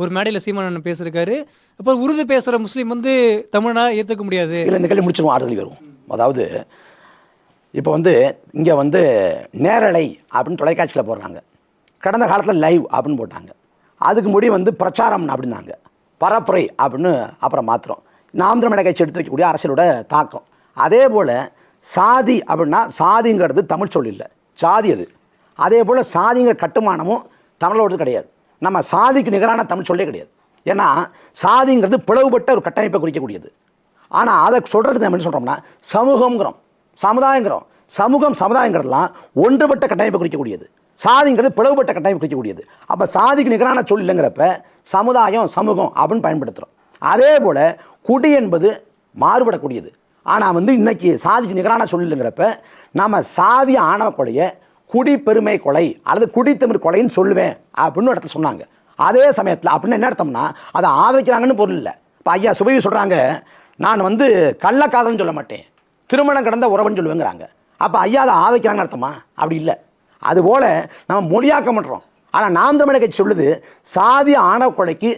ஒரு மேடையில் சீமானன் பேசியிருக்காரு. அப்போ உருது பேசுகிற முஸ்லீம் வந்து தமிழனா ஏற்றுக்க முடியாது. இல்லை, இந்த கேள்வி முடிச்சிருவோம், அடுத்த கேள்வி வருவோம். அதாவது இப்போ வந்து இங்கே வந்து நேரலை அப்படின்னு தொலைக்காட்சியில் போடுறாங்க. கடந்த காலத்தில் லைவ் அப்படின்னு போட்டாங்க. அதுக்கு முடி வந்து பிரச்சாரம் அப்படின்னாங்க, பரப்புரை அப்படின்னு அப்புறம் மாத்திரம். நாம் தமிழர் கட்சி எடுத்து வைக்கக்கூடிய அரசியலோட தாக்கம். அதே போல் சாதி அப்படின்னா சாதிங்கிறது தமிழ் சொல் இல்லை, சாதி அது. அதே போல் சாதிங்கிற கட்டுமானமும் தமிழோடது கிடையாது. நம்ம சாதிக்கு நிகரான தமிழ் சொல்லே கிடையாது. ஏன்னா சாதிங்கிறது பிளவுபட்ட ஒரு கட்டமைப்பை குறிக்கக்கூடியது. ஆனால் அதை சொல்கிறதுக்கு நம்ம என்ன சொல்கிறோம்னா சமூகங்கிறோம், சமுதாயங்கிறோம். சமூகம் சமுதாயங்கிறதுலாம் ஒன்றுபட்ட கட்டமைப்பை குறிக்கக்கூடியது, சாதிங்கிறது பிளவுபட்ட கட்டமைப்பு குறிக்கக்கூடியது. அப்போ சாதிக்கு நிகரான சொல் இல்லைங்கிறப்ப சமுதாயம் சமூகம் அப்படின்னு பயன்படுத்துகிறோம். அதே போல் குடி என்பது மாறுபடக்கூடியது. ஆனால் வந்து இன்னைக்கு சாதிக்கு நிகரான சொல் இல்லைங்கிறப்ப நம்ம சாதி ஆணவ கொலையை குடி பெருமை கொலை அல்லது குடித்தமிழ் கொலைன்னு சொல்லுவேன் அப்படின்னு இடத்துல சொன்னாங்க. அதே சமயத்தில் அப்படின்னு என்ன அர்த்தம்னா அதை ஆதரிக்கிறாங்கன்னு பொருள் இல்லை. இப்போ ஐயா சுபவி சொல்கிறாங்க, நான் வந்து கள்ளக்காதல்னு சொல்ல மாட்டேன், திருமணம் கடந்த உறவுன்னு சொல்லுவேங்கிறாங்க. அப்போ ஐயா அதை ஆதரிக்கிறாங்கன்னு அர்த்தமா? அப்படி இல்லை. அதுபோல் நம்ம மொழியாக்கம் பண்ணுறோம். ஆனால் நாம் தமிழர் கட்சி சொல்லுது சாதி ஆணவ கொலைக்கு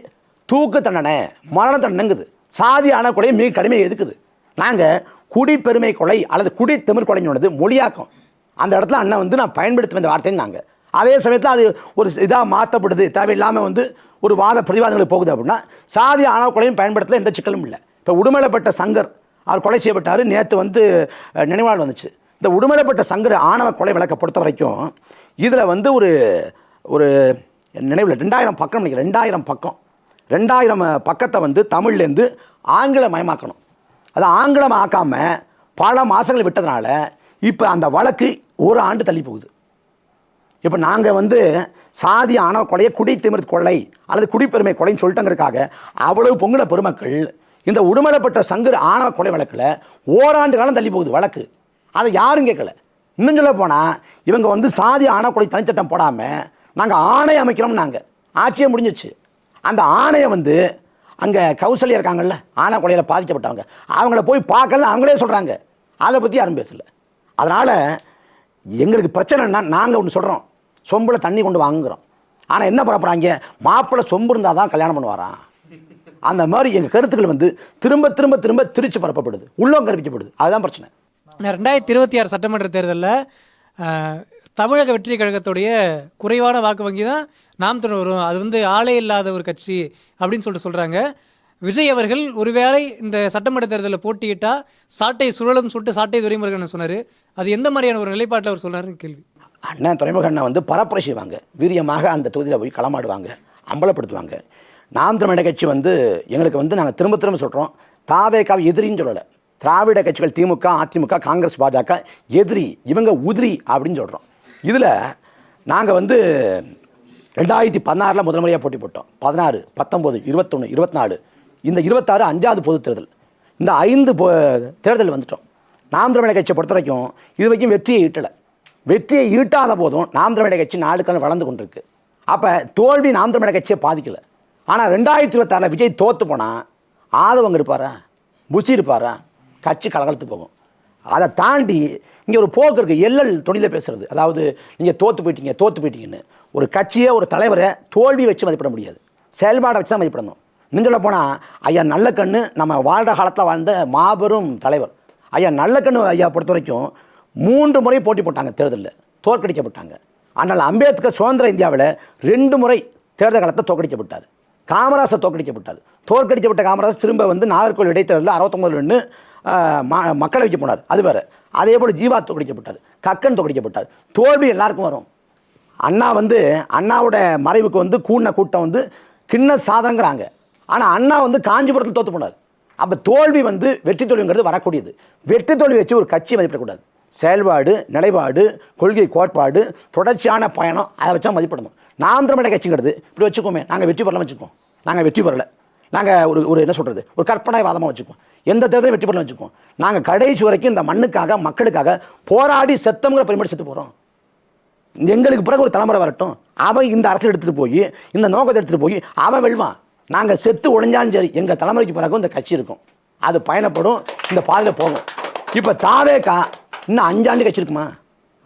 தூக்கு தண்டனை, மரண தண்டனைங்குது. சாதி ஆணவ கொலையை மிக கடுமையாக எதுக்குது. நாங்கள் குடி பெருமை கொலை அல்லது குடி தமிழ் கொலைன்னு சொன்னது மொழியாக்கம். அந்த இடத்துல அண்ணன் வந்து நான் பயன்படுத்துவேன் இந்த வார்த்தைன்னு நாங்கள். அதே சமயத்தில் அது ஒரு இதாக மாற்றப்படுது, தேவையில்லாமல் வந்து ஒரு வாத பிரதிவாதங்களுக்கு போகுது அப்படின்னா சாதி ஆணவ கொலையும் பயன்படுத்தல எந்த சிக்கலும் இல்லை. இப்போ உடுமலைப்பட்ட சங்கர் அவர் கொலை செய்யப்பட்டார், நேற்று வந்து நினைவாள் வந்துச்சு. இந்த உடுமலைப்பட்ட சங்கர் ஆணவ கொலை வழக்கை பொறுத்த வரைக்கும் இதில் வந்து ஒரு நினைவில் 2000 பக்கம் நினைக்கிறேன், 2000 பக்கம், 2000 பக்கத்தை வந்து தமிழ்லேருந்து ஆங்கிலமயமாக்கணும். அதை ஆங்கிலமாக்காமல் பல மாதங்கள் விட்டதுனால இப்போ அந்த வழக்கு ஒரு ஆண்டு தள்ளி போகுது. இப்போ நாங்கள் வந்து சாதி ஆணவ கொலையை குடித்திமிர் கொலை அல்லது குடிப்பெருமை கொலைன்னு சொல்லிட்டங்கிறதுக்காக அவ்வளவு பொங்குன பெருமக்கள் இந்த உடுமலைப்பட்ட சங்கர் ஆணவ கொலை வழக்கில் ஓராண்டு காலம் தள்ளி போகுது வழக்கு. அதை யாரும் கேட்கல. இன்னும் சொல்ல போனால் இவங்க வந்து சாதி ஆணவ கொலை தனிச்சட்டம் போடாமல் நாங்கள் ஆணையம் அமைக்கிறோம். நாங்கள் ஆட்சியே முடிஞ்சிச்சு. அந்த ஆணையம் வந்து அங்கே கௌசல்யா இருக்காங்கல்ல, ஆணவ கொலையில் பாதிக்கப்பட்டவங்க, அவங்கள போய் பார்க்கல, அவங்களே சொல்கிறாங்க. அதை பற்றி யாரும் பேசலை. அதனால் எங்களுக்கு பிரச்சனைன்னா நாங்கள் ஒன்று சொல்கிறோம், சொம்பில் தண்ணி கொண்டு வாங்குகிறோம். ஆனால் என்ன பரப்புறாங்க, மாப்பிள்ளை சொம்பு இருந்தால் தான் கல்யாணம் பண்ணுவாராம். அந்த மாதிரி எங்கள் கருத்துக்கள் வந்து திரும்ப திரும்ப திரும்ப திருச்சி பரப்பப்படுது, உள்ளம் கற்பிக்கப்படுது. அதுதான் பிரச்சனை. 2026 சட்டமன்ற தேர்தலில் தமிழக வெற்றி கழகத்துடைய குறைவான வாக்கு வங்கி தான் நாம் தமிழர் வரும், அது வந்து ஆளே இல்லாத ஒரு கட்சி அப்படின்னு சொல்கிறாங்க. விஜய் அவர்கள் ஒருவேளை இந்த சட்டமன்ற தேர்தலில் போட்டியிட்டால் சாட்டை சுழலும் சொல்லிட்டு சாட்டை துரைமுருகன் சொன்னார். அது எந்த மாதிரியான ஒரு நிலைப்பாட்டில் அவர் சொன்னார்னு கேள்வி. அண்ணன் துரைமுருகன் அண்ணன் வந்து பரப்புரை செய்வாங்க, வீரியமாக அந்த தொகுதியில் போய் களமாடுவாங்க, அம்பலப்படுத்துவாங்க. நாம் தமிழர் கட்சி வந்து எங்களுக்கு வந்து நாங்கள் திரும்ப திரும்ப சொல்கிறோம், தாவேக்காவை எதிரின்னு சொல்லலை. திராவிட கட்சிகள் திமுக, அதிமுக, காங்கிரஸ், பாஜக எதிரி, இவங்க உதிரி அப்படின்னு சொல்கிறோம். இதில் நாங்கள் வந்து 2016 முதல் முறையாக போட்டி போட்டோம். 16, 19, 21, 24, இந்த 26 5வது பொது தேர்தல். இந்த 5 தேர்தல் வந்துட்டோம். நாம் தமிழர் கட்சியை பொறுத்த வரைக்கும் இது வரைக்கும் வெற்றியை ஈட்டலை. வெற்றியை ஈட்டாத போதும் நாம் தமிழர் கட்சி நாளுக்கு வளர்ந்து கொண்டிருக்கு. அப்போ தோல்வி நாம் தமிழர் கட்சியை பாதிக்கலை. ஆனால் 2026 விஜய் தோற்று போனால் ஆதவங்க இருப்பாரா, புஷி இருப்பாரா, கட்சி கலகலத்து போகும். அதை தாண்டி இங்கே ஒரு போக்கு இருக்குது, எல்எல் தொழிலில் பேசுகிறது. அதாவது நீங்கள் தோற்று போயிட்டீங்கன்னு ஒரு கட்சியை, ஒரு தலைவரை தோல்வி வச்சு மதிப்பிட முடியாது, செயல்பாடை வச்சு தான் மதிப்பிடணும். இன்னும் சொல்ல போனால் ஐயா நல்லக்கண்ணு நம்ம வாழ்கிற காலத்தில் வாழ்ந்த மாபெரும் தலைவர். ஐயா நல்லக்கண்ணு ஐயா பொறுத்த வரைக்கும் 3 முறை போட்டி போட்டாங்க, தேர்தலில் தோற்கடிக்கப்பட்டாங்க. ஆனால் அம்பேத்கர் சுதந்திர இந்தியாவில் 2 முறை தேர்தல் காலத்தில் தோற்கடிக்கப்பட்டார். காமராஜர் தோற்கடிக்கப்பட்டார். தோற்கடிக்கப்பட்ட காமராஜர் திரும்ப வந்து நாகர்கோவில் இடைத்தேர்தலில் 69 மக்களவைக்கு போனார், அது வேறு. அதே போல் ஜீவா தோற்கடிக்கப்பட்டார், கக்கன் தோற்கடிக்கப்பட்டார். தோல்வி எல்லாருக்கும் வரும். அண்ணா வந்து அண்ணாவோட மறைவுக்கு வந்து கூட்டம் வந்து கிண்ண சாதனைங்கிறாங்க. ஆனால் அண்ணா வந்து காஞ்சிபுரத்தில் தோற்று போனார். அப்போ தோல்வி வந்து வெற்றி தோல்விங்கிறது வரக்கூடியது. வெற்றி தோல்வி வச்சு ஒரு கட்சியை மதிப்பிடக்கூடாது. செயல்பாடு, நிலைப்பாடு, கொள்கை, கோட்பாடு, தொடர்ச்சியான பயணம், அதை வச்சா மதிப்பிடணும். நாம் தமிழர் கட்சிங்கிறது இப்படி வச்சுக்கோமே, நாங்கள் வெற்றி பெறலாம் வச்சுக்கோம், நாங்கள் வெற்றி பெறலை, நாங்கள் ஒரு என்ன சொல்கிறது, ஒரு கற்பனைவாதமாக வச்சுக்கோம், எந்த தேர்தலும் வெற்றி பெறலாம் வச்சுக்கோம். நாங்கள் கடைசி வரைக்கும் இந்த மண்ணுக்காக மக்களுக்காக போராடி செத்தவங்கிற பெருமையை செத்து போகிறோம். எங்களுக்கு பிறகு ஒரு தலைமுறை வரட்டும், அவன் இந்த அரசியல் எடுத்துகிட்டு போய், இந்த நோக்கத்தை எடுத்துகிட்டு போய் அவன் வெல்வான். நாங்கள் செத்து ஒழிஞ்சாலும் சரி, எங்கள் தலைமுறைக்கு பிறகு இந்த கட்சி இருக்கும், அது பயணப்படும், இந்த பாதையில் போகும். இப்போ தாவேக்கா இன்னும் 5 ஆண்டு கட்சி இருக்குமா?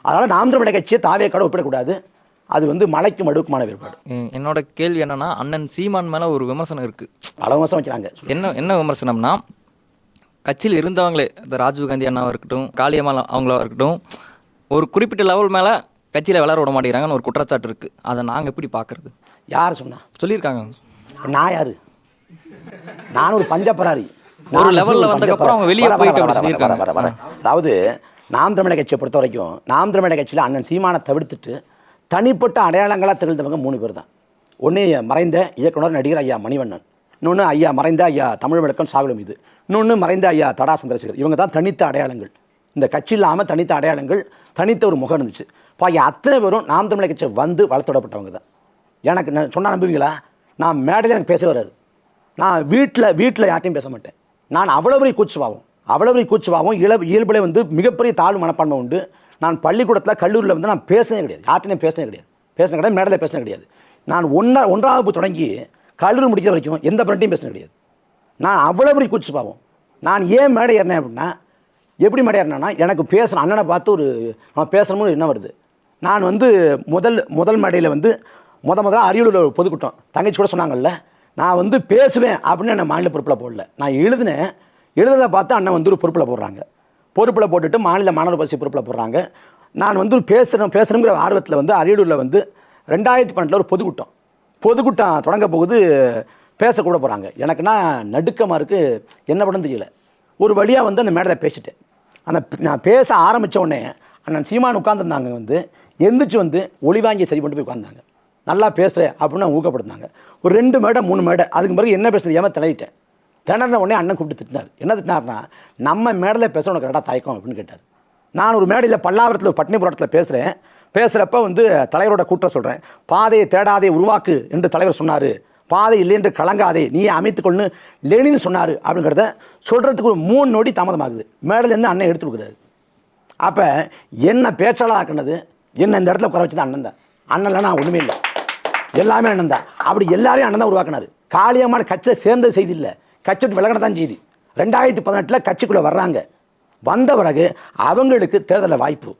அதனால் நாம் தமிழர் கட்சியை தாவேக்காட ஒப்பிடக்கூடாது. அது வந்து மலைக்கும் மடுக்குமான வேறுபாடு. என்னோட கேள்வி என்னன்னா, அண்ணன் சீமான் மேலே ஒரு விமர்சனம் இருக்குது. பல விமர்சனம் வைக்கிறாங்க. என்ன விமர்சனம்னா, கட்சியில் இருந்தவங்களே இந்த ராஜீவ்காந்தி அண்ணாவாக இருக்கட்டும், காளியம்மாள் அவங்களா இருக்கட்டும், ஒரு குறிப்பிட்ட லெவல் மேலே கட்சியில் விளையாட விட மாட்டேங்கிறாங்கன்னு ஒரு குற்றச்சாட்டு இருக்குது. அதை நாங்கள் எப்படி பார்க்குறது? யார் சொன்னா? சொல்லியிருக்காங்க. நான் யார்? நான் ஒரு பஞ்சப்பராரி. ஒரு லெவலில் வந்ததுக்கப்புறம் அவங்க வெளியே போயிட்டு அப்படி சொல்லியிருக்காங்க. அதாவது நாம் தமிழர் கட்சியை பொறுத்த வரைக்கும் நாம் தமிழர் கட்சியில் அண்ணன் சீமானை தவிர்த்துட்டு தனிப்பட்ட அடையாளங்களாக திகழ்ந்தவங்க 3 பேர் தான். ஒன்று மறைந்த இயக்குனர் நடிகர் ஐயா மணிவண்ணன், இன்னொன்று ஐயா மறைந்த ஐயா தமிழ் விளக்கம் சாகுலம், இது இன்னொன்று மறைந்த ஐயா தடா சந்திரசேகர். இவங்க தான் தனித்த அடையாளங்கள். இந்த கட்சி இல்லாமல் தனித்த அடையாளங்கள், தனித்த ஒரு முகம் இருந்துச்சு. பாக்கி அத்தனை பேரும் நாம் தமிழர் கட்சியை வந்து வளர்த்துவிடப்பட்டவங்க தான். எனக்கு சொன்னால் நம்புவீங்களா? நான் மேடையில் எனக்கு பேச வராது. நான் வீட்டில் யார்ட்டையும் பேச மாட்டேன். நான் அவ்வளோ பெரிய கூச்சுவாகவும் இயல்பில் வந்து மிகப்பெரிய தாழ்வு மனப்பான்மை உண்டு. நான் பள்ளிக்கூடத்தில் கல்லூரியில் வந்து நான் பேசினே கிடையாது. யார்ட்டையும் பேசினே கிடையாது. மேடையில் பேசினே கிடையாது. நான் 1ஆம் வகுப்பு தொடங்கி கல்லூரி முடிக்கிற வரைக்கும் எந்த ஃப்ரெண்ட்டையும் பேசினே கிடையாது. நான் அவ்வளோ பெரிய கூச்சுவாகும். நான் ஏன் மேடை ஏறினேன் அப்படின்னா, எப்படி மேடை ஏறினேன்னா, எனக்கு பேசுகிறேன் அண்ணனை பார்த்து ஒரு நம்ம பேசுகிறோம்னு என்ன வருது. நான் வந்து முதல் மேடையில் வந்து முதல்ல அரியலூரில் ஒரு பொதுக்கூட்டம், தங்கச்சி கூட சொன்னாங்கல்ல, நான் வந்து பேசுவேன் அப்படின்னு என்னை மாநில பொறுப்பில் போடல. நான் எழுதுனதை பார்த்து அண்ணன் வந்து ஒரு பொறுப்பில் போடுறாங்க. பொறுப்பில் போட்டுட்டு மாநில மாணவர் பரிசு பொறுப்பில் போடுறாங்க. நான் வந்து பேசுகிறேங்கிற ஆர்வத்தில் வந்து அரியலூரில் வந்து 2012 ஒரு பொதுக்கூட்டம் தொடங்க போகுது, பேசக்கூட போகிறாங்க. எனக்குன்னா நடுக்கமாக இருக்குது, என்ன பண்ண தெரியல. ஒரு வழியாக வந்து அந்த மேடையில் பேசிட்டேன். நான் பேச ஆரம்பித்த உடனே அண்ணன் சீமான் உட்காந்துருந்தாங்க, வந்து எந்திரிச்சு வந்து ஒளி வாங்கி சரி பண்ணிட்டு போய் உட்காந்தாங்க. நல்லா பேசுகிறேன் அப்படின்னு ஊக்கப்படுத்தினாங்க. ஒரு 2 மேடை 3 மேடை, அதுக்கு பிறகு என்ன பேசுறது ஏமா திணறிட்டேன். திணறின உடனே அண்ணன் கூப்பிட்டு திட்டினார். என்ன திட்டினார்னா, நம்ம மேடையில் பேச உனக்கு கரெக்டாக தயக்கம் அப்படின்னு கேட்டார். நான் ஒரு மேடையில் பல்லாவரத்தில் ஒரு பட்டினி போராட்டத்தில் பேசுகிறப்ப வந்து தலைவரோட கூட்ட சொல்கிறேன். பாதையை தேடாதே உருவாக்கு என்று தலைவர் சொன்னார். பாதை இல்லை என்று கலங்காதே நீயே அமைத்துக்கொள்ளு லெனின் சொன்னார். அப்படிங்கிறத சொல்கிறதுக்கு ஒரு 3 நொடி தாமதமாகுது. மேடையிலேருந்து அண்ணன் எடுத்து கொடுக்குறாரு. அப்போ என்ன பேச்சாளர் ஆக்கினது, என்ன இந்த இடத்துல குறை வச்சது அண்ணன் தான். அண்ணன்லாம் நான் ஒன்றுமே இல்லை, எல்லாமே அண்ணன் தான். அப்படி எல்லாரையும் அண்ணன் தான் உருவாக்கினார். காளியம்மாள் கட்சியில் சேர்ந்த செய்தி இல்லை, கட்சி விட்டு விலகின தான் செய்தி. 2018 கட்சிக்குள்ளே வர்றாங்க. வந்த பிறகு அவங்களுக்கு தேர்தலில் வாய்ப்பு,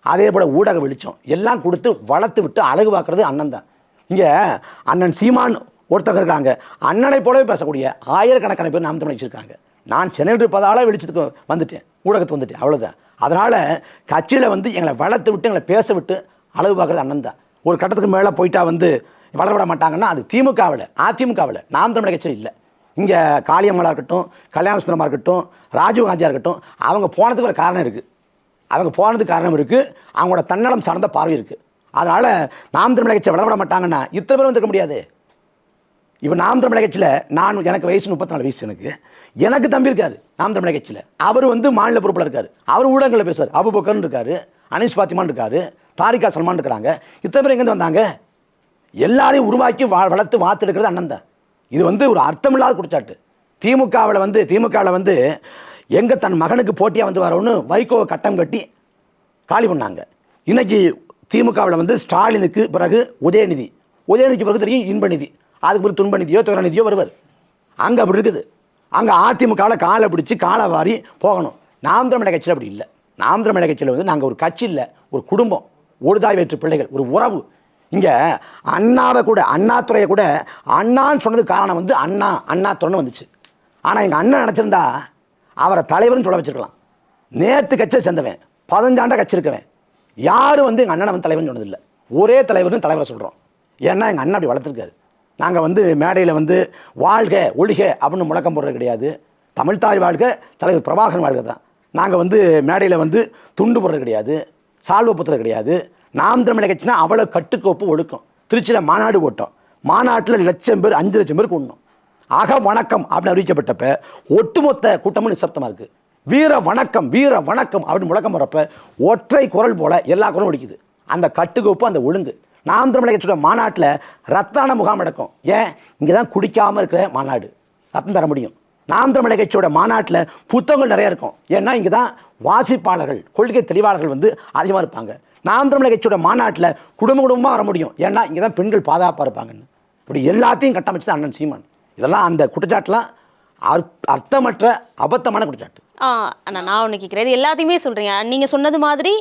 அதே போல் ஊடக வெளிச்சம் எல்லாம் கொடுத்து வளர்த்து விட்டு அழகு பார்க்குறது அண்ணன் தான். இங்கே அண்ணன் சீமான் ஒருத்தர் இருக்காங்க, அண்ணனை போலவே பேசக்கூடிய ஆயிரக்கணக்கான பேர் நாம் தமிழ் வச்சுருக்காங்க. நான் சென்னையில் இருப்பதால் வெளிச்சத்துக்கு வந்துட்டேன், ஊடகத்துக்கு வந்துட்டேன், அவ்வளோதான். அதனால் கட்சியில் வந்து எங்களை வளர்த்து விட்டு எங்களை பேச விட்டு அழகு பார்க்குறது அண்ணன் தான். ஒரு கட்டத்துக்கு மேலே போயிட்டா வந்து வளர விட மாட்டாங்கன்னா அது திமுகவில், அதிமுகவில், நாம் தமிழர் கட்சியில் இல்லை. இங்கே காளியம்மாளாக இருக்கட்டும், கல்யாணசுந்தரமாக இருக்கட்டும், ராஜீவ்காந்தியாக இருக்கட்டும், அவங்க போனதுக்கு ஒரு காரணம் இருக்குது. அவங்களோட தன்னலம் சார்ந்த பார்வை இருக்குது. அதனால் நாம் தமிழர் கட்சியை வளர விட மாட்டாங்கன்னா இத்தனை பேர் வந்துருக்க முடியாது. இப்போ நாம் தமிழர் கட்சியில் எனக்கு வயசு 34 வயசு. எனக்கு தம்பி இருக்காரு நாம் தமிழர் கட்சியில். அவர் வந்து மாநில பொறுப்பில் இருக்கார். அவர் ஊடகங்களில் பேசுகிறார். அபுபக்கர்னு இருக்கார், அனீஸ் பாத்திமான் இருக்கார், தாரிகா சல்மான் இருக்கிறாங்க. இத்தனை பேர் எங்கேருந்து வந்தாங்க? எல்லாரையும் உருவாக்கி வளர்த்து வாத்தெடுக்கிறது அண்ணன் தான். இது வந்து ஒரு அர்த்தமில்லாத குற்றச்சாட்டு. திமுகவில் வந்து எங்கே தன் மகனுக்கு போட்டியாக வந்து வரணும்னு வைகோவை கட்டம் கட்டி காலி பண்ணாங்க. இன்றைக்கி திமுகவில் வந்து ஸ்டாலினுக்கு பிறகு உதயநிதிக்கு பிறகு தெரியும் இன்பநிதி, அதுக்கு பிறகு துன்பநிதியோ துயரநிதியோ வருவார். அங்கே அப்படி இருக்குது. அங்கே அதிமுகவில் காலை பிடிச்சி காலை வாரி போகணும். நாம் தமிழர் கட்சியில் அப்படி இல்லை. நாம் தமிழர் கட்சியில் வந்து நாங்கள் ஒரு கட்சி இல்லை, ஒரு குடும்பம், ஒரு தாய் வேற்று பிள்ளைகள், ஒரு உறவு. இங்கே அண்ணாதுரையை கூட அண்ணான்னு சொன்னதுக்கு காரணம் வந்து அண்ணாதுரைன்னு வந்துச்சு. ஆனால் எங்கள் அண்ணன் நினச்சிருந்தா அவரை தலைவர்னு சொல்ல வச்சுருக்கலாம். நேற்று கட்சியை சேர்ந்தவன், 15 ஆண்டாக கட்சி இருக்கவன், யாரும் வந்து எங்கள் அண்ணனை வந்து தலைவர்னு சொன்னதில்லை. ஒரே தலைவர்னு தலைவரை சொல்கிறோம். ஏன்னா எங்கள் அண்ணன் அப்படி வளர்த்துருக்காரு. நாங்கள் வந்து மேடையில் வந்து வாழ்க ஒழிக அப்படின்னு முழக்கம் போடுறது கிடையாது. தமிழ்தாய் வாழ்க, தலைவர் பிரபாகரன் வாழ்க தான். நாங்கள் வந்து மேடையில் வந்து துண்டு போடுறது கிடையாது, சால்வை புத்துறது கிடையாது. நாம் தமிழர் கட்சினா அவ்வளோ கட்டுக்கோப்பு ஒழுக்கம். திருச்சியில் மாநாடு போட்டோம். மாநாட்டில் 1,00,000 பேர் 5 லட்சம் பேர் கூடணும். வணக்கம் அப்படின்னு அறிவிக்கப்பட்டப்ப ஒட்டுமொத்த கூட்டமும் நிசப்தமாக இருக்குது. வீர வணக்கம் அப்படின்னு முழக்கம் போகிறப்ப ஒற்றை குரல் போல் எல்லா குரலும் ஒடிக்குது. அந்த கட்டுக்கோப்பு, அந்த ஒழுங்கு. நாம் தமிழர் கட்சியோட மாநாட்டில் ரத்தான முகாம் நடக்கும். ஏன்? இங்கே தான் குடிக்காமல் இருக்கிற மாநாடு, ரத்தம் தர முடியும். நாம் தமிழர் கட்சியோட மாநாட்டில் புத்தகங்கள் நிறையா இருக்கும். ஏன்னா இங்கே தான் வாசிப்பாளர்கள், கொள்கை தெளிவாளர்கள் வந்து அதிகமாக இருப்பாங்க. நாம் தமிழர் கட்சியோட மாநாட்டில் குடும்பமாக வர முடியும். ஏன்னா இங்கே தான் பெண்கள் பாதுகாப்பாக இருப்பாங்கன்னு. இப்படி எல்லாத்தையும் கட்டமைச்சு தான் அண்ணன் சீமான். இதெல்லாம் அந்த குற்றச்சாட்டுலாம் அர்த்தமற்ற அபத்தமான குற்றச்சாட்டு. அண்ணா நான் ஒன்று கேட்குறேன், இது எல்லாத்தையுமே சொல்கிறீங்க. நீங்கள் சொன்னது மாதிரி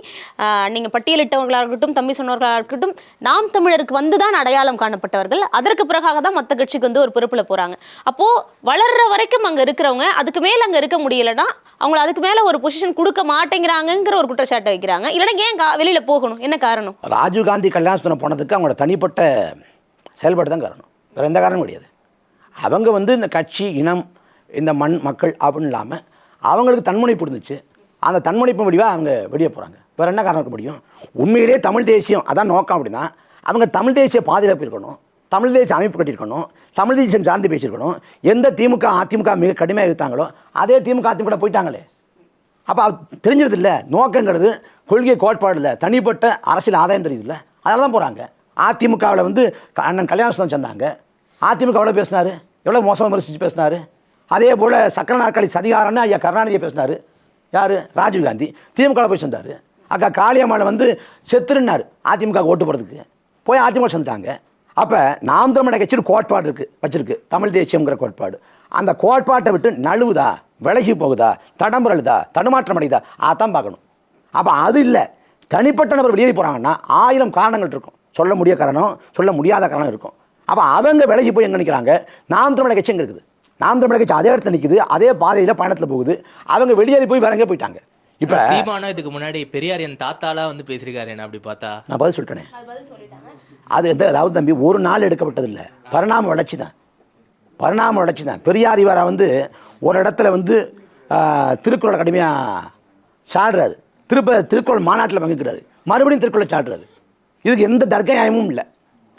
நீங்கள் பட்டியலிட்டவர்களாக இருக்கட்டும், தம்பி சொன்னவர்களாக இருக்கட்டும், நாம் தமிழருக்கு வந்து தான் அடையாளம் காணப்பட்டவர்கள். அதற்கு பிறகாக தான் மற்ற கட்சிக்கு வந்து ஒரு பொறுப்பில் போகிறாங்க. அப்போது வளர்கிற வரைக்கும் அங்கே இருக்கிறவங்க அதுக்கு மேலே அங்கே இருக்க முடியலைன்னா அவங்கள அதுக்கு மேலே ஒரு பொசிஷன் கொடுக்க மாட்டேங்கிறாங்கங்கிற ஒரு குற்றச்சாட்டை வைக்கிறாங்க. இல்லைன்னா ஏன் வெளியில் போகணும், என்ன காரணம்? ராஜீவ்காந்தி கல்யாணம் போனதுக்கு அவங்களோட தனிப்பட்ட செயல்பாடு தான் காரணம், வேறு எந்த காரணமும் கிடையாது. அவங்க வந்து இந்த கட்சி, இனம், இந்த மண், மக்கள் அப்படின்னு இல்லாமல் அவங்களுக்கு தன்முனைப்பு இருந்துச்சு. அந்த தன்முனைப்பு வடிவாக அவங்க வெளியே போகிறாங்க. வேறு என்ன காரணம் இருக்க முடியும்? உண்மையிலே தமிழ் தேசியம் அதான் நோக்கம் அப்படின்னா அவங்க தமிழ் தேசிய பாதுகாப்பு இருக்கணும், தமிழ் தேசிய அமைப்பு கட்டியிருக்கணும், தமிழ் தேசியம் சார்ந்து பேசியிருக்கணும். எந்த திமுக அதிமுக மிக கடுமையாக இருந்தாங்களோ அதே திமுக அதிமுக போயிட்டாங்களே. அப்போ தெரிஞ்சிருது இல்லை, நோக்கங்கிறது கொள்கை கோட்பாடு இல்லை, தனிப்பட்ட அரசியல் ஆதாயம் தெரியுது இல்லை, அதனால தான் போகிறாங்க. அதிமுகவில் வந்து அண்ணன் கல்யாணம் சேர்ந்தாங்க. அதிமுக எவ்வளோ பேசினார், எவ்வளோ மோசமாக விமர்சித்து பேசினார். அதே போல் சக்கர நாற்காலி சதிகாரன்னு ஐயா கருணாநிதியை பேசினார். யார்? ராஜீவ்காந்தி. திமுகவில் போய் சேர்ந்தார். அக்கா காளியம்மாவை வந்து செத்துருன்னார் அதிமுக ஓட்டு போகிறதுக்கு, போய் அதிமுக சேர்ந்துட்டாங்க. அப்போ நாம் தமிழர் கட்சியில் கோட்பாடு இருக்குது, வச்சிருக்கு தமிழ் தேசியம்ங்கிற கோட்பாடு. அந்த கோட்பாட்டை விட்டு நழுவுதா, விலகி போகுதா, தடம்புறழுதா, தடுமாற்றம் அடையுதா, அதான் பார்க்கணும். அப்போ அது இல்லை, தனிப்பட்ட நபர் வெளியே போகிறாங்கன்னா 1000 காரணங்கள் இருக்கும். சொல்ல முடிய காரணம், சொல்ல முடியாத காரணம் இருக்கும். அப்போ அவங்க விலகி போய் எங்கே நிற்கிறாங்க? நாம் தமிழர் கட்சி எங்கே இருக்குது? நாம் தமிழர் கட்சி அதே இடத்துல நிற்குது, அதே பாதையில் பயணத்தில் போகுது. அவங்க வெளியேறி போய் வேற எங்கே போயிட்டாங்க. இப்போ சீமானா இதுக்கு முன்னாடி பெரியார் என் தாத்தாலாம் வந்து பேசியிருக்காரு. என்ன அப்படி பார்த்தா நான் பதில் சொல்லிட்டேனே. அது அதாவது தம்பி ஒரு நாள் எடுக்கப்பட்டதில்லை, பரிணாம வளர்ச்சி தான், பரிணாம வளர்ச்சி தான். பெரியார் இவரை வந்து ஒரு இடத்துல வந்து திருக்குறளை கடுமையாக சாடுறாரு, திருக்குறள் மாநாட்டில் பங்குக்கிறாரு, மறுபடியும் திருக்குறளை சாடுறாரு. இதுக்கு எந்த தர்க்கநியாயமும் இல்லை.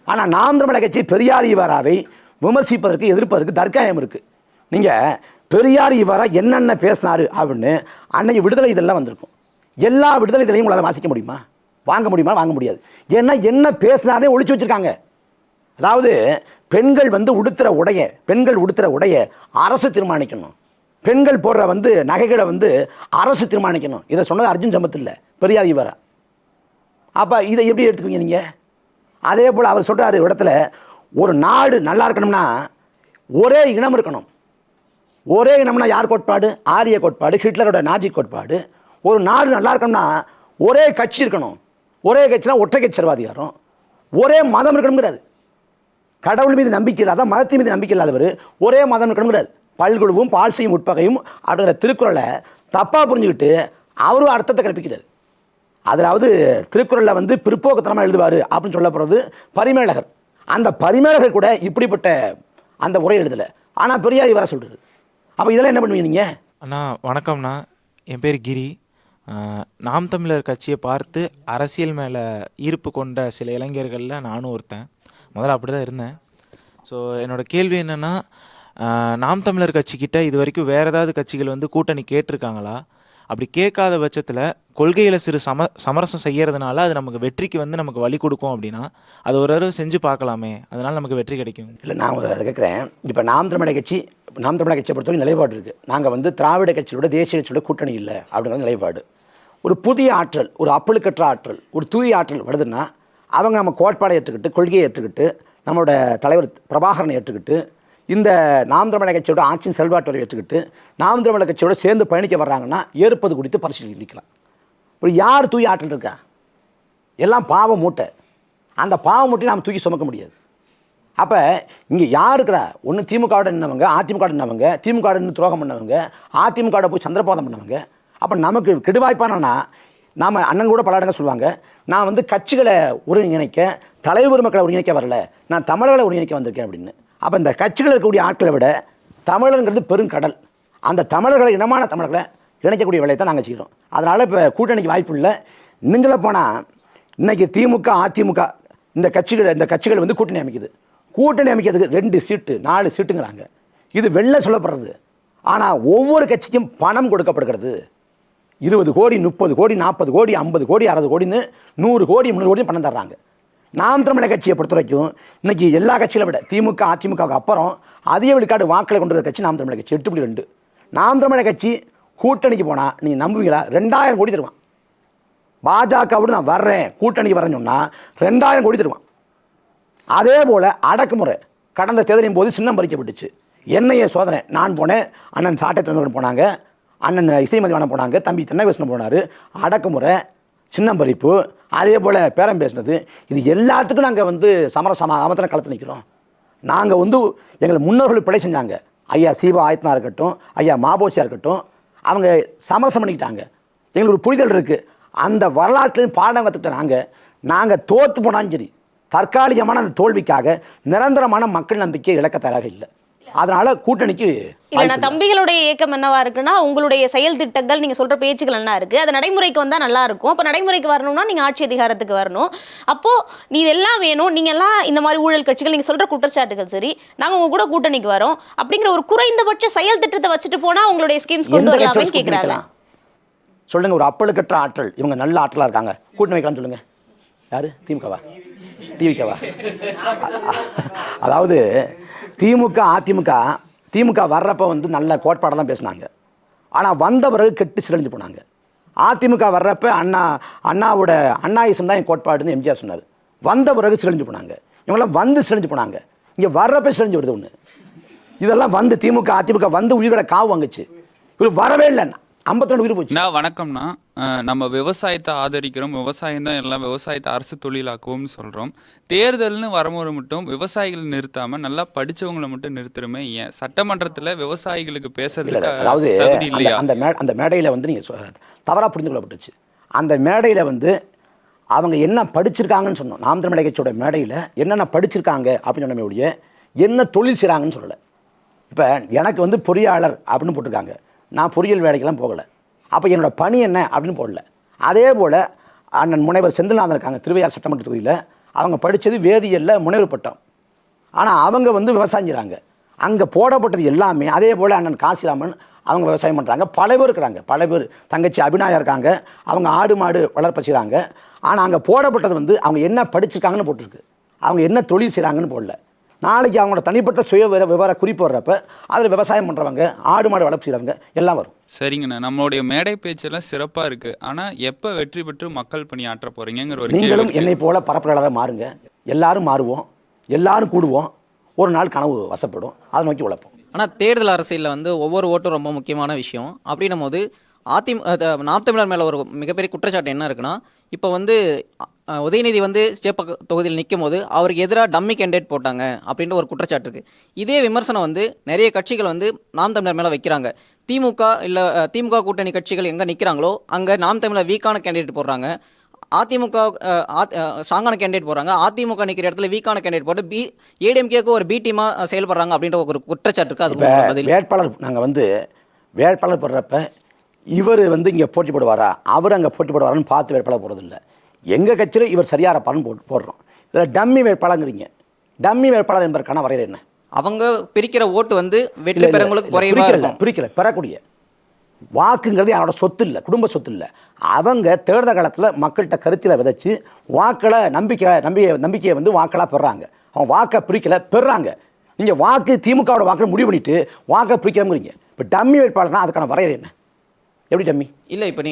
ஆனால் நாம் தமிழர் கட்சி பெரியார் இவராவை விமர்சிப்பதற்கு, எதிர்ப்பதற்கு தர்க்கநியாயம் இருக்குது. நீங்கள் பெரியார் இவரா என்னென்ன பேசினார் அப்படின்னு அன்னைக்கு விடுதலை இதெல்லாம் வந்திருக்கும். எல்லா விடுதலை இதழையும் உங்களால் வாசிக்க முடியுமா? வாங்க முடியுமா? வாங்க முடியாது. ஏன்னா என்ன பேசினாரே ஒழிச்சு வச்சுருக்காங்க. அதாவது பெண்கள் வந்து பெண்கள் உடுத்துகிற உடைய அரசு தீர்மானிக்கணும், பெண்கள் போடுற வந்து நகைகளை வந்து அரசு தீர்மானிக்கணும். இதை சொன்னது அர்ஜுன் சம்பத் இல்லை, பெரியார் இவரா. அப்போ இதை எப்படி எடுத்துக்குவீங்க நீங்கள்? அதே போல் அவர் சொல்கிறாரு இடத்துல, ஒரு நாடு நல்லா இருக்கணும்னா ஒரே இனம் இருக்கணும். ஒரே இனம்னா யார் கோட்பாடு? ஆரிய கோட்பாடு, ஹிட்லரோட நாஜி கோட்பாடு. ஒரு நாடு நல்லா இருக்கணும்னா ஒரே கட்சி இருக்கணும். ஒரே கட்சினா ஒற்றை கட்சி சர்வாதிகாரம். ஒரே மதம் இருக்கணுங்கிறாரு. கடவுள் மீது நம்பிக்கை இல்லாத, மதத்தின் மீது நம்பிக்கை இல்லாதவர் ஒரே மதம் இருக்கணுங்கிறாரு. பல்குழுவும் பால் செய்யும் உட்பகையும் அப்படிங்கிற திருக்குறளை தப்பாக புரிஞ்சுக்கிட்டு அவரும் அர்த்தத்தை கற்பிக்கிறார். அதாவது திருக்குறளில் வந்து பிற்போக்குத்தனமாக எழுதுவார் அப்படின்னு சொல்லப்படுறது பரிமேலகர். அந்த பரிமேலகர் கூட இப்படிப்பட்ட அந்த உரை எழுதலை, ஆனால் பெரியார் இவரை சொல்கிறார். அப்போ இதெல்லாம் என்ன பண்ணுவீங்க நீங்கள்? அண்ணா வணக்கம்ண்ணா, என் பேர் கிரி. நாம் தமிழர் கட்சியை பார்த்து அரசியல் மேலே ஈர்ப்பு கொண்ட சில இளைஞர்களில் நானும் ஒருத்தன். முதல்ல அப்படி தான் இருந்தேன். ஸோ என்னோடய கேள்வி என்னென்னா, நாம் தமிழர் கட்சிக்கிட்ட இது வரைக்கும் வேறு ஏதாவது கட்சிகள் வந்து கூட்டணி கேட்டிருக்காங்களா? அப்படி கேட்காத பட்சத்தில் கொள்கையில் சிறு சமரசம் செய்கிறதுனால அது நமக்கு வெற்றிக்கு வந்து நமக்கு வழி கொடுக்கும் அப்படின்னா அது ஒரு தடவை செஞ்சு பார்க்கலாமே, அதனால் நமக்கு வெற்றி கிடைக்கும். இல்லை, நான் அதை கேட்குறேன். இப்போ நாம் தமிழர் கட்சியை பொறுத்தவரைக்கும் நிலைப்பாடு இருக்குது. நாங்கள் வந்து திராவிட கட்சியோட தேசிய கட்சியோட கூட்டணி இல்லை அப்படிங்கிற நிலைப்பாடு. ஒரு புதிய ஆற்றல், ஒரு அப்பழுக்கற்ற ஆற்றல், ஒரு தூய ஆற்றல் வருதுன்னா அவங்க நம்ம கோட்பாடை ஏற்றுக்கிட்டு, கொள்கையை ஏற்றுக்கிட்டு, நம்மளோட தலைவர் பிரபாகரனை ஏற்றுக்கிட்டு, இந்த நாம் தமிழர் கட்சியோட ஆட்சியின் செல்வாட்டை ஏற்றுக்கிட்டு நாம் தமிழர் கட்சியோட சேர்ந்து பயணிக்க வர்றாங்கன்னா ஏற்பது குறித்து பரிசீலிக்கலாம். ஒரு யார் தூய ஆற்றல் இருக்கா? எல்லாம் பாவ மூட்டை. அந்த பாவ மூட்டையை நாம் தூக்கி சுமக்க முடியாது. அப்போ இங்கே யார் இருக்கிறா? ஒன்று திமுகவோட நின்னவங்க, அதிமுக நின்னவங்க, திமுக துரோகம் பண்ணவங்க, அதிமுக போய் சந்திரபோதம் பண்ணவங்க. அப்போ நமக்கு கெடுவாய்ப்பானா நாம் அண்ணன் கூட பல இடங்கள் சொல்லுவாங்க, நான் வந்து கட்சிகளை ஒருங்கிணைக்க, தலைவர் மக்களை ஒருங்கிணைக்க வரல, நான் தமிழர்களை ஒருங்கிணைக்க வந்திருக்கேன் அப்படின்னு. அப்போ இந்த கட்சிகள் இருக்கக்கூடிய ஆட்களை விட தமிழருங்கிறது பெருங்கடல். அந்த தமிழர்களை, இனமான தமிழர்களை இணைக்கக்கூடிய வேலையை தான் நாங்கள் செய்கிறோம். அதனால் இப்போ கூட்டணிக்கு வாய்ப்பு இல்லை. நெஞ்சில் போனால் இன்றைக்கி திமுக அதிமுக இந்த கட்சிகள் வந்து கூட்டணி அமைக்குது. கூட்டணி அமைக்கிறதுக்கு 2 சீட்டு 4 சீட்டுங்கிறாங்க. இது வெளில சொல்லப்படுறது. ஆனால் ஒவ்வொரு கட்சிக்கும் பணம் கொடுக்கப்படுகிறது. 20 கோடி, 30 கோடி, 40 கோடி, 50 கோடி, 60 கோடின்னு 100 கோடி, 300 கோடி பணம் தர்றாங்க. நாம் தமிழர் கட்சியை பொறுத்த வரைக்கும் இன்றைக்கி எல்லா கட்சிகளை விட திமுக அதிமுகவுக்கு அப்புறம் அதிக விழுக்காடு வாக்களை கொண்டு வர கட்சி நாம் தமிழர் கட்சி 8.2. நாம் தமிழர் கட்சி கூட்டணிக்கு போனால் நீங்கள் நம்புவீங்களா? 2000 கோடி தருவான். பாஜகவோடு நான் வர்றேன், கூட்டணிக்கு வரேன்னு சொன்னால் 2000 கோடி தருவான். அதே போல் அடக்குமுறை கடந்த தேர்தலின் போது சின்னம் பறிக்கப்பட்டுச்சு. என்னையே சோதனை. நான் போனேன், அண்ணன் சாட்டை தலைவர்கள் போனாங்க, அண்ணன் இசைமதிவானம் போனாங்க, தம்பி தென்னகிருஷ்ணன் போனார், அடக்குமுறை, சின்னம்பரிப்பு, அதே போல் பேரம் பேசினது, இது எல்லாத்துக்கும் நாங்கள் வந்து சமரசமாக களத்தில் நிற்கிறோம். நாங்கள் வந்து எங்களை முன்னோர்கள் பிழை செஞ்சாங்க. ஐயா சீவா ஆயத்தனா இருக்கட்டும், ஐயா மாபோசியா இருக்கட்டும், அவங்க சமரசம் பண்ணிக்கிட்டாங்க. எங்களுக்கு ஒரு புரிதல் இருக்குது. அந்த வரலாற்றுலையும் பாடம் கற்றுக்கிட்ட நாங்கள் தோற்று போனாலும் சரி, தற்காலிகமான அந்த தோல்விக்காக நிரந்தரமான மக்கள் நம்பிக்கை இழக்க தயாராக இல்லை. அதனால கூட்டணிக்கு இல்லைனா தம்பிகளுடைய இயக்கம் என்னவா இருக்குன்னா, உங்களுடைய செயல் திட்டங்கள் நீங்க சொல்ற பேச்சுகள் என்ன இருக்கு, அது நடைமுறைக்கு வந்தா நல்லா இருக்கும். அப்ப நடைமுறைக்கு வரணும்னா நீங்க ஆட்சி அதிகாரத்துக்கு வரணும். அப்போ நீ எல்லாம் வேணும், நீங்க எல்லாம் இந்த மாதிரி ஊழல் கட்சிகள், நீங்க சொல்ற குற்றச்சாட்டுகள் சரி, நாங்க உங்க கூட கூட்டணிக்கு வரோம் அப்படிங்கிற ஒரு குறைந்தபட்ச செயல் திட்டத்தை வச்சுட்டு போனா உங்களுடைய ஸ்கீம்ஸ் கொண்டு வரலாம்னு கேக்குறாங்க. சொல்லுங்க, ஒரு அப்பழுக்கற்ற ஆற்றல், இவங்க நல்ல ஆற்றலா இருக்காங்க, கூட்டணி வைக்கலாம்னு சொல்லுங்க. யாரு? திமுகவா? டிவிகவா? அதாவது திமுக வர்றப்ப வந்து நல்ல கோட்பாடெல்லாம் பேசினாங்க. ஆனால் வந்த பிறகு கெட்டு சிரஞ்சு போனாங்க. அதிமுக வர்றப்ப அண்ணாவோட அண்ணாயிசம் தான் என் கோட்பாடுன்னு எம்ஜிஆர் சொன்னார். வந்த பிறகு சிரஞ்சு போனாங்க. இவங்களாம் வந்து சிரஞ்சு போனாங்க. இங்கே வர்றப்ப சிரஞ்சு வருது ஒன்று. இதெல்லாம் வந்து அதிமுக வந்து உயிர்களை காவு வாங்குச்சு. இவர் வரவே இல்லைன்னா 52 உயிர் போச்சு. வணக்கம்னா, நம்ம விவசாயத்தை ஆதரிக்கிறோம், விவசாயம் தான் எல்லாம், விவசாயத்தை அரசு தொழிலாக்குவோம்னு சொல்கிறோம். தேர்தல்னு வரும்போது மட்டும் விவசாயிகளை நிறுத்தாமல் நல்லா படித்தவங்களை மட்டும் நிறுத்துறோமே ஏன்? சட்டமன்றத்தில் விவசாயிகளுக்கு பேசுறதுக்கு அதாவது இல்லையா? அந்த மேடையில் வந்து நீங்கள் தவறாக புரிந்து கொள்ளப்பட்டுச்சு. அந்த மேடையில் வந்து அவங்க என்ன படிச்சிருக்காங்கன்னு சொன்னோம். நாம் தமிழர் கட்சியோட மேடையில் என்னென்ன படிச்சிருக்காங்க அப்படின்னு சொன்னமே ஒழிய என்ன தொழில் செய்கிறாங்கன்னு சொல்லலை. இப்போ எனக்கு வந்து பொறியாளர் அப்படின்னு போட்டிருக்காங்க. நான் பொறியியல் வேலைக்கெல்லாம் போகலை. அப்போ என்னோடய பணி என்ன அப்படின்னு போடல. அதே போல் அண்ணன் முனைவர் செந்தில்நாதன் இருக்காங்க திருவையார் சட்டமன்ற தொகுதியில். அவங்க படித்தது வேதியியலில் முனைவர் பட்டம். ஆனால் அவங்க வந்து விவசாயம் செய்கிறாங்க. அங்கே போடப்பட்டது எல்லாமே அதே போல் அண்ணன் காசிராமன் அவங்க விவசாயம் பண்ணுறாங்க. பல பேர் இருக்கிறாங்க. பல பேர் தங்கச்சி அபிநாயா இருக்காங்க. அவங்க ஆடு மாடு வளர்ப்பு செய்கிறாங்க. ஆனால் அங்கே போடப்பட்டது வந்து அவங்க என்ன படிச்சிருக்காங்கன்னு போட்டிருக்கு. அவங்க என்ன தொழில் செய்கிறாங்கன்னு போடல. நாளைக்கு அவங்களோட தனிப்பட்ட சுய விவர குறிப்பு வர்றப்ப அதில் விவசாயம் பண்ணுறவங்க, ஆடு மாடு வளர்ப்பு செய்கிறவங்க எல்லாம் வரும். சரிங்கண்ணா, நம்மளுடைய மேடை பேச்செல்லாம் சிறப்பாக இருக்குது. ஆனால் எப்போ வெற்றி பெற்று மக்கள் பணி ஆற்ற போகிறீங்கிற ஒரு நீங்களும் என்னை போல பரப்புரையாளராக மாறுங்க. எல்லாரும் மாறுவோம், எல்லாரும் கூடுவோம். ஒரு நாள் கனவு வசப்படும், அதை நோக்கி உழைப்போம். ஆனால் தேர்தல் அரசியலில் வந்து ஒவ்வொரு ஓட்டும் ரொம்ப முக்கியமான விஷயம். அப்படின்னும் போது நாம் தமிழர் மேலே ஒரு மிகப்பெரிய குற்றச்சாட்டு என்ன இருக்குன்னா, இப்போ வந்து உதயநிதி வந்து சேப்பாக்கம் தொகுதியில் நிற்கும் போது அவருக்கு எதிராக டம்மி கேண்டிடேட் போட்டாங்க அப்படின்ற ஒரு குற்றச்சாட்டு இருக்குது. இதே விமர்சனம் வந்து நிறைய கட்சிகள் வந்து நாம் தமிழர் மேலே வைக்கிறாங்க. திமுக கூட்டணி கட்சிகள் எங்கே நிற்கிறாங்களோ அங்கே நாம் தமிழர் வீக்கான கேண்டிடேட் போடுறாங்க. அதிமுக ஸ்ட்ராங்கான கேண்டிடேட் போடுறாங்க. அதிமுக நிற்கிற இடத்துல வீக்கான கேண்டிடேட் போட்டு ஏடிஎம்கேக்கு ஒரு பி டீமாக செயல்படுறாங்க அப்படின்ற ஒரு குற்றச்சாட்டு இருக்குது. அது வேட்பாளர் நாங்கள் வந்து வேட்பாளர் போடுறப்ப இவர் வந்து இங்கே போட்டி போடுவாரா, அவர் அங்கே போட்டி போடுவாரான்னு பார்த்து வேட்பாளர் போடுறதில்லை. எங்கள் கட்சியில் இவர் சரியாக இருப்பாருன்னு போடுறோம். இதில் டம்மி வேட்பாளருங்கிறீங்க. டம்மி வேட்பாளர் என்பதற்கான வரையறை என்ன? அவங்க பிரிக்கிற ஓட்டு வந்து வெற்றி பெறவங்களுக்கு குறைவாக பிரிக்கல. பெறக்கூடிய வாக்குங்கிறது அவரோட சொத்து இல்லை, குடும்ப சொத்து இல்லை. அவங்க தேர்தல் காலத்தில் மக்கள்கிட்ட கருத்தில் விதைச்சி வாக்களை நம்பிக்கையை வந்து வாக்களாக பெறாங்க. அவங்க வாக்கை பிரிக்கலை, பெறாங்க. நீங்கள் வாக்கு திமுகவோட வாக்கை முடிவு பண்ணிவிட்டு வாக்கை பிரிக்கிறோங்கிறீங்க. இப்போ டம்மி வேட்பாளர்னா அதுக்கான வரையறை என்ன? எப்படி டம்மி? இல்லை, இப்போ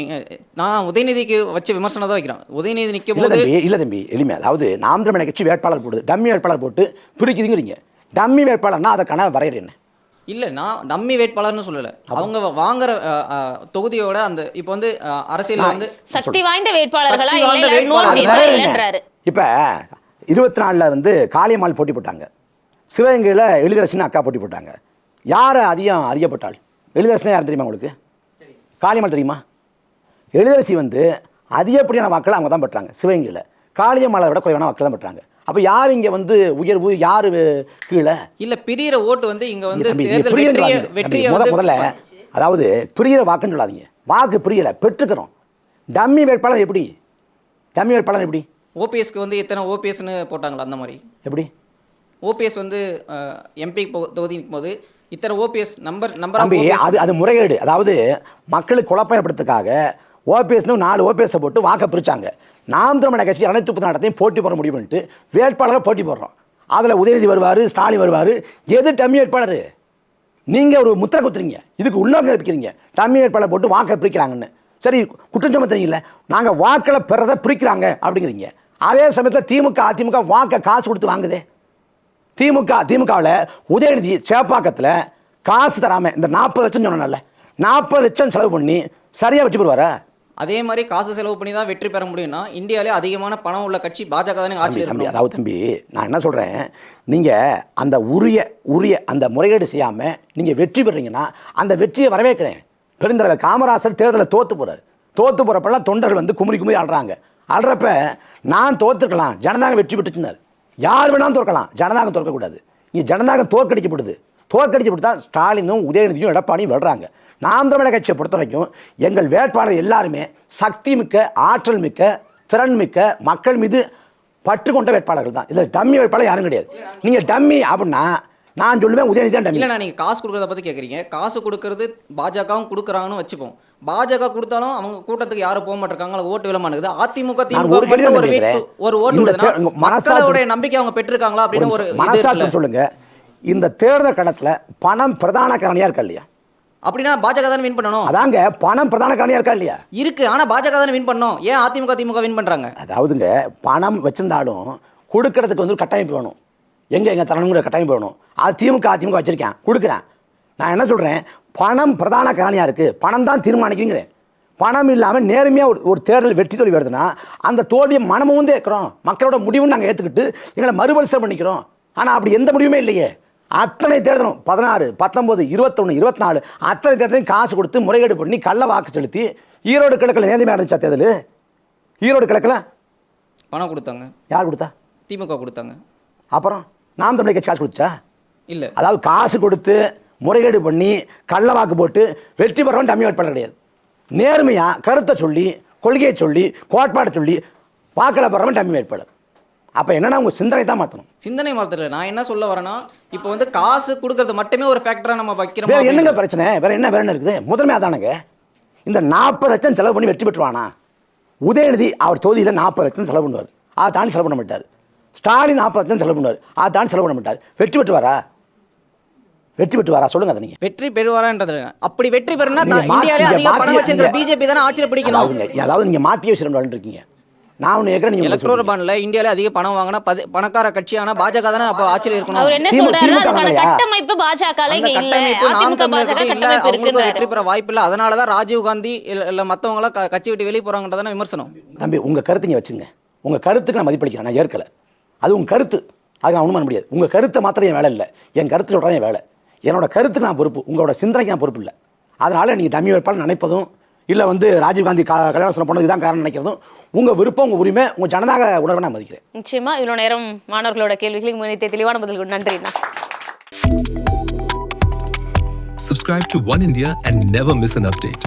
நான் உதயநிதிக்கு வச்ச விமர்சனம் தான் வைக்கிறேன். உதயநிதி நிற்கும் போது இல்லை தம்பி, எளிமை. அதாவது நாம் தமிழர் கட்சி வேட்பாளர் போடுது, டம்மி வேட்பாளர் போட்டு பிரிக்குதுங்கிறீங்க. டம்மி வேட்பாளர்னா அதுக்கான வரையறை என்ன? இல்லை, நான் டம்மி வேட்பாளர்னு சொல்லலை. அவங்க வாங்குற தொகுதியோட அந்த இப்போ வந்து அரசியல் வந்து சக்தி வாய்ந்த வேட்பாளர்களா. இப்போ 24 வந்து காளியம்மாள் போட்டி போட்டாங்க. சிவகங்கையில் எழிலரசின்னு அக்கா போட்டி போட்டாங்க. யார் அதிகம் அறியப்பட்டாள்? எழிலரசினா யார் தெரியுமா உங்களுக்கு? காளியம்மாள் தெரியுமா? எழிலரசி வந்து அதிகப்படியான வாக்களை அவங்க தான் பெற்றாங்க சிவகங்கையில். காளியம்மாளை விட குறைவான வாக்கள் தான் பெற்றாங்க. அப்போ யார் இங்கே வந்து உயர்வு, யார் கீழே? இல்லை, பிரிகிற ஓட்டு வந்து இங்கே வந்து முதல்ல அதாவது பிரிகிற வாக்குன்னு சொல்லாதீங்க. வாக்கு பிரியலை, பெற்றுக்கிறோம். டம்மி வேட்பாளர் எப்படி? டம்மி வேட்பாளர் எப்படி? ஓபிஎஸ்க்கு வந்து எத்தனை ஓபிஎஸ்ன்னு போட்டாங்களா அந்த மாதிரி? எப்படி? ஓபிஎஸ் வந்து எம்பி தொகுதி நிற்கும் போது இத்தனை ஓபிஎஸ் நம்பர் அது முறைகேடு. அதாவது மக்களுக்கு குழப்பம் ஏற்படுறதுக்காக ஓபிஎஸ்னு 4 ஓபிஎஸை போட்டு வாக்கை பிரிச்சாங்க. நாம் தமிழர் கட்சி 234 போட்டி போட முடியும் பண்ணிட்டு வேட்பாளரை போட்டி போடுறோம். அதில் உதயநிதி வருவார், ஸ்டாலின் வருவார். எது டம்மி வேட்பாளர்? நீங்கள் ஒரு முத்திரை குத்துறீங்க, இதுக்கு உள்ளவங்க இருக்கிறீங்க. டம்மி வேட்பாளர் போட்டு வாக்கை பிரிக்கிறாங்கன்னு. சரி, குற்றம் சுமத்துறீங்கல்ல, நாங்கள் வாக்களை பெறதை பிரிக்கிறாங்க அப்படிங்கிறீங்க. அதே சமயத்தில் திமுக அதிமுக வாக்கை காசு கொடுத்து வாங்குதே. திமுகவில் உதயநிதி சேப்பாக்கத்தில் காசு தராமல் இந்த 40 லட்சம் சொன்னல, 40 லட்சம் செலவு பண்ணி சரியாக வெற்றி பெறுவாரா? அதே மாதிரி காசு செலவு பண்ணி தான் வெற்றி பெற முடியும்னா இந்தியாவிலே அதிகமான பணம் உள்ள கட்சி பாஜக தானே ஆட்சியில் தம்பி, இருக்கணும். அதாவது தம்பி, நான் என்ன சொல்கிறேன், நீங்கள் அந்த உரிய அந்த முறைகேடு செய்யாமல் நீங்கள் வெற்றி பெறீங்கன்னா அந்த வெற்றியை வரவேற்கிறேன். பெருந்தலைவர் காமராசர் தேர்தலில் தோற்று போகிறப்பெல்லாம் தொண்டர்கள் வந்து குமுறி ஆடுறாங்க. ஆடுறப்ப நான் தோற்றுக்கலாம், ஜனநாயகம் வெற்றி பெற்றுச்சுனார். யார் வேணாலும் தோற்கலாம், ஜனநாயகம் தோற்கக்கூடாது. இங்கே ஜனநாயகம் தோற்கடிக்கப்பட்டு தான் ஸ்டாலினும் உதயநிதியும் எடப்பாடியும் வெல்றாங்க. நாம் தமிழர் கட்சியை பொறுத்த வரைக்கும் எங்கள் வேட்பாளர் எல்லாருமே சக்தி மிக்க, ஆற்றல் மிக்க, திறன் மிக்க, மக்கள் மீது பற்று கொண்ட வேட்பாளர்கள் தான். இதில் டம்மி வேட்பாளர் யாரும் கிடையாது. நீங்கள் டம்மி அப்படின்னா நான் சொல்லுவேன் உதயநிதி தான் டம்மி. இல்லைண்ணா, நீங்கள் காசு கொடுக்குறத பற்றி கேட்குறீங்க. காசு கொடுக்கறது பாஜகவும் கொடுக்குறாங்கன்னு வச்சுப்போம். பாஜக கொடுத்தாலும் அவங்க கூட்டத்துக்கு யாரும் போக மாட்டிருக்காங்க, ஓட்டு விழ மாட்டேங்குது. அதிமுக ஒரு ஓட்டு மக்களுடைய நம்பிக்கை அவங்க பெற்றிருக்காங்களா அப்படின்னு ஒரு மனசாட்சி சொல்லுங்க. இந்த தேர்தல் கடத்துல பணம் பிரதான காரணியா இருக்கா இல்லையா? அப்படின்னா பாஜக தானே வின் பண்ணணும். அதாங்க, பணம் பிரதான காரணியா இருக்கா இல்லையா? இருக்கு. ஆனா பாஜக தானே வின் பண்ணணும். ஏன் திமுக வின் பண்றாங்க? அதாவதுங்க, பணம் வச்சிருந்தாலும் கொடுக்கறதுக்கு வந்து கட்டமைப்பு வேணும். எங்க தலைமுறை கட்டமைப்பு வேணும். அது அதிமுக வச்சிருக்கேன், கொடுக்குறேன். நான் என்ன சொல்றேன், பணம் பிரதான காரணியா இருக்கு, பணம் தான் தீர்மானிக்குங்கிறேன். பணம் இல்லாமல் நேர்மையாக ஒரு தேர்தல் வெற்றி தோல்வி வருதுன்னா அந்த தோல்வியை மனமும் வந்து ஏற்கிறோம், மக்களோட முடிவுன்னு நாங்கள் ஏற்றுக்கிட்டு எங்களை மறுபரிசீலனை பண்ணிக்கிறோம். ஆனால் அப்படி எந்த முடிவுமே இல்லையே. அத்தனை தேர்தலும் 16, 19, 21, 24 அத்தனை தேர்தலையும் காசு கொடுத்து முறைகேடு பண்ணி கள்ள வாக்கு செலுத்தி ஈரோடு கிழக்கில் நேர்மையாக இருந்துச்சா தேர்தல்? ஈரோடு கிழக்கில் பணம் கொடுத்தாங்க. யார் கொடுத்தா? திமுக கொடுத்தாங்க. அப்புறம் நாம் தமிழர் கட்சி காசு கொடுத்தா? இல்லை. அதாவது காசு கொடுத்து முறைகேடு பண்ணி கள்ள வாக்கு போட்டு வெற்றி பெறவன் டம்மி வேட்பாளர் கிடையாது. நேர்மையாக கருத்தை சொல்லி, கொள்கையை சொல்லி, கோட்பாடை சொல்லி வாக்கில் பெறவன் டம்மி வேட்பாளர். அப்போ என்னன்னா உங்கள் சிந்தனை தான் மாற்றணும். சிந்தனை மாற்றல. நான் என்ன சொல்ல வரேன்னா, இப்போ வந்து காசு கொடுக்கறது மட்டுமே ஒரு ஃபேக்டராக நம்ம வைக்கிறோம். வேற என்னங்க பிரச்சனை? வேற என்ன இருக்குது? முதன்மை அதானுங்க. இந்த 40 லட்சம் செலவு பண்ணி வெற்றி பெற்றுவானா? உதயநிதி அவர் தொகுதியில் 40 லட்சம் செலவு பண்ணுவார், அதை தாண்டி செலவு பண்ண மாட்டார். ஸ்டாலின் 40 லட்சம் செலவு பண்ணுவார், அதை தாண்டி செலவு பண்ண மாட்டார். வெற்றி பெற்றுவாரா சொல்லுங்க. அதை நீங்க வெற்றி பெறுவாரான்றது அப்படி வெற்றி பெறனா இந்தியாவிலே அதிக பணம் வச்சிருக்கிற பிஜேபி தானே ஆட்சியில் பிடிக்கணும். அதாவது நீங்க மாத்தியே விஷயம் இருக்கீங்க. நான் ஒன்று ஏற்கனவே நீங்க எலக்ட்ரல் பாண்ட்ல இந்தியாவிலே அதிக பணம் வாங்கினா பணக்கார கட்சியான பாஜக தானே அப்போ ஆட்சியில் இருக்கணும். அவர் என்ன சொல்றாரு, அதுக்கான கட்டமைப்பு பாஜகல இங்க இல்ல, அதிமுக பாஜக கட்டமைப்பு இருக்குன்றாரு. வெற்றி பெற வாய்ப்பு இல்ல. அதனால தான் ராஜீவ் காந்தி இல்ல மத்தவங்க எல்லாம் கட்சி விட்டு வெளிய போறாங்கன்றதான விமர்சனம். தம்பி, உங்க கருத்து நீங்க வச்சுங்க. உங்க கருத்துக்கு நான் மதிப்பளிக்கிறேன், நான் ஏற்கல. அது உங்க கருத்து, அது நான் ஒன்றும் பண்ண முடியாது. உங்க கருத்தை மாத்திரம் என் வேலை இல்லை, என் கருத்து சொல்றதான் என் வேலை. என்னோட கருத்துக்கு நான் பொறுப்பு, உங்களோட சிந்தனைக்கு நான் பொறுப்பு இல்லை. அதனால நீங்க டம்மி வேட்பாளர் நினைப்பதும் இல்லை வந்து ராஜீவ்காந்தி கல்யாணம் போனது இதுதான் காரணம் நினைக்கிறதும் உங்கள் விருப்பம், உங்கள் உரிமை, உங்கள் ஜனநாயக உணர்வை நான் மதிக்கிறேன். நிச்சயமா இவ்வளோ நேரம் மாணவர்களோட கேள்விகளுக்கு முன்னிட்டு தெளிவான பதில்கள் நன்றிண்ணா. Subscribe to One India and never miss an update.